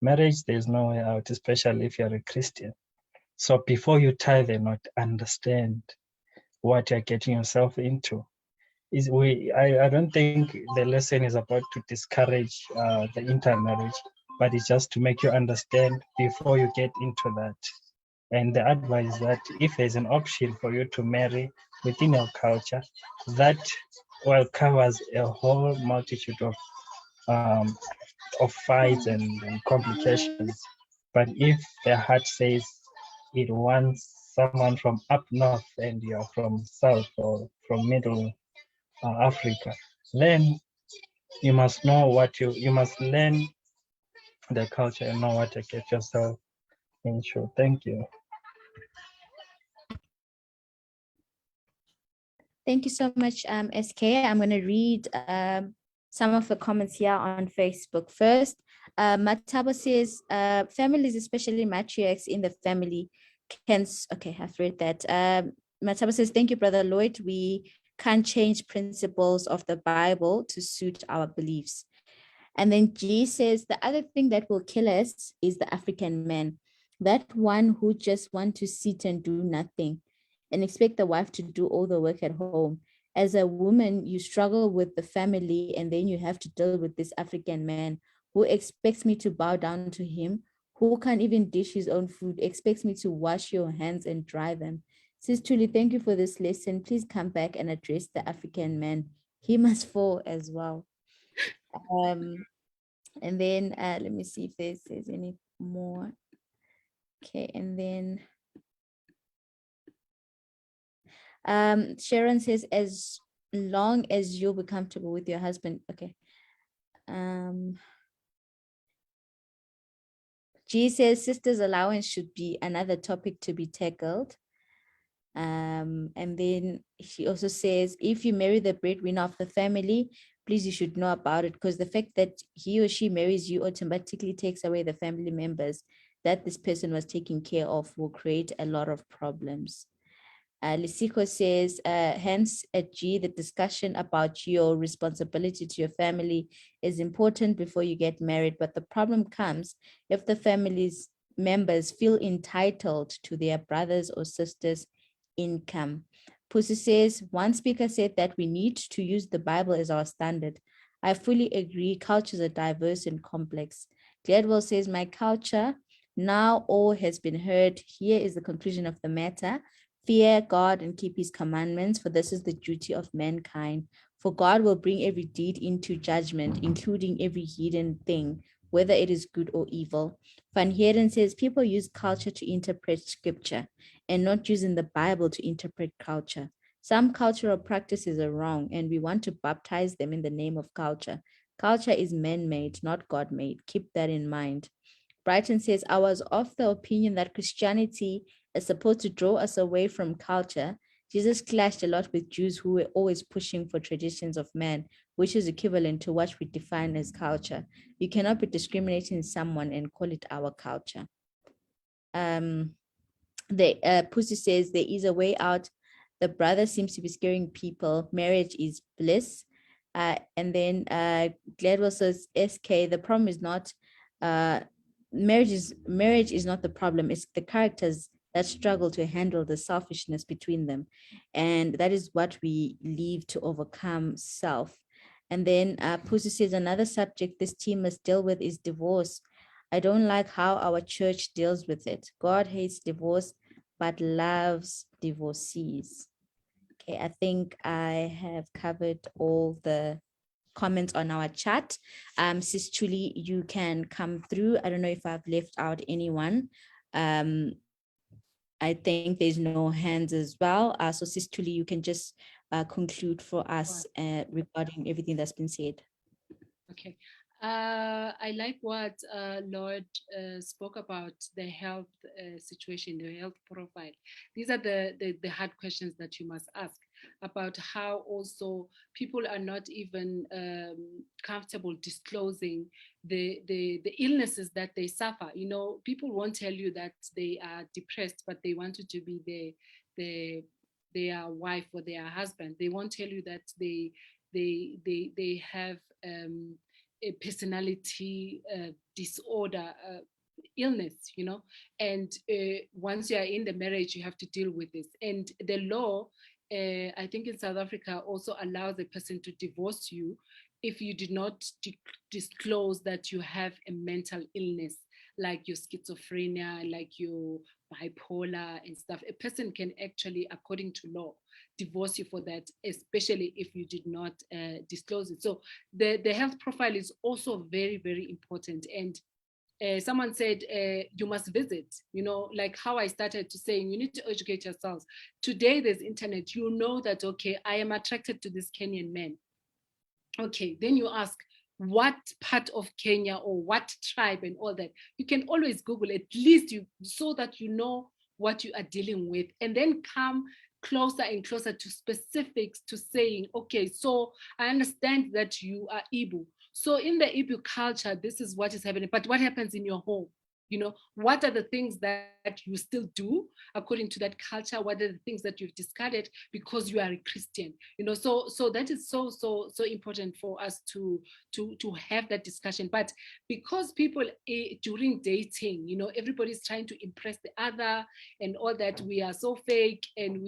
Marriage, there's no way out, especially if you're a Christian. So before you tie the knot, understand what you're getting yourself into. I don't think the lesson is about to discourage the intermarriage, but it's just to make you understand before you get into that. And the advice is that if there's an option for you to marry within your culture, that covers a whole multitude of fights and complications. But if the heart says it wants someone from up north and you're from south or from middle Africa, then you must know you must learn the culture and know what to get yourself into. Thank you. Thank you so much, SK. I'm going to read some of the comments here on Facebook. First, Matabo says, families, especially matriarchs in the family, can... Okay, I've read that. Matabo says, thank you, Brother Lloyd. We can't change principles of the Bible to suit our beliefs. And then G says, the other thing that will kill us is the African man, that one who just want to sit and do nothing and expect the wife to do all the work at home. As a woman, you struggle with the family, and then you have to deal with this African man who expects me to bow down to him, who can't even dish his own food, expects me to wash your hands and dry them. Sis Thuli, thank you for this lesson. Please come back and address the African man. He must fall as well. And then let me see if there's any more. Okay, and then Sharon says, as long as you'll be comfortable with your husband. Okay. G says sister's allowance should be another topic to be tackled. And then she also says, if you marry the breadwinner of the family, please, you should know about it, because the fact that he or she marries you automatically takes away the family members that this person was taking care of, will create a lot of problems. Lisiko says, hence at G, the discussion about your responsibility to your family is important before you get married. But the problem comes if the family's members feel entitled to their brothers or sisters' income. Pussy says, one speaker said that we need to use the Bible as our standard. I fully agree. Cultures are diverse and complex. Gladwell says, my culture, now all has been heard. Here is the conclusion of the matter. Fear God and keep his commandments, for this is the duty of mankind. For God will bring every deed into judgment, including every hidden thing, whether it is good or evil. Van Heeren says people use culture to interpret scripture and not using the Bible to interpret culture. Some cultural practices are wrong, and we want to baptize them in the name of culture. Culture is man-made, not God-made. Keep that in mind. Brighton says, I was of the opinion that Christianity is supposed to draw us away from culture. Jesus clashed a lot with Jews who were always pushing for traditions of man, which is equivalent to what we define as culture. You cannot be discriminating someone and call it our culture. Pussy says there is a way out. The brother seems to be scaring people. Marriage is bliss. And then Gladwell says, SK, the problem is not marriage is not the problem. It's the characters that struggle to handle the selfishness between them. And that is what we leave to overcome self. And then Pussy says another subject this team must deal with is divorce. I don't like how our church deals with it. God hates divorce, but loves divorcees. Okay, I think I have covered all the comments on our chat. Sis Thuli, you can come through. I don't know if I've left out anyone. I think there's no hands as well. So Sis Thuli, you can just conclude for us regarding everything that's been said. Okay. I like what Lord spoke about, the health situation, the health profile. These are the hard questions that you must ask about how also people are not even comfortable disclosing the illnesses that they suffer. You know, people won't tell you that they are depressed, but they wanted to be their wife or their husband. They won't tell you that they have a personality disorder, illness, you know, and once you are in the marriage, you have to deal with this. And the law, I think in South Africa, also allows a person to divorce you if you did not disclose that you have a mental illness, like your schizophrenia, like your bipolar and stuff. A person can actually, according to law, divorce you for that, especially if you did not disclose it. So the health profile is also very, very important. And someone said you must visit, you know, like how I started to saying you need to educate yourselves. Today there's internet, you know that, okay, I am attracted to this Kenyan man. Okay, then you ask what part of Kenya or what tribe and all that. You can always Google at least you, so that you know what you are dealing with, and then come closer and closer to specifics, to saying, okay, so I understand that you are Igbo. So in the Igbo culture, this is what is happening, but what happens in your home? You know, what are the things that you still do according to that culture? What are the things that you've discarded because you are a Christian? You know, so that is so important for us to have that discussion. But because people during dating, you know, everybody's trying to impress the other and all that, we are so fake, and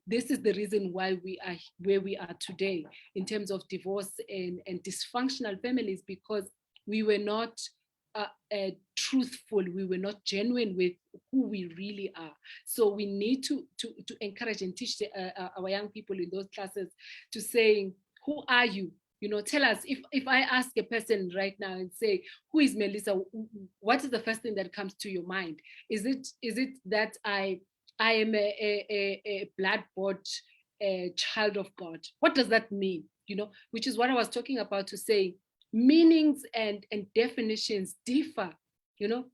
this is the reason why we are where we are today in terms of divorce and dysfunctional families, because we were not truthful, we were not genuine with who we really are. So we need to encourage and teach our young people in those classes to saying, who are you? You know, tell us. If I ask a person right now and say, who is Melissa? What is the first thing that comes to your mind? Is it that I am a blood-bought child of God? What does that mean? You know, which is what I was talking about, to say meanings and definitions differ. You know,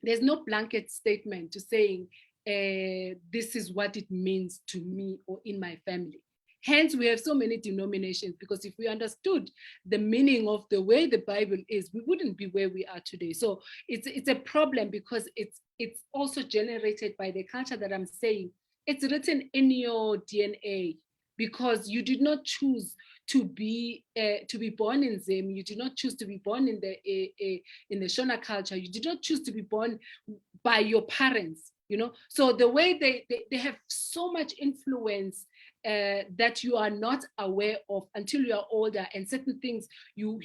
there's no blanket statement to saying this is what it means to me or in my family. Hence, we have so many denominations, because if we understood the meaning of the way the Bible is, we wouldn't be where we are today. So it's a problem, because it's also generated by the culture that I'm saying. It's written in your DNA, because you did not choose to be born in Zim. You did not choose to be born in the Shona culture. You did not choose to be born by your parents. You know, so the way they have so much influence that you are not aware of until you are older, and certain things you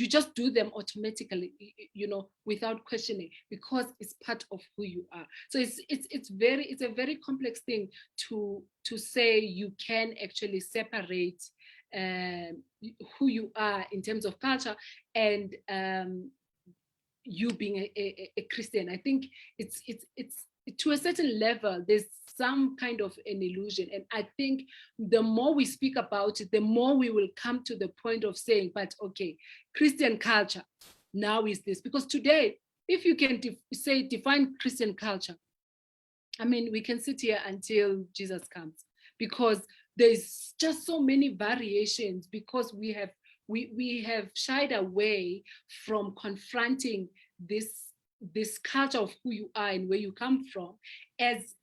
just do them automatically, you know, without questioning, because it's part of who you are. So it's a very complex thing to say you can actually separate who you are in terms of culture and you being a Christian. I think it's to a certain level, there's some kind of an illusion. And I think the more we speak about it, the more we will come to the point of saying, but okay, Christian culture now is this. Because today, if you can define Christian culture, I mean, we can sit here until Jesus comes, because there's just so many variations, because we have shied away from confronting this culture of who you are and where you come from as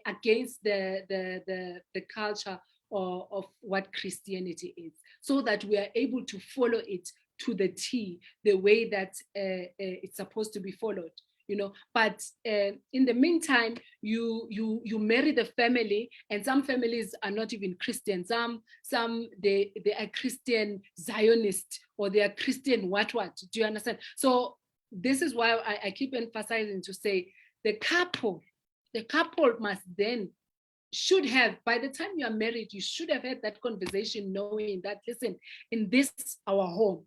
against the culture of what Christianity is, so that we are able to follow it to the T, the way that it's supposed to be followed. You know, but in the meantime, you marry the family, and some families are not even Christian. Some they are Christian Zionist, or they are Christian what. Do you understand? So this is why I keep emphasizing to say the couple must then should have, by the time you are married, you should have had that conversation knowing that, listen, in this, our home,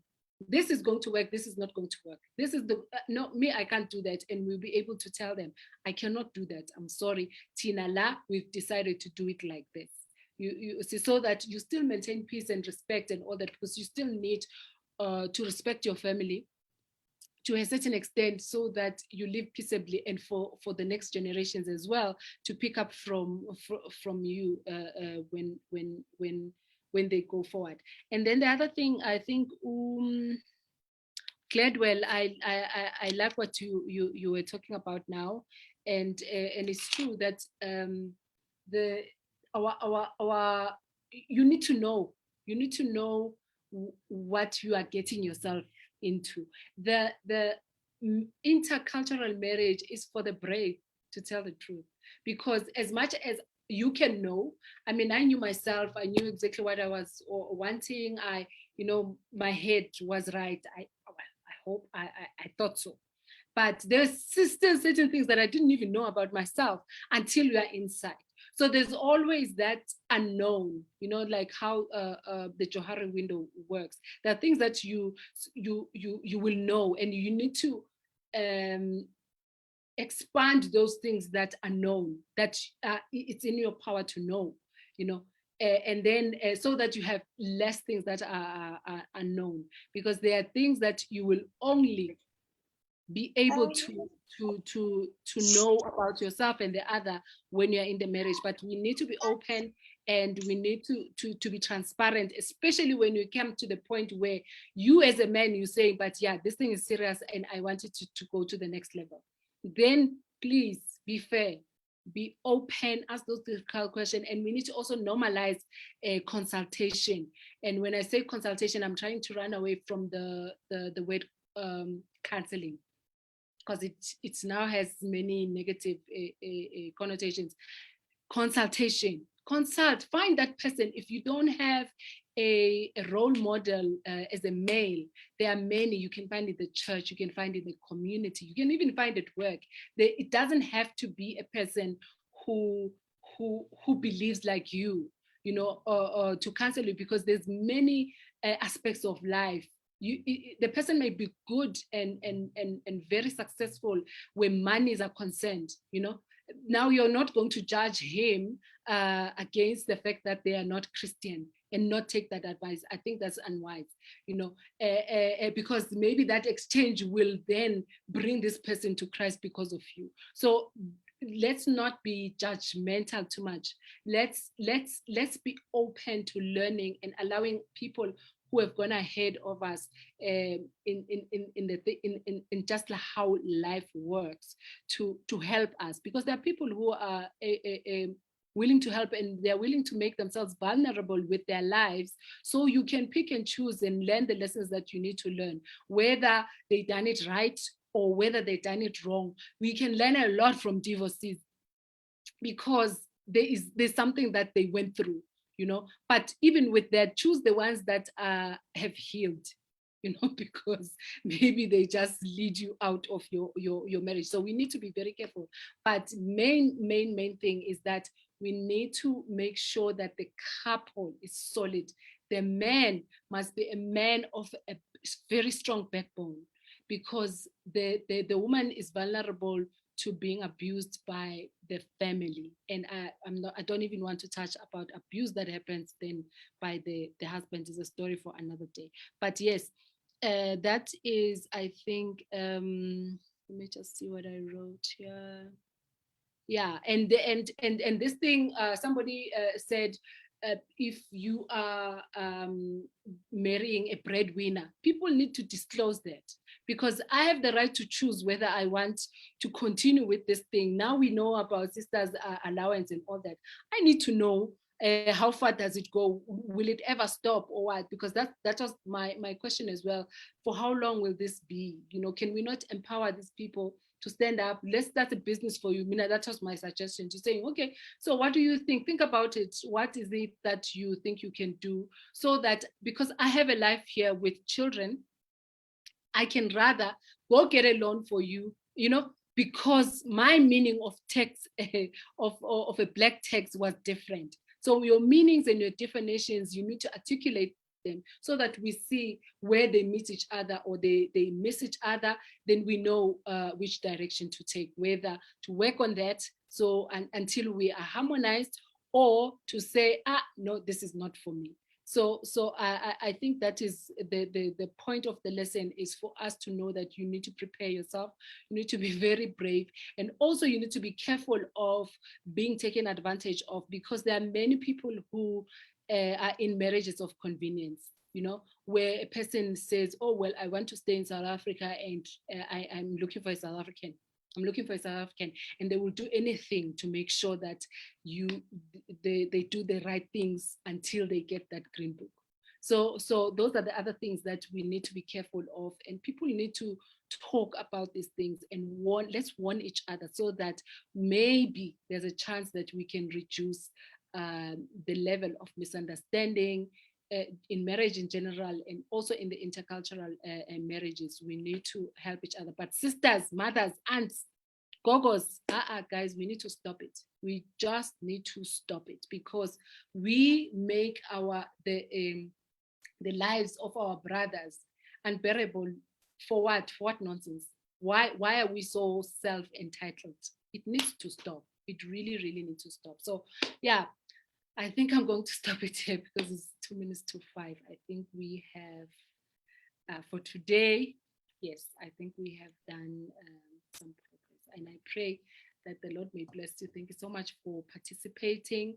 this is going to work, this is not going to work. This is the, no, me, I can't do that. And we'll be able to tell them, I cannot do that. I'm sorry, Tina La, we've decided to do it like this. You see, so that you still maintain peace and respect and all that, because you still need to respect your family to a certain extent, so that you live peaceably, and for the next generations as well to pick up from you when they go forward. And then the other thing, I think, Gladwell, I like what you were talking about now, and it's true that our you need to know what you are getting yourself into. The intercultural marriage is for the brave, to tell the truth, because as much as you can know, I mean, I knew myself, I knew exactly what I was wanting. My head was right. I hope I thought so. But there's still certain things that I didn't even know about myself until you are inside. So there's always that unknown, like how the Johari window works. There are things that you will know, and you need to expand those things that are known, that it's in your power to know, and then so that you have less things that are unknown, because there are things that you will only be able to know about yourself and the other when you're in the marriage. But we need to be open, and we need to be transparent, especially when you come to the point where you as a man, you say, but yeah, this thing is serious and I want it to go to the next level. Then please be fair, be open, ask those difficult questions. And we need to also normalize consultation. And when I say consultation, I'm trying to run away from the word counseling, because it now has many negative connotations. Consultation, find that person. If you don't have a role model as a male, there are many. You can find in the church, you can find in the community, you can even find at work. It doesn't have to be a person who believes like you, to counsel you, because there's many aspects of life. The person may be good and very successful when monies are concerned. Now you're not going to judge him against the fact that they are not Christian and not take that advice. I think that's unwise, because maybe that exchange will then bring this person to Christ because of you. So let's not be judgmental too much. Let's be open to learning and allowing people who have gone ahead of us in just how life works to help us, because there are people who are willing to help, and they're willing to make themselves vulnerable with their lives, so you can pick and choose and learn the lessons that you need to learn, whether they done it right or whether they done it wrong. We can learn a lot from divorcees, because there's something that they went through. But even with that, choose the ones that have healed, because maybe they just lead you out of your marriage. So we need to be very careful. But main thing is that we need to make sure that the couple is solid. The man must be a man of a very strong backbone, because the woman is vulnerable to being abused by the family. And I don't even want to touch about abuse that happens then by the husband. Is a story for another day. But yes, that is, I think, let me just see what I wrote here. Yeah, and this thing, somebody said, if you are marrying a breadwinner, people need to disclose that, because I have the right to choose whether I want to continue with this thing. Now we know about sisters' allowance and all that. I need to know how far does it go? Will it ever stop or what? Because that was my question as well. For how long will this be? Can we not empower these people to stand up? Let's start a business for you. Mina, that was my suggestion, to saying, okay, so what do you think? Think about it. What is it that you think you can do? So that, because I have a life here with children, I can rather go get a loan for you, because my meaning of text of a black text was different. So your meanings and your definitions, you need to articulate them so that we see where they meet each other or they miss each other. Then we know which direction to take, whether to work on that so until we are harmonized, or to say, no, this is not for me. So I think that is the point of the lesson, is for us to know that you need to prepare yourself. You need to be very brave. And also you need to be careful of being taken advantage of, because there are many people who are in marriages of convenience, where a person says, oh, well, I want to stay in South Africa and I'm looking for a South African. I'm looking for a South African, and they will do anything to make sure that they do the right things until they get that green book. So those are the other things that we need to be careful of, and people need to talk about these things and let's warn each other, so that maybe there's a chance that we can reduce the level of misunderstanding in marriage in general, and also in the intercultural marriages. We need to help each other. But sisters, mothers, aunts, gogos, guys, we need to stop it. We just need to stop it, because we make the lives of our brothers unbearable. For what? For what nonsense? Why are we so self-entitled? It needs to stop. It really, really needs to stop. So yeah, I think I'm going to stop it here because it's 2 minutes to 5. I think we have, for today, yes, I think we have done some progress. And I pray that the Lord may bless you. Thank you so much for participating.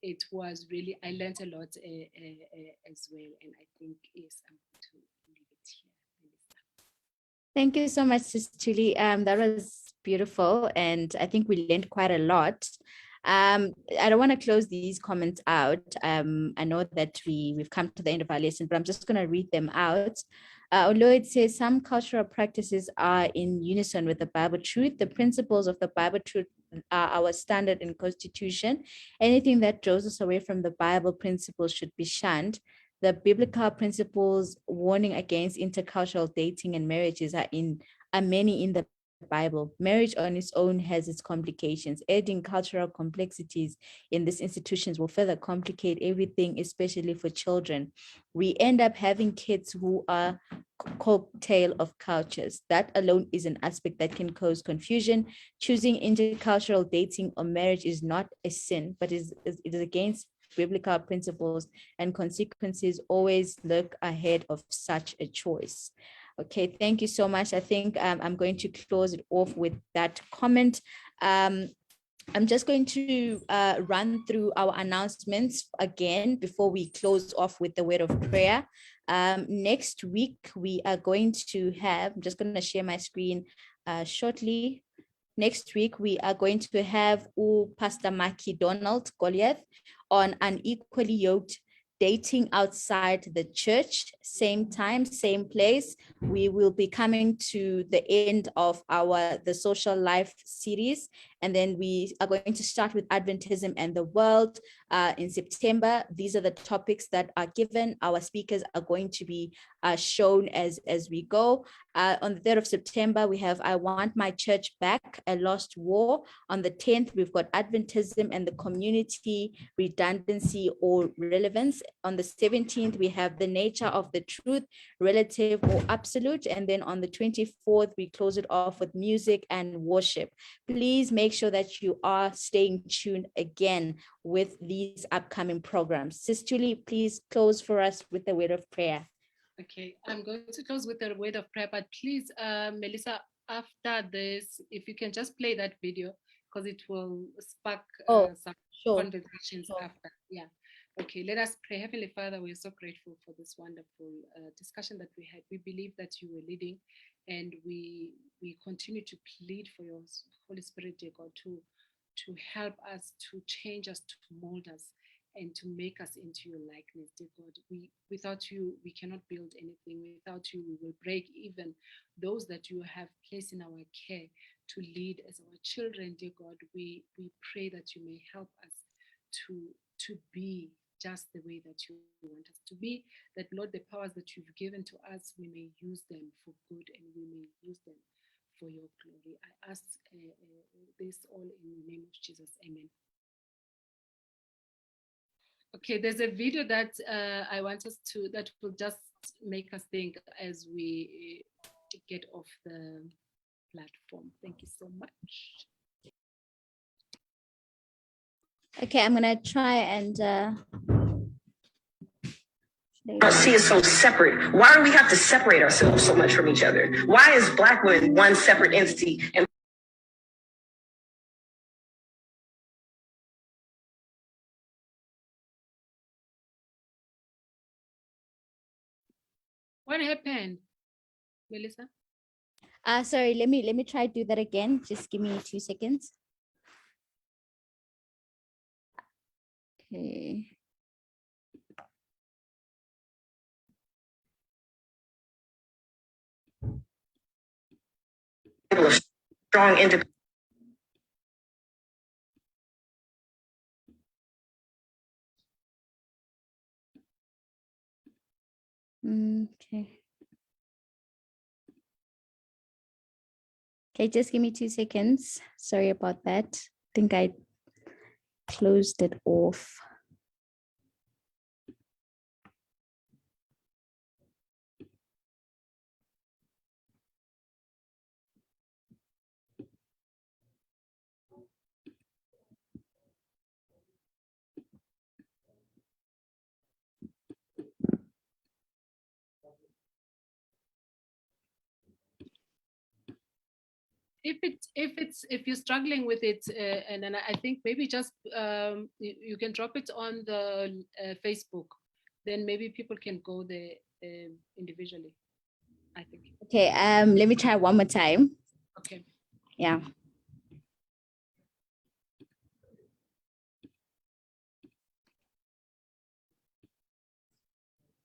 It was really, I learned a lot as well. And I think, yes, I'm going to leave it here. Thank you so much, Sis Thuli. That was beautiful. And I think we learned quite a lot. I don't want to close these comments out. I know that we've come to the end of our lesson, but I'm just going to read them out. Although it says some cultural practices are in unison with the Bible truth, the principles of the Bible truth are our standard and constitution. Anything that draws us away from the Bible principles should be shunned. The biblical principles warning against intercultural dating and marriages are many in the Bible. Marriage on its own has its complications. Adding cultural complexities in these institutions will further complicate everything, especially for children. We end up having kids who are cocktail of cultures. That alone is an aspect that can cause confusion. Choosing intercultural dating or marriage is not a sin, but it is against biblical principles, and consequences always look ahead of such a choice. Okay, thank you so much. I think I'm going to close it off with that comment. I'm just going to run through our announcements again before we close off with the word of prayer. Next week, we are going to have, I'm just going to share my screen shortly. Next week, we are going to have Pastor Maki Donald Goliath on Unequally Yoked, Dating Outside the Church. Same time, same place. We will be coming to the end of the social life series, and then we are going to start with Adventism and the world in September. These are the topics that are given. Our speakers are going to be shown as we go. On the 3rd of September, we have I Want My Church Back, A Lost War. On the 10th, we've got Adventism and the community, redundancy or relevance. On the 17th, we have the nature of the truth, relative or absolute. And then on the 24th, we close it off with music and worship. Please make sure that you are staying tuned again with these upcoming programs. Sis Thuli, please close for us with a word of prayer. Okay, I'm going to close with a word of prayer, but please, Melissa, after this, if you can just play that video, because it will spark some conversations after. Yeah. Okay, let us pray. Heavenly Father, we are so grateful for this wonderful discussion that we had. We believe that you were leading, and we continue to plead for your Holy Spirit, dear God, to help us, to change us, to mold us, and to make us into your likeness, dear God. Without you, we cannot build anything. Without you, we will break even those that you have placed in our care to lead as our children, dear God. We pray that you may help us to be just the way that you want us to be, that, Lord, the powers that you've given to us, we may use them for good, and we may use them for your glory. I ask this all in the name of Jesus. Amen. Okay, there's a video that I want us to, that will just make us think as we get off the platform. Thank you so much. Okay, I'm gonna try and see us so separate. Why do we have to separate ourselves so much from each other? Why is Black women one separate entity and What happened, Melissa? sorry, let me try to do that again. Just give me 2 seconds. Okay. strong independent? Okay. Okay, just give me 2 seconds. Sorry about that. I think I closed it off. If you're struggling with it, and then I think maybe just you can drop it on the Facebook, then maybe people can go there individually, I think. Okay, let me try one more time. Okay. Yeah.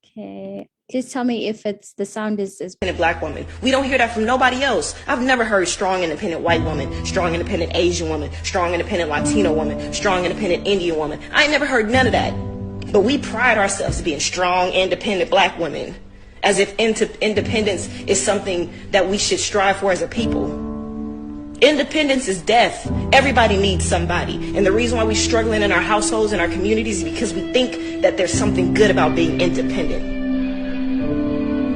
Okay, please tell me if it's the sound is Black woman. We don't hear that from nobody else. I've never heard strong independent white woman, strong independent Asian woman, strong independent Latino woman, strong independent Indian woman. I ain't never heard none of that. But we pride ourselves to being strong independent Black women, as if independence is something that we should strive for as a people. Independence is death. Everybody needs somebody. And the reason why we're struggling in our households and our communities is because we think that there's something good about being independent.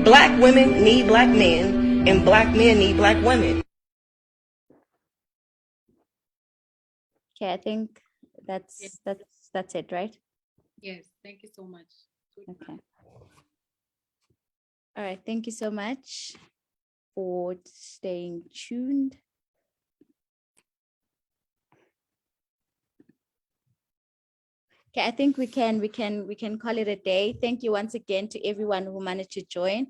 Black women need Black men, and Black men need Black women. okay. I think that's it, right? Yes, thank you so much. Okay. All right, thank you so much for staying tuned. Okay, I think we can call it a day. Thank you once again to everyone who managed to join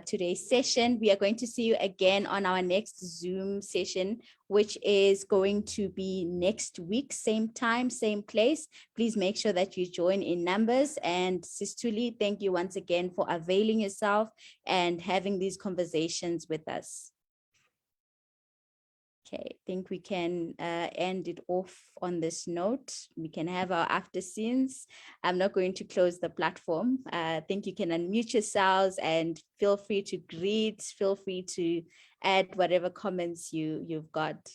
today's session. We are going to see you again on our next Zoom session, which is going to be next week, same time, same place. Please make sure that you join in numbers. And Sis Thuli, thank you once again for availing yourself and having these conversations with us. Okay, I think we can end it off on this note. We can have our after scenes. I'm not going to close the platform. I think you can unmute yourselves and feel free to greet, feel free to add whatever comments you've got.